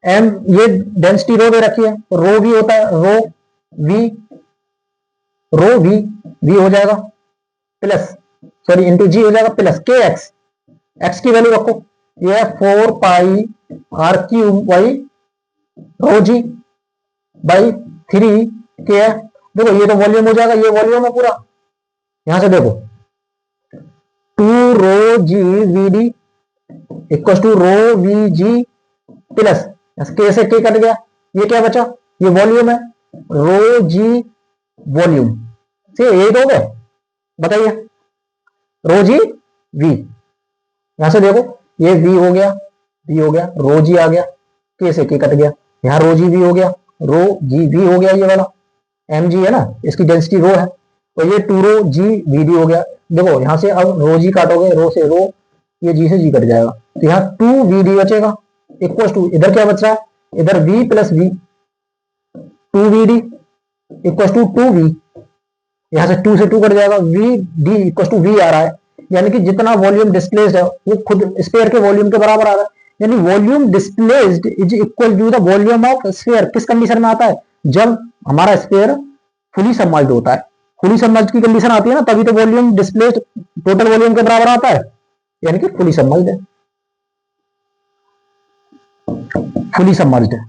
m ये डेंसिटी रो दे रखी है, रो भी होता है, रो v हो जाएगा प्लस सॉरी इंटू g हो जाएगा प्लस kx, x की वैल्यू रखो, ये है 4 pi r cube by rho g by 3 k. देखो ये तो वॉल्यूम हो जाएगा, ये वॉल्यूम है पूरा। यहां से देखो 2 rho G V D equal to rho V G plus के से के कट गया, ये क्या बचा, ये वॉल्यूम है, रो जी वॉल्यूम से यही तो हो गया। बताइए रो जी वी, यहां से देखो ये वी हो गया, रो जी आ गया, के से के कट गया, यहां रो जी वी हो गया, रो जी वी हो गया, ये वाला एम जी है ना, इसकी डेंसिटी रो है, तो ये 2 रो जी वी डी हो गया। देखो यहां से अब रो जी काटोगे, रो से रो, ये जी से जी कट जाएगा, तो यहाँ 2 वी डी बचेगा इक्वल टू, इधर क्या बच रहा है, इधर v plus V, 2 V D equal to 2 V, यहां से 2 से 2 कट जाएगा, V D equal to V आ रहा है, यानी कि जितना वॉल्यूम डिस्प्लेस्ड है वो खुद स्फीयर के वॉल्यूम के बराबर आ रहा है, यानी volume displaced is equal to the volume of sphere. किस कंडीशन में आता है, जब हमारा स्फीयर फुली सबमर्ज्ड होता है, फुली सबमर्ज्ड की कंडीशन आती है ना, तभी तो वॉल्यूम डिस्प्लेस्ड टोटल वॉल्यूम के बराबर आता है, यानी कि फुली सबमर्ज्ड है, फुली सबमर्ज्ड है,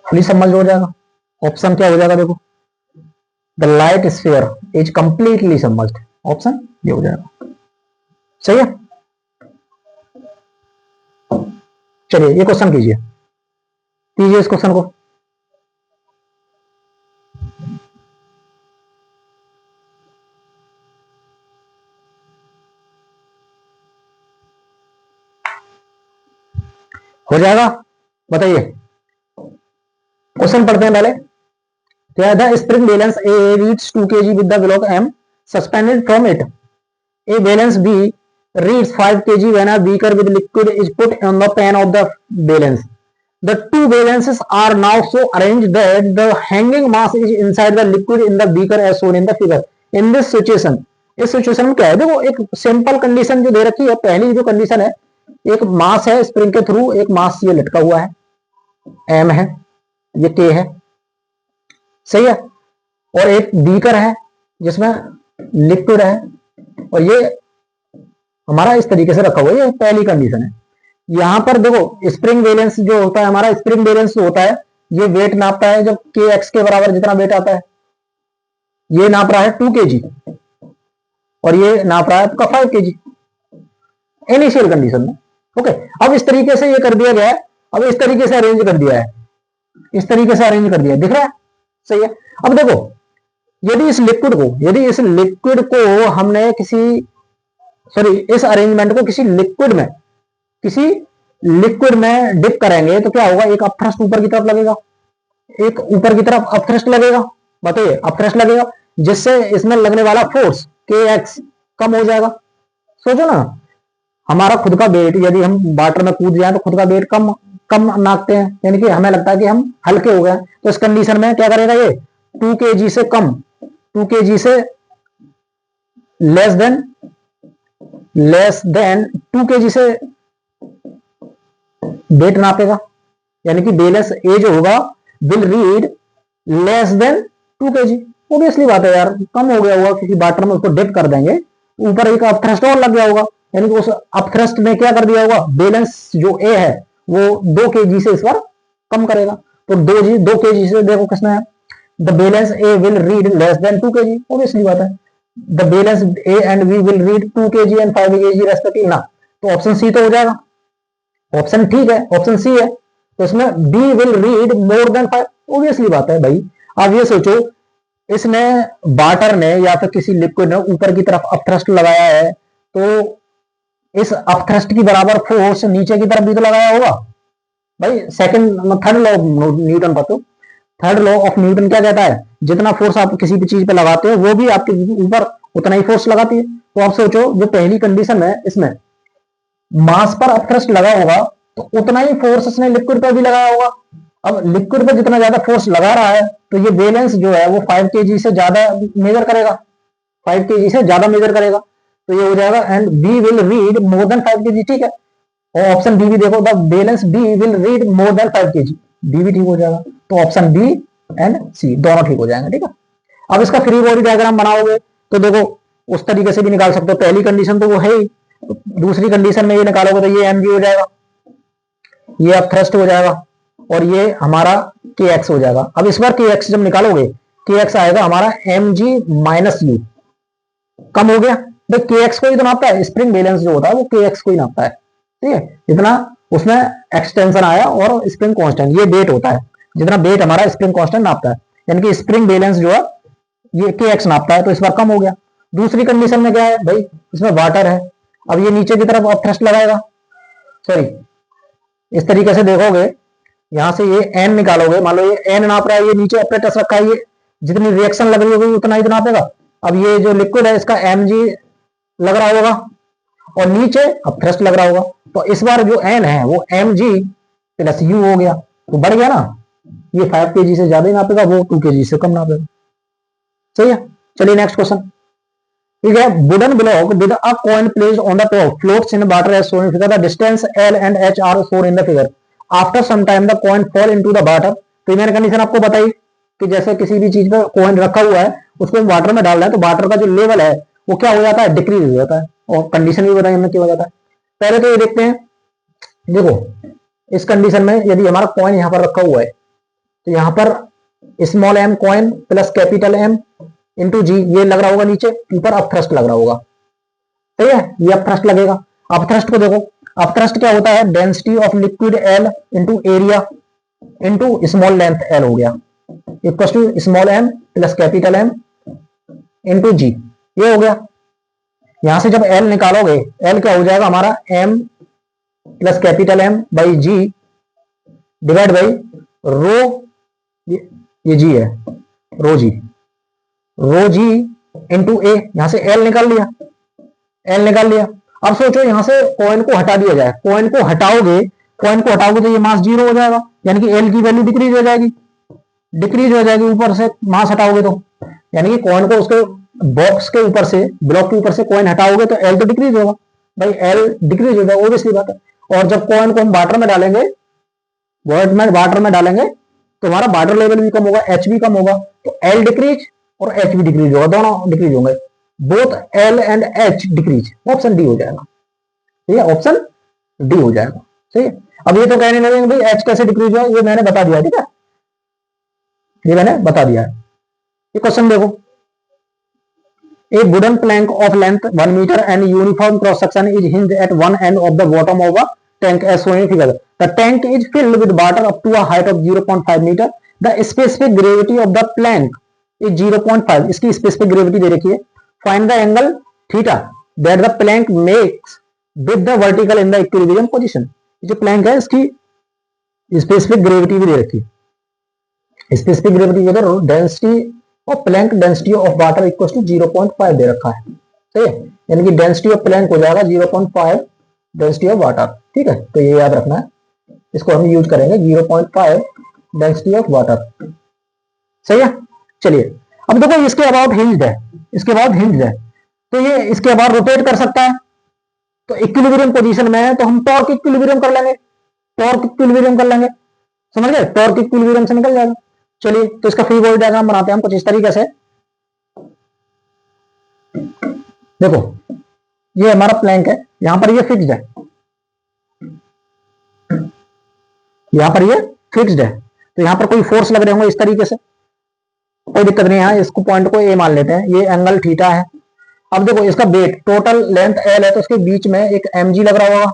फुली सबमर्ज्ड हो जाएगा। ऑप्शन क्या हो जाएगा, देखो the light sphere is completely submerged, option ये हो जाएगा। सही है, चलिए ये क्वेश्चन कीजिए इस क्वेश्चन को। हो जाएगा, बताइए क्वेश्चन पढ़ते हैं पहले। क्या the spring balance A reads 2 kg with the block m suspended from it, a balance b reads 5 kg when a beaker with liquid is put on the pan of the balance. The two balances are now so arranged that the hanging mass is inside the liquid in the beaker as shown in the figure. In this situation, इस situation में क्या है, देखो एक simple condition जो दे रखी है, पहली जो कंडीशन है, एक मास है स्प्रिंग के थ्रू, एक मास ये लटका हुआ है, m है, ये k है, सही है, और एक बीकर है जिसमें लिक्विड है, और ये हमारा इस तरीके से रखा हुआ है, ये पहली कंडीशन है। यहां पर देखो स्प्रिंग बैलेंस जो होता है, हमारा स्प्रिंग बैलेंस होता है, ये वेट नापता है जब के एक्स के बराबर जितना वेट आता है, ये नाप रहा है 2 kg और ये नाप रहा है आपका 5 kg इनिशियल कंडीशन में। ओके, अब इस तरीके से ये कर दिया गया है, अब इस तरीके से अरेंज कर दिया है, इस तरीके से अरेंज कर दिया है, दिख रहा है, सही है। अब देखो यदि इस लिक्विड को हमने इस अरेंजमेंट को किसी लिक्विड में डिप करेंगे तो क्या होगा, एक अपथ्रस्ट ऊपर की तरफ लगेगा, एक ऊपर की तरफ अपथ्रस्ट लगेगा, बताइए अपथ्रस्ट लगेगा, जिससे इसमें लगने वाला फोर्स kx कम हो जाएगा। सोचो ना, हमारा खुद का वेट, यदि हम वाटर में कूद जाए तो खुद का वेट कम नापते हैं, यानी कि हमें लगता है कि हम हल्के हो गए, तो इस कंडीशन में क्या करेगा, ये 2 kg से कम, 2 kg से लेस देन 2 kg से वेट नापेगा, यानी कि बैलेंस ए जो होगा will read less than 2 kg। Obviously बात है यार, कम हो गया होगा क्योंकि वाटर में उसको डिप कर देंगे, ऊपर एक अपथ्रस्ट और लग गया होगा, यानी कि उस अपथ्रस्ट में क्या कर दिया होगा, बैलेंस जो ए है वो 2 kg से इस बार कम करेगा, तो 2 kg से देखो किसमें है, the balance A will read less than 2 kg, obviously बात है। The balance A and B will read 2 kg and 5 kg respective ना, तो ऑप्शन सी तो हो जाएगा। ऑप्शन ठीक है, ऑप्शन सी है, तो इसमें B will read more than 5, obviously बात है भाई। आप ये सोचो, इसने वाटर ने या फिर किसी लिक्विड ने ऊपर की तरफ अपथ्रस्ट लगाया है, तो इस अपथ्रस्ट की बराबर फोर्स नीचे की तरफ भी तो लगाया होगा भाई। Second third law of Newton का, तो थर्ड लॉ ऑफ न्यूटन क्या कहता है, जितना फोर्स आप किसी भी चीज पे लगाते हो वो भी आपके ऊपर उतना ही फोर्स लगाती है। तो आप सोचो, जो पहली कंडीशन है इसमें मास पर अपथ्रस्ट लगा होगा, तो उतना ही फोर्स इसने लिक्विड पर भी लगाया होगा। अब लिक्विड पर जितना ज्यादा फोर्स लगा रहा है, तो ये बैलेंस जो है वो 5 kg से ज्यादा मेजर करेगा, 5 kg से ज्यादा मेजर करेगा, तो ये हो जाएगा and B will read more than 5 kg, ठीक है। और ऑप्शन बी भी देखो, the balance B will read more than 5 kg, B भी ठीक हो जाएगा। तो ऑप्शन बी एंड सी दोनों ठीक हो जाएंगे, ठीक है। अब इसका फ्री बॉडी डायग्राम बनाओगे तो देखो उस तरीके से भी निकाल सकते हो। पहली कंडीशन तो वो है ही, दूसरी कंडीशन में ये निकालोगे तो ये एम जी हो जाएगा, ये अब थ्रस्ट हो जाएगा, और ये हमारा के एक्स हो जाएगा। अब इस बार के एक्स जब निकालोगे, के एक्स आएगा हमारा एम जी माइनस यू, कम हो गया भाई। के एक्स को ही तो नापता है, स्प्रिंग बैलेंस जो होता है वो के एक्स को ही नापता है, ठीक है। जितना उसमें एक्सटेंशन आया और स्प्रिंग कांस्टेंट, ये वेट होता है, जितना वेट हमारा स्प्रिंग कांस्टेंट नापता है, यानी कि स्प्रिंग बैलेंस जो है ये के एक्स नापता है, तो इस बार कम हो गया। दूसरी कंडीशन में क्या है भाई, इसमें वाटर है, अब ये नीचे की तरफ अब थ्रस्ट लगाएगा, सॉरी इस तरीके से देखोगे, यहां से ये एन निकालोगे, मान लो ये एन नाप रहा है, ये नीचे अपरेटस रखा है, ये जितनी रिएक्शन लग रही होगी उतना ही तो नापेगा। अब ये जो लिक्विड है इसका एम जी लग रहा होगा और नीचे अब थ्रस्ट लग रहा होगा, तो इस बार जो एन है वो एम जी प्लस यू हो गया, तो बढ़ गया ना। ये 5 kg से ज्यादा ही नापेगा, वो 2 kg से कम नापेगा, सही है। चलिए नेक्स्ट क्वेश्चन, ठीक है। Wooden block with a coin placed on the top floats in water as shown in figure, the distance L and H are shown in the figure, after some time the coin fall into the water. तो मैंने condition आपको बताई कि जैसे किसी भी चीज पे कॉइन रखा हुआ है, उसको वाटर में डाल रहे हैं, तो वाटर का जो लेवल है वो क्या हो जाता है, डिक्रीज हो जाता है। और कंडीशन भी बताई हमने क्यों हो जाता है। पहले तो ये देखते हैं, देखो इस कंडीशन में यदि हमारा कॉइन यहां पर रखा हुआ है, तो यहां पर small M coin plus capital M into G, ये लग रहा होगा नीचे, ऊपर अप थ्रस्ट लग रहा होगा, सही है। ये अप थ्रस्ट लगेगा। अप थ्रस्ट को देखो, अप थ्रस्ट क्या होता है, density of liquid L into area into small length L हो गया, equal to small M plus capital M into G, ये हो गया। यहां से जब एल निकालोगे, एल क्या हो जाएगा हमारा, m plus capital M by g divide by rho, ये जी है, रो जी, रो जी इंटू ए। यहां से एल निकाल लिया, एल निकाल लिया। अब सोचो यहां से कॉइन को हटा दिया जाए, कॉइन को हटाओगे तो ये मास जीरो हो जाएगा, यानी कि एल की वैल्यू डिक्रीज हो जाएगी, ऊपर से मास हटाओगे तो, यानी कि कॉइन को उसके बॉक्स के ऊपर से, ब्लॉक के ऊपर से कॉइन हटाओगे तो एल तो डिक्रीज होगा भाई, एल डिक्रीज हो जाएगा, ऑब्वियसली बात है। और जब कॉइन को हम वाटर में डालेंगे, तो हमारा वाटर लेवल भी कम होगा, एच भी कम होगा, तो एल डिक्रीज और एच भी डिक्रीज होगा, दोनों डिक्रीज होंगे, both L and H decrease. Option D हो जाएगा, ठीक है, ऑप्शन डी हो जाएगा, सही है। अब ये तो कहने लगेंगे भाई एच कैसे डिक्रीज हुआ, ये मैंने बता दिया, ठीक है, ये मैंने बता दिया है। ये क्वेश्चन देखो, a wooden plank of length 1 meter and uniform cross section is hinged at one end of the bottom of a tank as shown in figure. The tank is filled with water up to a height of 0.5 meter. The specific gravity of the plank is 0.5. इसकी specific gravity दे रखी है। Find the angle theta that the plank makes with the vertical in the equilibrium position. जो plank है इसकी specific gravity भी दे रखी है। specific gravity इधर density और plank density of water equal to 0.5 दे रखा है, ठीक है, यानी कि डेंसिटी ऑफ प्लैंक हो जाएगा 0.5 डेंसिटी ऑफ वाटर, ठीक है। तो ये याद रखना है, इसको हम यूज करेंगे 0.5 डेंसिटी ऑफ वाटर, सही है। चलिए अब देखो इसके अबाउट हिंज्ड है, तो ये इसके अबाउट रोटेट कर सकता है, तो इक्विलिब्रियम पोजीशन में है, तो हम टॉर्क इक्विलिब्रियम कर लेंगे, समझ गए, टॉर्क इक्विलिब्रियम से निकल जाएगा। चलिए तो इसका फ्री बॉडी डायग्राम बनाते हैं हम कुछ इस तरीके से। देखो ये हमारा प्लैंक है, यहां पर ये फिक्स्ड है, तो यहां पर कोई फोर्स लग रहे होंगे इस तरीके से, कोई दिक्कत नहीं है। इसको पॉइंट को ए मान लेते हैं, ये एंगल थीटा है, अब देखो इसका वेट टोटल लेंथ एल है तो इसके बीच में एक mg लग रहा होगा,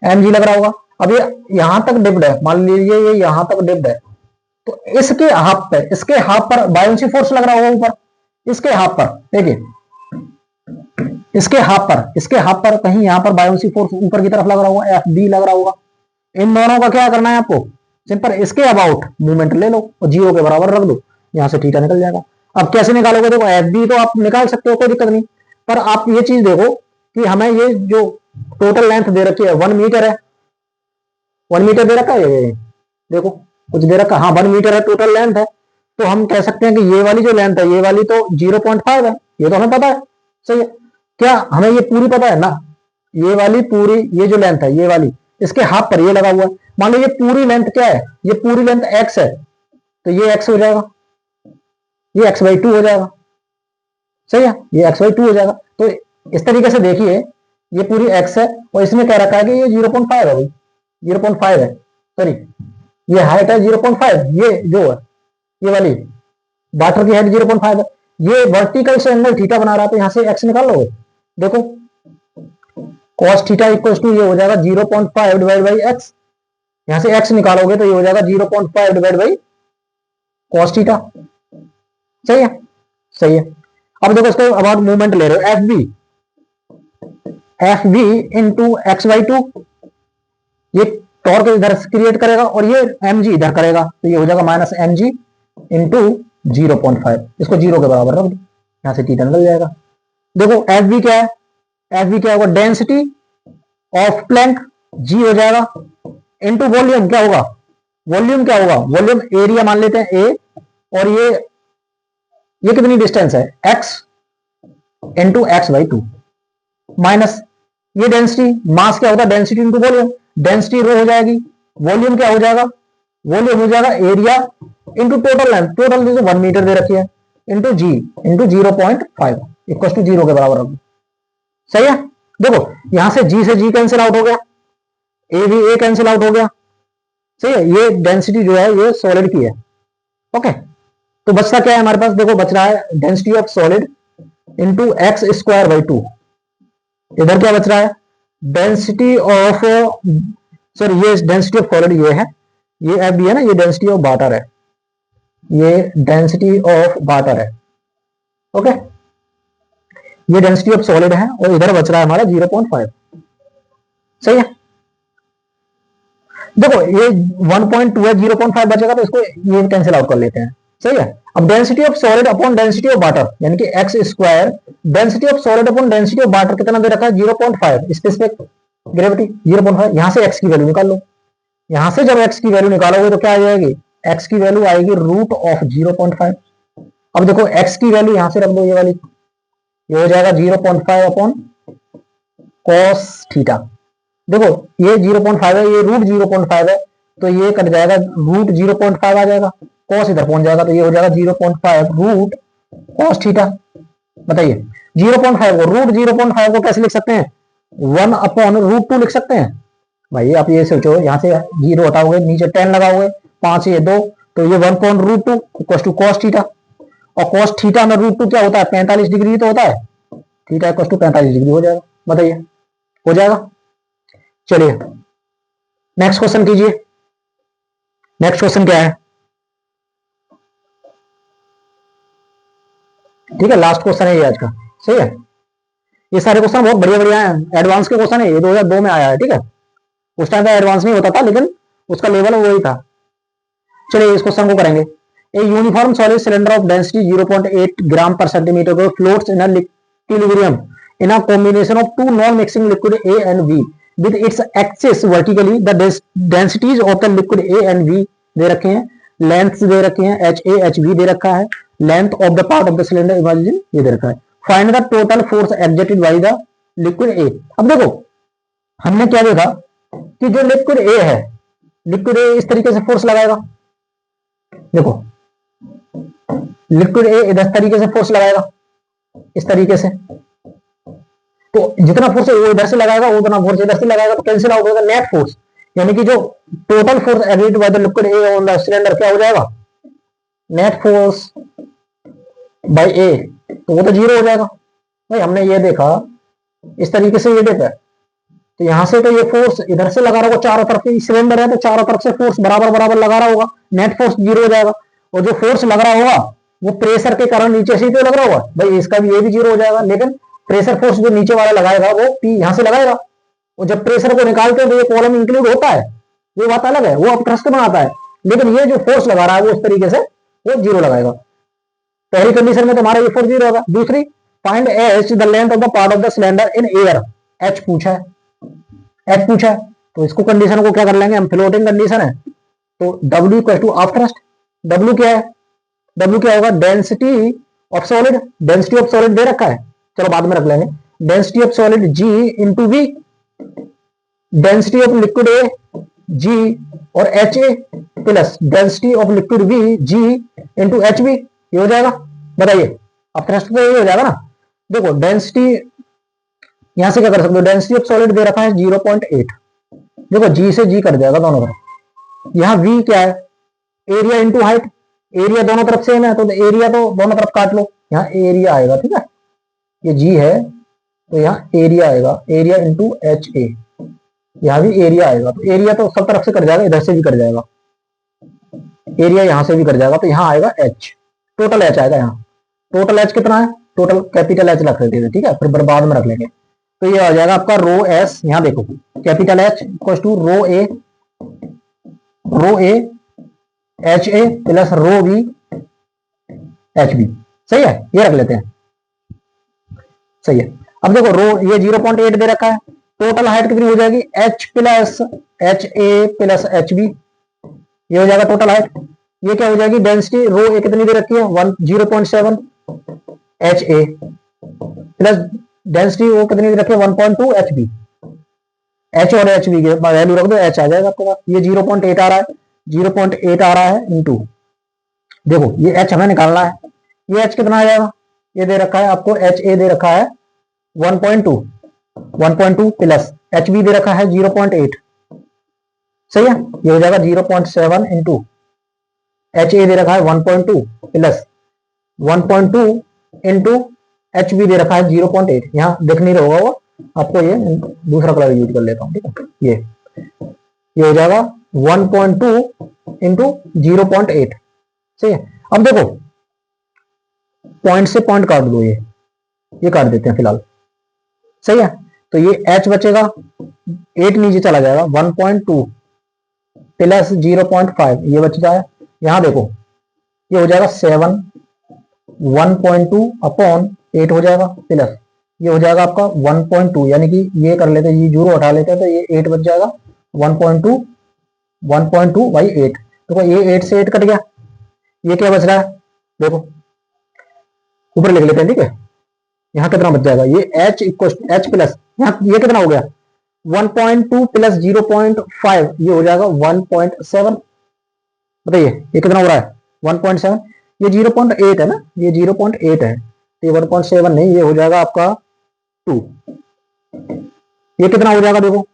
mg लग रहा होगा। अब ये यहां तक डिप्ड है, मान लीजिए ये यहां तक डिप्ड है, तो इसके हाफ पर बायोन्सी फोर्स लग रहा होगा ऊपर, इसके हाफ पर देखिए, इसके हाफ पर कहीं यहां पर बायोन्सी फोर्स ऊपर की तरफ लग रहा होगा, एफ बी लग रहा होगा। इन दोनों का क्या करना है आपको, सिंपल इसके अबाउट मूवमेंट ले लो और जीरो के बराबर रख दो, यहां से थीटा निकल जाएगा। अब कैसे निकालोगे, देखो एफ बी तो आप निकाल सकते हो, कोई दिक्कत नहीं, पर आप ये चीज देखो कि हमें ये जो टोटल लेंथ दे रखी है 1 मीटर है, 1 मीटर दे रखा है, ये देखो कुछ दे रखा, हाँ 1 मीटर है टोटल लेंथ है, तो हम कह सकते हैं कि ये वाली जो लेंथ है, ये वाली तो 0.5 है, ये तो हमें पता है, सही है। क्या हमें ये पूरी पता है ना, ये वाली पूरी, ये जो लेंथ है ये वाली, इसके हाफ पर ये लगा हुआ है, मान लो ये पूरी लेंथ क्या है, ये पूरी लेंथ x है, तो ये x हो जाएगा, ये x/2 हो जाएगा, सही है, ये x/2 हो जाएगा। तो इस तरीके से देखिए, ये पूरी x है और इसमें कह रखा है कि ये 0.5 है भाई, 0.5 है, सॉरी ये हाइट है 0.5, ये जो है ये वाली वाटर की हाइट 0.5 है, ये वर्टिकल से एंगल थीटा बना रहा है, तो यहां से x निकाल लोगे, देखो cos थीटा इक्वल टू ये हो जाएगा 0.5 डिवाइड बाई x, यहां से x निकालोगे तो ये हो जाएगा 0.5 डिवाइड बाई cos थीटा, सही है, सही है। अब देखो इसके अबाउट मूवमेंट ले रहे हो, एफ बी इंटू x/2, ये टॉर्क इधर क्रिएट करेगा और ये mg इधर करेगा, तो ये हो जाएगा माइनस mg इंटू 0.5, इसको जीरो के बराबर रख दो, यहां से थीटा निकल जाएगा। देखो एफ बी क्या है, एफ बी क्या होगा, डेंसिटी ऑफ प्लैंक जी हो जाएगा, इंटू वॉल्यूम क्या होगा, वॉल्यूम क्या होगा, वॉल्यूम एरिया मान लेते हैं ए, और ये कितनी डिस्टेंस है x इंटू x/2, माइनस ये डेंसिटी, मास क्या होता है, density into volume, density rho हो जाएगी, वॉल्यूम क्या हो जाएगा, वॉल्यूम हो जाएगा area into total length, total जो 1 मीटर दे रखी है, into ji into 0.5 equal to zero के बराबर रखो, सही है। देखो यहां से जी से जी कैंसिल आउट हो गया, ए भी ए कैंसिल आउट हो गया, सही है, ये डेंसिटी जो है ये सॉलिड की है, ओके। तो बचता क्या है हमारे पास, देखो बच रहा है density of solid into x²/2, इधर क्या बच रहा है, डेंसिटी ऑफ, सॉरी ये डेंसिटी ऑफ सॉलिड ये है, ये एफ बी है ना, ये डेंसिटी ऑफ वाटर है, ये डेंसिटी ऑफ वाटर है, ओके, ये डेंसिटी ऑफ सॉलिड है, और इधर बच रहा है हमारा 0.5, सही है। देखो ये 1.2 है, 0.5 बचेगा तो इसको ये कैंसिल आउट कर लेते हैं, सही है। अब density of solid upon density of water, यानी कि x², density of solid upon density of water कितना दे रखा है, 0.5, स्पेसिफिक ग्रेविटी 0.5, यहां से x की वैल्यू निकाल लो, यहां से जब x की वैल्यू निकालोगे तो क्या आ जाएगी, x की वैल्यू आएगी रूट ऑफ 0.5। अब देखो x की वैल्यू यहां से रख दो, ये वाली, ये हो जाएगा 0.5 अपॉन cos थीटा, देखो ये 0.5 है, ये रूट 0.5 है, तो ये कट जाएगा, रूट 0.5 आ जाएगा, cos इधर पहुंच जाएगा, तो ये हो जाएगा 0.5 रूट cos थीटा। बताइए 0.5 को, रूट 0.5 को कैसे लिख सकते हैं, 1 अपॉन रूट 2 लिख सकते हैं। भाई आप ये सोचो, यहां से 0 हटाओगे, नीचे 10 लगाओगे, 5 ये 2, तो ये 1/√2 इक्वल टू cos थीटा, और cos थीटा में रूट 2 क्या होता है, 45 डिग्री तो होता है, थीटा इक्वल टू 45 डिग्री हो जाएगा। बताइए हो जाएगा। चलिए नेक्स्ट क्वेश्चन कीजिए, नेक्स्ट क्वेश्चन क्या है, ठीक है लास्ट क्वेश्चन है ये आज का, सही है। ये सारे क्वेश्चन बहुत बढ़िया बढ़िया हैं, एडवांस के क्वेश्चन है, ये 2002 में आया है, ठीक है, उस टाइम पे एडवांस नहीं होता था, लेकिन उसका लेवल वही था। चलिए इस क्वेश्चन को करेंगे, a uniform solid cylinder of density 0.8 gram पर centimetre floats in equilibrium in a combination of two non-mixing liquid A and V with its axis vertically, the densities of the liquid A and V दे रखे हैं, length दे रखे हैं, HA HB दे रखा है, length of the part of the cylinder imagine ये दे रखा है, find the total force exerted by the liquid A। अब देखो हमने क्या देखा कि जो लिक्विड A है, लिक्विड A इस तरीके से फोर्स लगाएगा, देखो लिक्विड A इस तरीके से फोर्स लगाएगा, इस तरीके से, तो जितना फोर्स वो इधर से लगाएगा उतना फोर्स इधर से लगाएगा, तो कैंसिल आउट होगा नेट फोर्स, यानी कि जो total force exerted by the liquid A on the cylinder क्या हो जाएगा, नेट फोर्स बाय ए, तो वो तो जीरो हो जाएगा, भाई हमने ये देखा इस तरीके से, ये देखा तो यहां से तो ये फोर्स इधर से लगा रहा होगा चारों तरफ, सिलेंडर है तो चारों तरफ से फोर्स बराबर बराबर लगा रहा होगा, नेट फोर्स 0 हो जाएगा। और जो फोर्स लग रहा होगा वो प्रेशर के कारण नीचे से ही तो लग रहा होगा भाई, इसका भी ये भी 0 हो जाएगा। लेकिन प्रेशर फोर्स जो नीचे वाला लगाएगा वो पी यहां से लगाएगा, और जब प्रेशर को निकालते हैं तो ये कॉलम इंक्लूड होता है, ये बात अलग है, वो अब ट्रस्ट बनाता है। लेकिन ये जो फोर्स लगा रहा है वो इस तरीके से वो 0 लगाएगा। पहली कंडीशन में तुम्हारा ये फोर्स 0 होगा। दूसरी, find H the length of the part of the cylinder in air. H पूछा है, एच पूछा है तो इसको कंडीशन को क्या कर लेंगे हम, फ्लोटिंग कंडीशन है तो W equal to of thrust. W क्या है, W क्या होगा, density of solid. Density of solid दे रखा है, चलो बाद में रख लेंगे। Density of solid G into V, density of liquid A G और HA plus density of liquid V G into HB, ये हो जाएगा। बताइए अब थ्रस्ट तो ये हो जाएगा ना। देखो डेंसिटी यहां से क्या कर सकते हो, डेंसिटी ऑफ सॉलिड दे रखा है 0.8, देखो G से G कट जाएगा दोनों तरफ। यहाँ V क्या है, एरिया इंटू हाइट, एरिया दोनों तरफ सेम है तो एरिया तो दोनों तरफ काट लो, यहाँ एरिया आएगा, ठीक है। ये G है तो यहाँ एरिया आएगा, एरिया इंटू HA, यहाँ भी एरिया आएगा तो एरिया तो सब तरफ से कट जाएगा, इधर से भी कट जाएगा, एरिया यहां से भी कट जाएगा तो यहाँ आएगा H, टोटल H आएगा। यहाँ टोटल H कितना है, टोटल कैपिटल H रख लेते हैं, ठीक है, फिर बाद में रख लेंगे। तो ये आ जाएगा आपका रो एस, यहाँ देखो capital H equal to rho A h A plus rho B h B, सही है, ये रख लेते हैं, सही है। अब देखो रो ये 0.8 दे रखा है, टोटल हाइट कितनी हो जाएगी, H plus H A plus H B, ये हो जाएगा टोटल हाइट। ये क्या हो जाएगी, डेंसिटी रो ए कितनी दे रखी है 0.7 एच ए प्लस डेंसिटी वो कितनी दे रखी है 1.2 एच बी। एच और एच बी के वैल्यू रख दो, एच आ जाएगा आपके पास। ये 0.8 आ रहा है, 0.8 आ रहा है इंटू, देखो ये एच हमें निकालना है, ये एच कितना आ जाएगा, ये दे रखा है आपको एच ए दे रखा है 1.2 प्लस एच बी दे रखा है 0.8, सही है। ये हो जाएगा 0.7 इंटू एच ए दे रखा है 1.2 प्लस 1.2 इंटू एच बी दे रखा है 0.8, यहाँ देख नहीं रहा होगा वो आपको, ये दूसरा कलर यूज कर लेता हूँ, ठीक है। ये हो जाएगा 1.2 इंटू 0.8, सही है। अब देखो पॉइंट से पॉइंट काट दो, ये काट देते हैं फिलहाल, सही है। तो ये H बचेगा, 8 नीचे चला जाएगा, 1.2 प्लस 0.5 ये बच जाए। यहां देखो ये हो जाएगा 7, 1.2 अपॉन 8 हो जाएगा, प्लस ये हो जाएगा आपका 1.2, यानी कि ये कर लेते, ये 0 हटा लेते हैं तो ये 8 बच जाएगा, 1.2 बाई 8। देखो ये 8 से 8 कट गया, ये क्या बच रहा है, देखो ऊपर लिख लेते हैं, ठीक है। यहाँ कितना बच जाएगा, ये H इक्वल H प्लस, यहाँ ये कितना हो गया 1.2 प्लस 0.5, ये हो जाएगा 1.7। बताइए ये कितना हो रहा है 1.7, ये 0.8 है ना, ये 0.8 है, ये 1.7 नहीं, ये हो जाएगा आपका 2। ये कितना हो जाएगा, देखो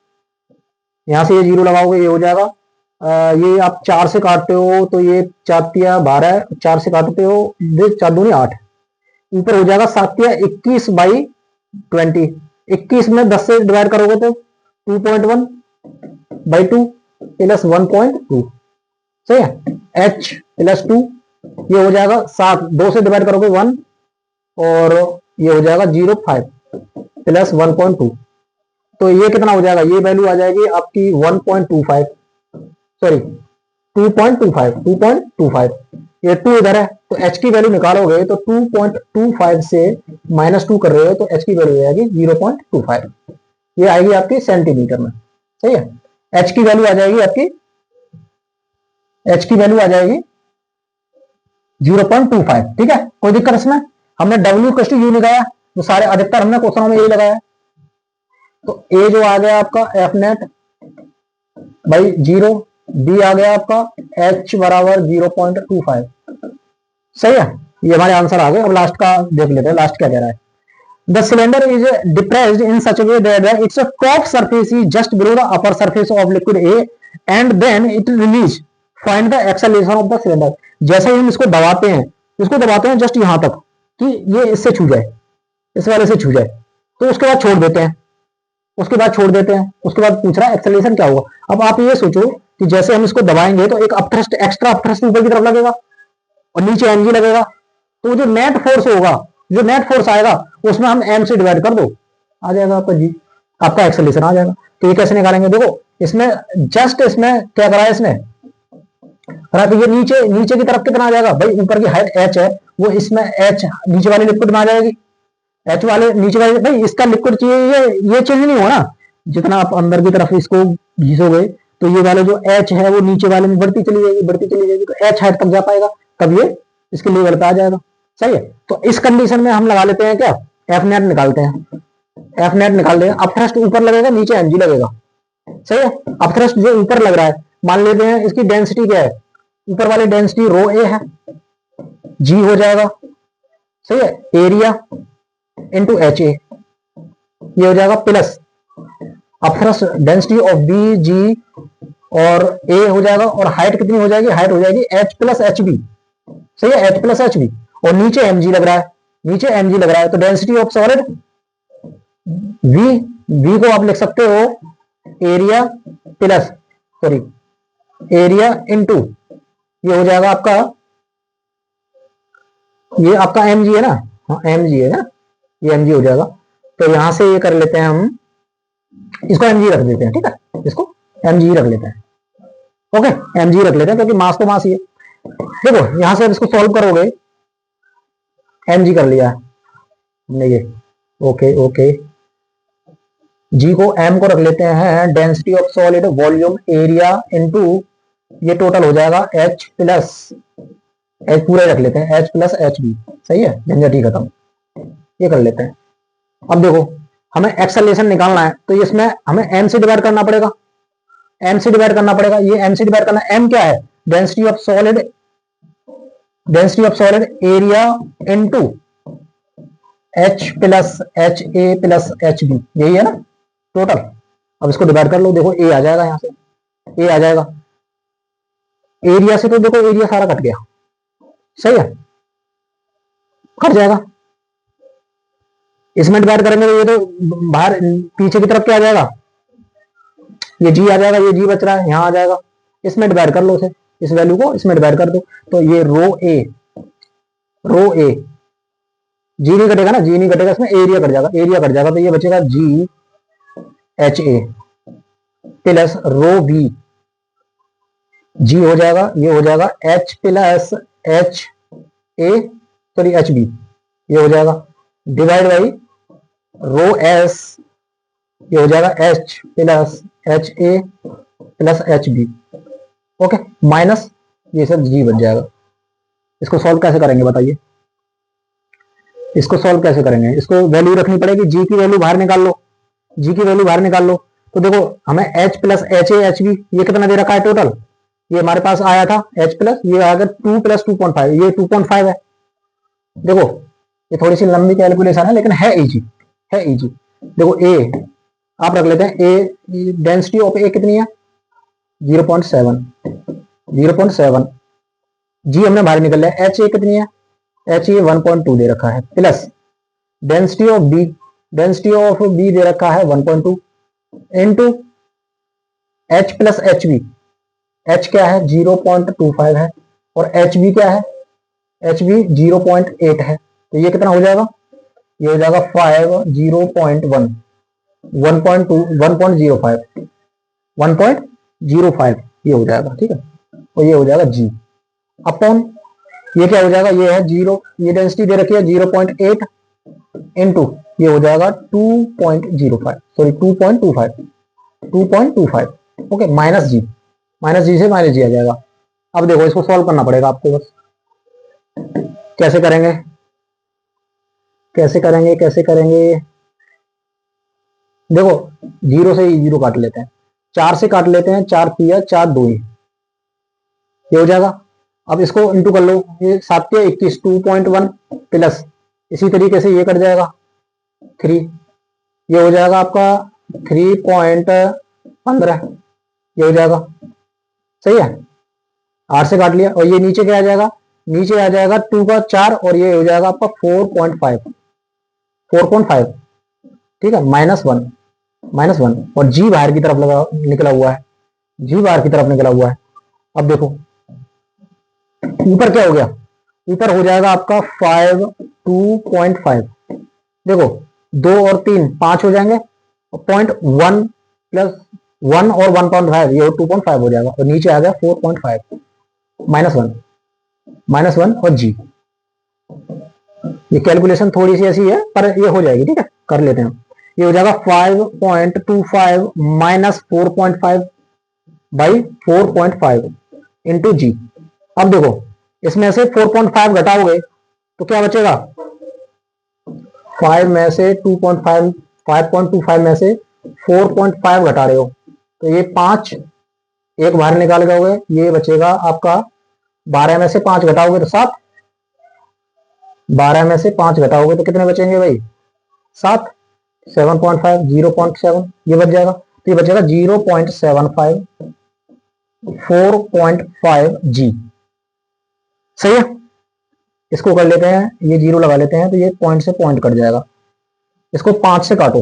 यहां से ये 0 लगाओगे, ये हो जाएगा ये आप 4 से काटते हो तो ये 4 तिया 12, 4 से काटते हो 4 दूनी 8, ऊपर हो जाएगा 7 तिया 21 बाई 20, 21 में 10 से डिवाइड करोगे तो 2.1 बाई 2 प्लस 1.2, सही है। H प्लस 2 ये हो जाएगा 7, 2 से डिवाइड करोगे 1 और ये हो जाएगा 0.5 प्लस 1.2, तो ये कितना हो जाएगा, ये वैल्यू आ जाएगी आपकी 1.25, सॉरी 2.25, ये 2 इधर है तो H की वैल्यू निकालोगे तो 2.25 से -2 कर रहे हो तो H की वैल्यू आ जाएगी 0.25, ये आएगी आपकी सेंटीमीटर में, सही है। H की वैल्यू आ जाएगी आपकी, H की वैल्यू आ जाएगी 0.25, ठीक है, कोई दिक्कत इसमें। हमने W कस्ट U लगाया तो सारे अधिकतर हमने क्वेश्चनों में यही लगाया, तो A जो आ गया आपका F नेट बाई 0, B आ गया आपका H बराबर 0.25, सही है। ये हमारे आंसर आ गए। अब लास्ट का देख लेते हैं, लास्ट क्या कह रहा है, the cylinder is depressed in such way that its top surface is just below the upper surface of liquid A and then it release, find the acceleration of the cylinder. जैसे ही हम इसको दबाते हैं जस्ट यहां तक कि ये इससे छू जाए, इस वाले से छू जाए तो उसके बाद छोड़ देते हैं, उसके बाद छोड़ देते हैं, उसके बाद पूछ रहा है एक्सेलरेशन क्या होगा। अब आप ये सोचो कि जैसे हम इसको दबाएंगे तो एक अपथ्रस्ट, एक्स्ट्रा अपथ्रस्ट ऊपर की तरफ लगेगा और नीचे एमजी लगेगा, तो जो नेट फोर्स होगा, जो नेट फोर्स आएगा उसमें हम एम से डिवाइड कर दो, आ जाएगा आपका जी, आपका एक्सेलरेशन आ जाएगा। तो ये कैसे निकालेंगे, देखो इसमें जस्ट इसमें क्या करा है इसने, करा तो ये नीचे नीचे की तरफ कितना आ जाएगा भाई, ऊपर की हाइट एच है, वो इसमें एच नीचे वाले लिक्विड में आ जाएगी, एच वाले नीचे वाले, भाई इसका लिक्विड चाहिए, ये चेंज नहीं होना, जितना आप अंदर की तरफ इसको घिसोगे तो ये वाले जो एच है वो नीचे वाले में बढ़ती चली जाएगी, बढ़ती चली जाएगी, तो एच हाइट तक जा पाएगा, तब ये इसके लेवल पे आ जाएगा। सही है, तो इस कंडीशन में हम लगा लेते हैं क्या, एफ नेट निकालते हैं, एफ नेट निकाल देंगे। अब थ्रस्ट ऊपर लगेगा, नीचे एमजी लगेगा। सही है, अब थ्रस्ट जो ऊपर लग रहा है, मान लेते हैं इसकी डेंसिटी क्या है, ऊपर वाली डेंसिटी रो ए है, जी हो जाएगा। सही है, एरिया इंटू एच ए, ये हो जाएगा plus upthrust density of B G और ए हो जाएगा, और हाइट कितनी हो जाएगी, हाइट हो जाएगी एच प्लस एच बी। सही है, एच प्लस एच बी, और नीचे एमजी लग रहा है, नीचे एमजी लग रहा है, तो density of solid V, V को आप लिख सकते हो area plus, sorry area into, ये हो जाएगा आपका, ये आपका एमजी है ना, हाँ एमजी है ना, ये एमजी हो जाएगा। तो यहां से ये कर लेते हैं हम, इसको एमजी रख देते हैं, ठीक है, इसको एमजी रख लेते हैं, ओके एमजी रख लेते हैं, क्योंकि मास तो मास ही है। देखो यहां से अब इसको सॉल्व करोगे, एमजी कर लिया हमने ये, ओके ओके, जी को एम को रख लेते हैं density of solid volume area into, ये टोटल हो जाएगा एच प्लस एच, पूरा रख लेते हैं एच प्लस एच बी। सही है, झंझट ही खत्म, ये कर लेते हैं। अब देखो हमें एक्सेलरेशन निकालना है, तो इसमें हमें एम से डिवाइड करना पड़ेगा, एम से डिवाइड करना पड़ेगा, ये एम से डिवाइड करना, एम क्या है, density of solid, density of solid area into H plus H A plus H B, यही है ना टोटल। अब इसको डिवाइड कर लो, देखो ए आ जाएगा, यहां से ए आ जाएगा, एरिया से तो देखो एरिया सारा कट गया, सही है, कट जाएगा, इसमें डिवाइड करेंगे तो ये तो बाहर पीछे की तरफ क्या आ जाएगा, ये जी आ जाएगा, ये जी बच रहा है, यहां आ जाएगा, इसमें डिवाइड कर लो उसे, इस वैल्यू को इसमें डिवाइड कर दो, तो ये रो ए, रो ए, जी नहीं कटेगा ना, जी नहीं कटेगा, इसमें एरिया कट जाएगा, एरिया कट जाएगा, तो ये बचेगा G H A plus rho B, G हो जाएगा, ये हो जाएगा H plus H A, sorry H B, ये हो जाएगा डिवाइड बाई रो एस, ये हो जाएगा H plus H A plus H B, okay, minus ये सब जी बच जाएगा। इसको सॉल्व कैसे करेंगे बताइए, इसको सॉल्व कैसे करेंगे, इसको वैल्यू रखनी पड़ेगी, जी की वैल्यू बाहर निकाल लो, जी की वैल्यू बाहर निकाल लो, तो देखो हमें h plus H A h B ये कितना दे रखा है टोटल, ये हमारे पास आया था h प्लस, ये आ गया 2 प्लस 2.5, ये 2.5 है। देखो ये थोड़ी सी लंबी कैलकुलेशन है लेकिन है इजी, है इजी। देखो ए आप रख लेते हैं, ए डेंसिटी ऑफ ए कितनी है 0.7, 0.7, जी हमने बाहर निकल लिया, एच ए कितनी है, एच ए 1.2 दे रखा है, plus density of B, density of B दे रखा है 1.2 into H plus H B, H क्या है 0.25 है, और एच बी क्या है, एच बी 0.8 है, तो ये कितना हो जाएगा, ये हो जाएगा 5 0.1 1.2 1.05 1.05, ये हो जाएगा, ठीक है, और ये हो जाएगा जी अपॉन, ये क्या हो जाएगा, ये है 0, ये डेंसिटी दे रखी है 0.8 इनटू ये हो जाएगा 2.05, सॉरी 2.25, ओके, माइनस जी, माइनस जी से माइनस जी आ जाएगा। अब देखो इसको सॉल्व करना पड़ेगा आपको, बस कैसे करेंगे, कैसे करेंगे, कैसे करेंगे, देखो 0 से 0 काट लेते हैं, 4 से काट लेते हैं, 4 पिया 4 2, ये हो जाएगा। अब इसको इंटू कर लो, ये 7 के 21 2.1 प्लस, इसी तरीके से ये कट जाएगा 3, ये हो जाएगा आपका 3.15, ये हो जाएगा, सही है, 8 से काट लिया, और ये नीचे क्या आ जाएगा, नीचे आ जाएगा 2 का 4, और ये हो जाएगा आपका 4.5, 4.5, ठीक है, -1 और जी बाहर की तरफ लगा निकला हुआ है, जी बाहर की तरफ निकला हुआ है। अब देखो ऊपर क्या हो गया, ऊपर हो जाएगा आपका 5 2.5, देखो 2 और 3 5 हो जाएंगे, 0.1 प्लस 1 और 1.5 ये 2.5 हो जाएगा, और नीचे आ गया 4.5 -1 और जी। ये कैलकुलेशन थोड़ी सी ऐसी है पर ये हो जाएगी, ठीक है, कर लेते हैं। ये हो जाएगा 5.25 -4.5 बाई 4.5 इंटू जी। अब देखो इसमें से 4.5 घटाओगे तो क्या बचेगा, 5 में से 2.5 5.25 में से 4.5 घटा रहे हो तो ये 5 एक बाहर निकाल गए, ये बचेगा आपका 12 में से 5 घटाओगे तो 7, 12 में से 5 घटाओगे तो कितने बचेंगे भाई, 7, 7.5 0.7 ये बच जाएगा, तो ये बचेगा 0.75 4.5 जी। सही है, इसको कर लेते हैं, ये 0 लगा लेते हैं तो ये पॉइंट से पॉइंट कट जाएगा। इसको 5 से काटो,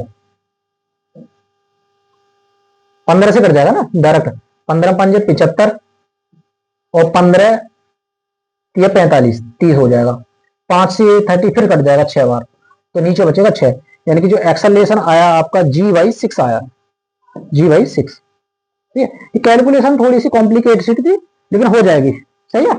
15 से कट जाएगा ना डायरेक्ट, 15 पंजे 75 और 15 या 45 30 हो जाएगा, 5 से 30 फिर कट जाएगा 6 बार, तो नीचे बचेगा 6, यानी कि जो एक्सेलरेशन आया आपका g/6 आया, g/6। ठीक है, ये कैलकुलेशन थोड़ी सी कॉम्प्लिकेटेड थी लेकिन हो जाएगी। सही है,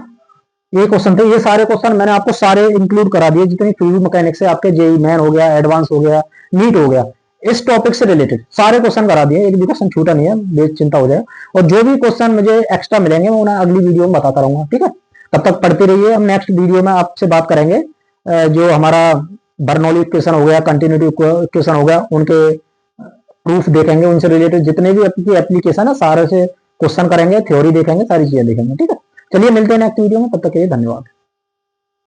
ये क्वेश्चन थे, ये सारे क्वेश्चन मैंने आपको सारे इंक्लूड करा दिए, जितनी फ्लूइड मैकेनिक्स है आपके, जेई मेन हो गया, एडवांस हो गया, नीट हो गया, इस टॉपिक से रिलेटेड सारे क्वेश्चन करा दिए, एक भी क्वेश्चन छूटा नहीं है, बेचिंता हो जाए। और जो भी क्वेश्चन मुझे एक्स्ट्रा मिलेंगे मैं उन्हें अगली वीडियो में बताता रहूंगा। ठीक है, तब तक पढ़ते रहिए, हम नेक्स्ट वीडियो में आपसे बात करेंगे जो हमारा बर्नौली इक्वेशन हो गया, कंटिन्यूटी इक्वेशन हो गया, उनके प्रूफ देखेंगे, उनसे रिलेटेड जितने भी एप्लीकेशन है सारे से क्वेश्चन करेंगे, थ्योरी देखेंगे, सारी चीजें देखेंगे। ठीक है, चलिए मिलते हैं नेक्स्ट वीडियो में, तब तक के लिए धन्यवाद।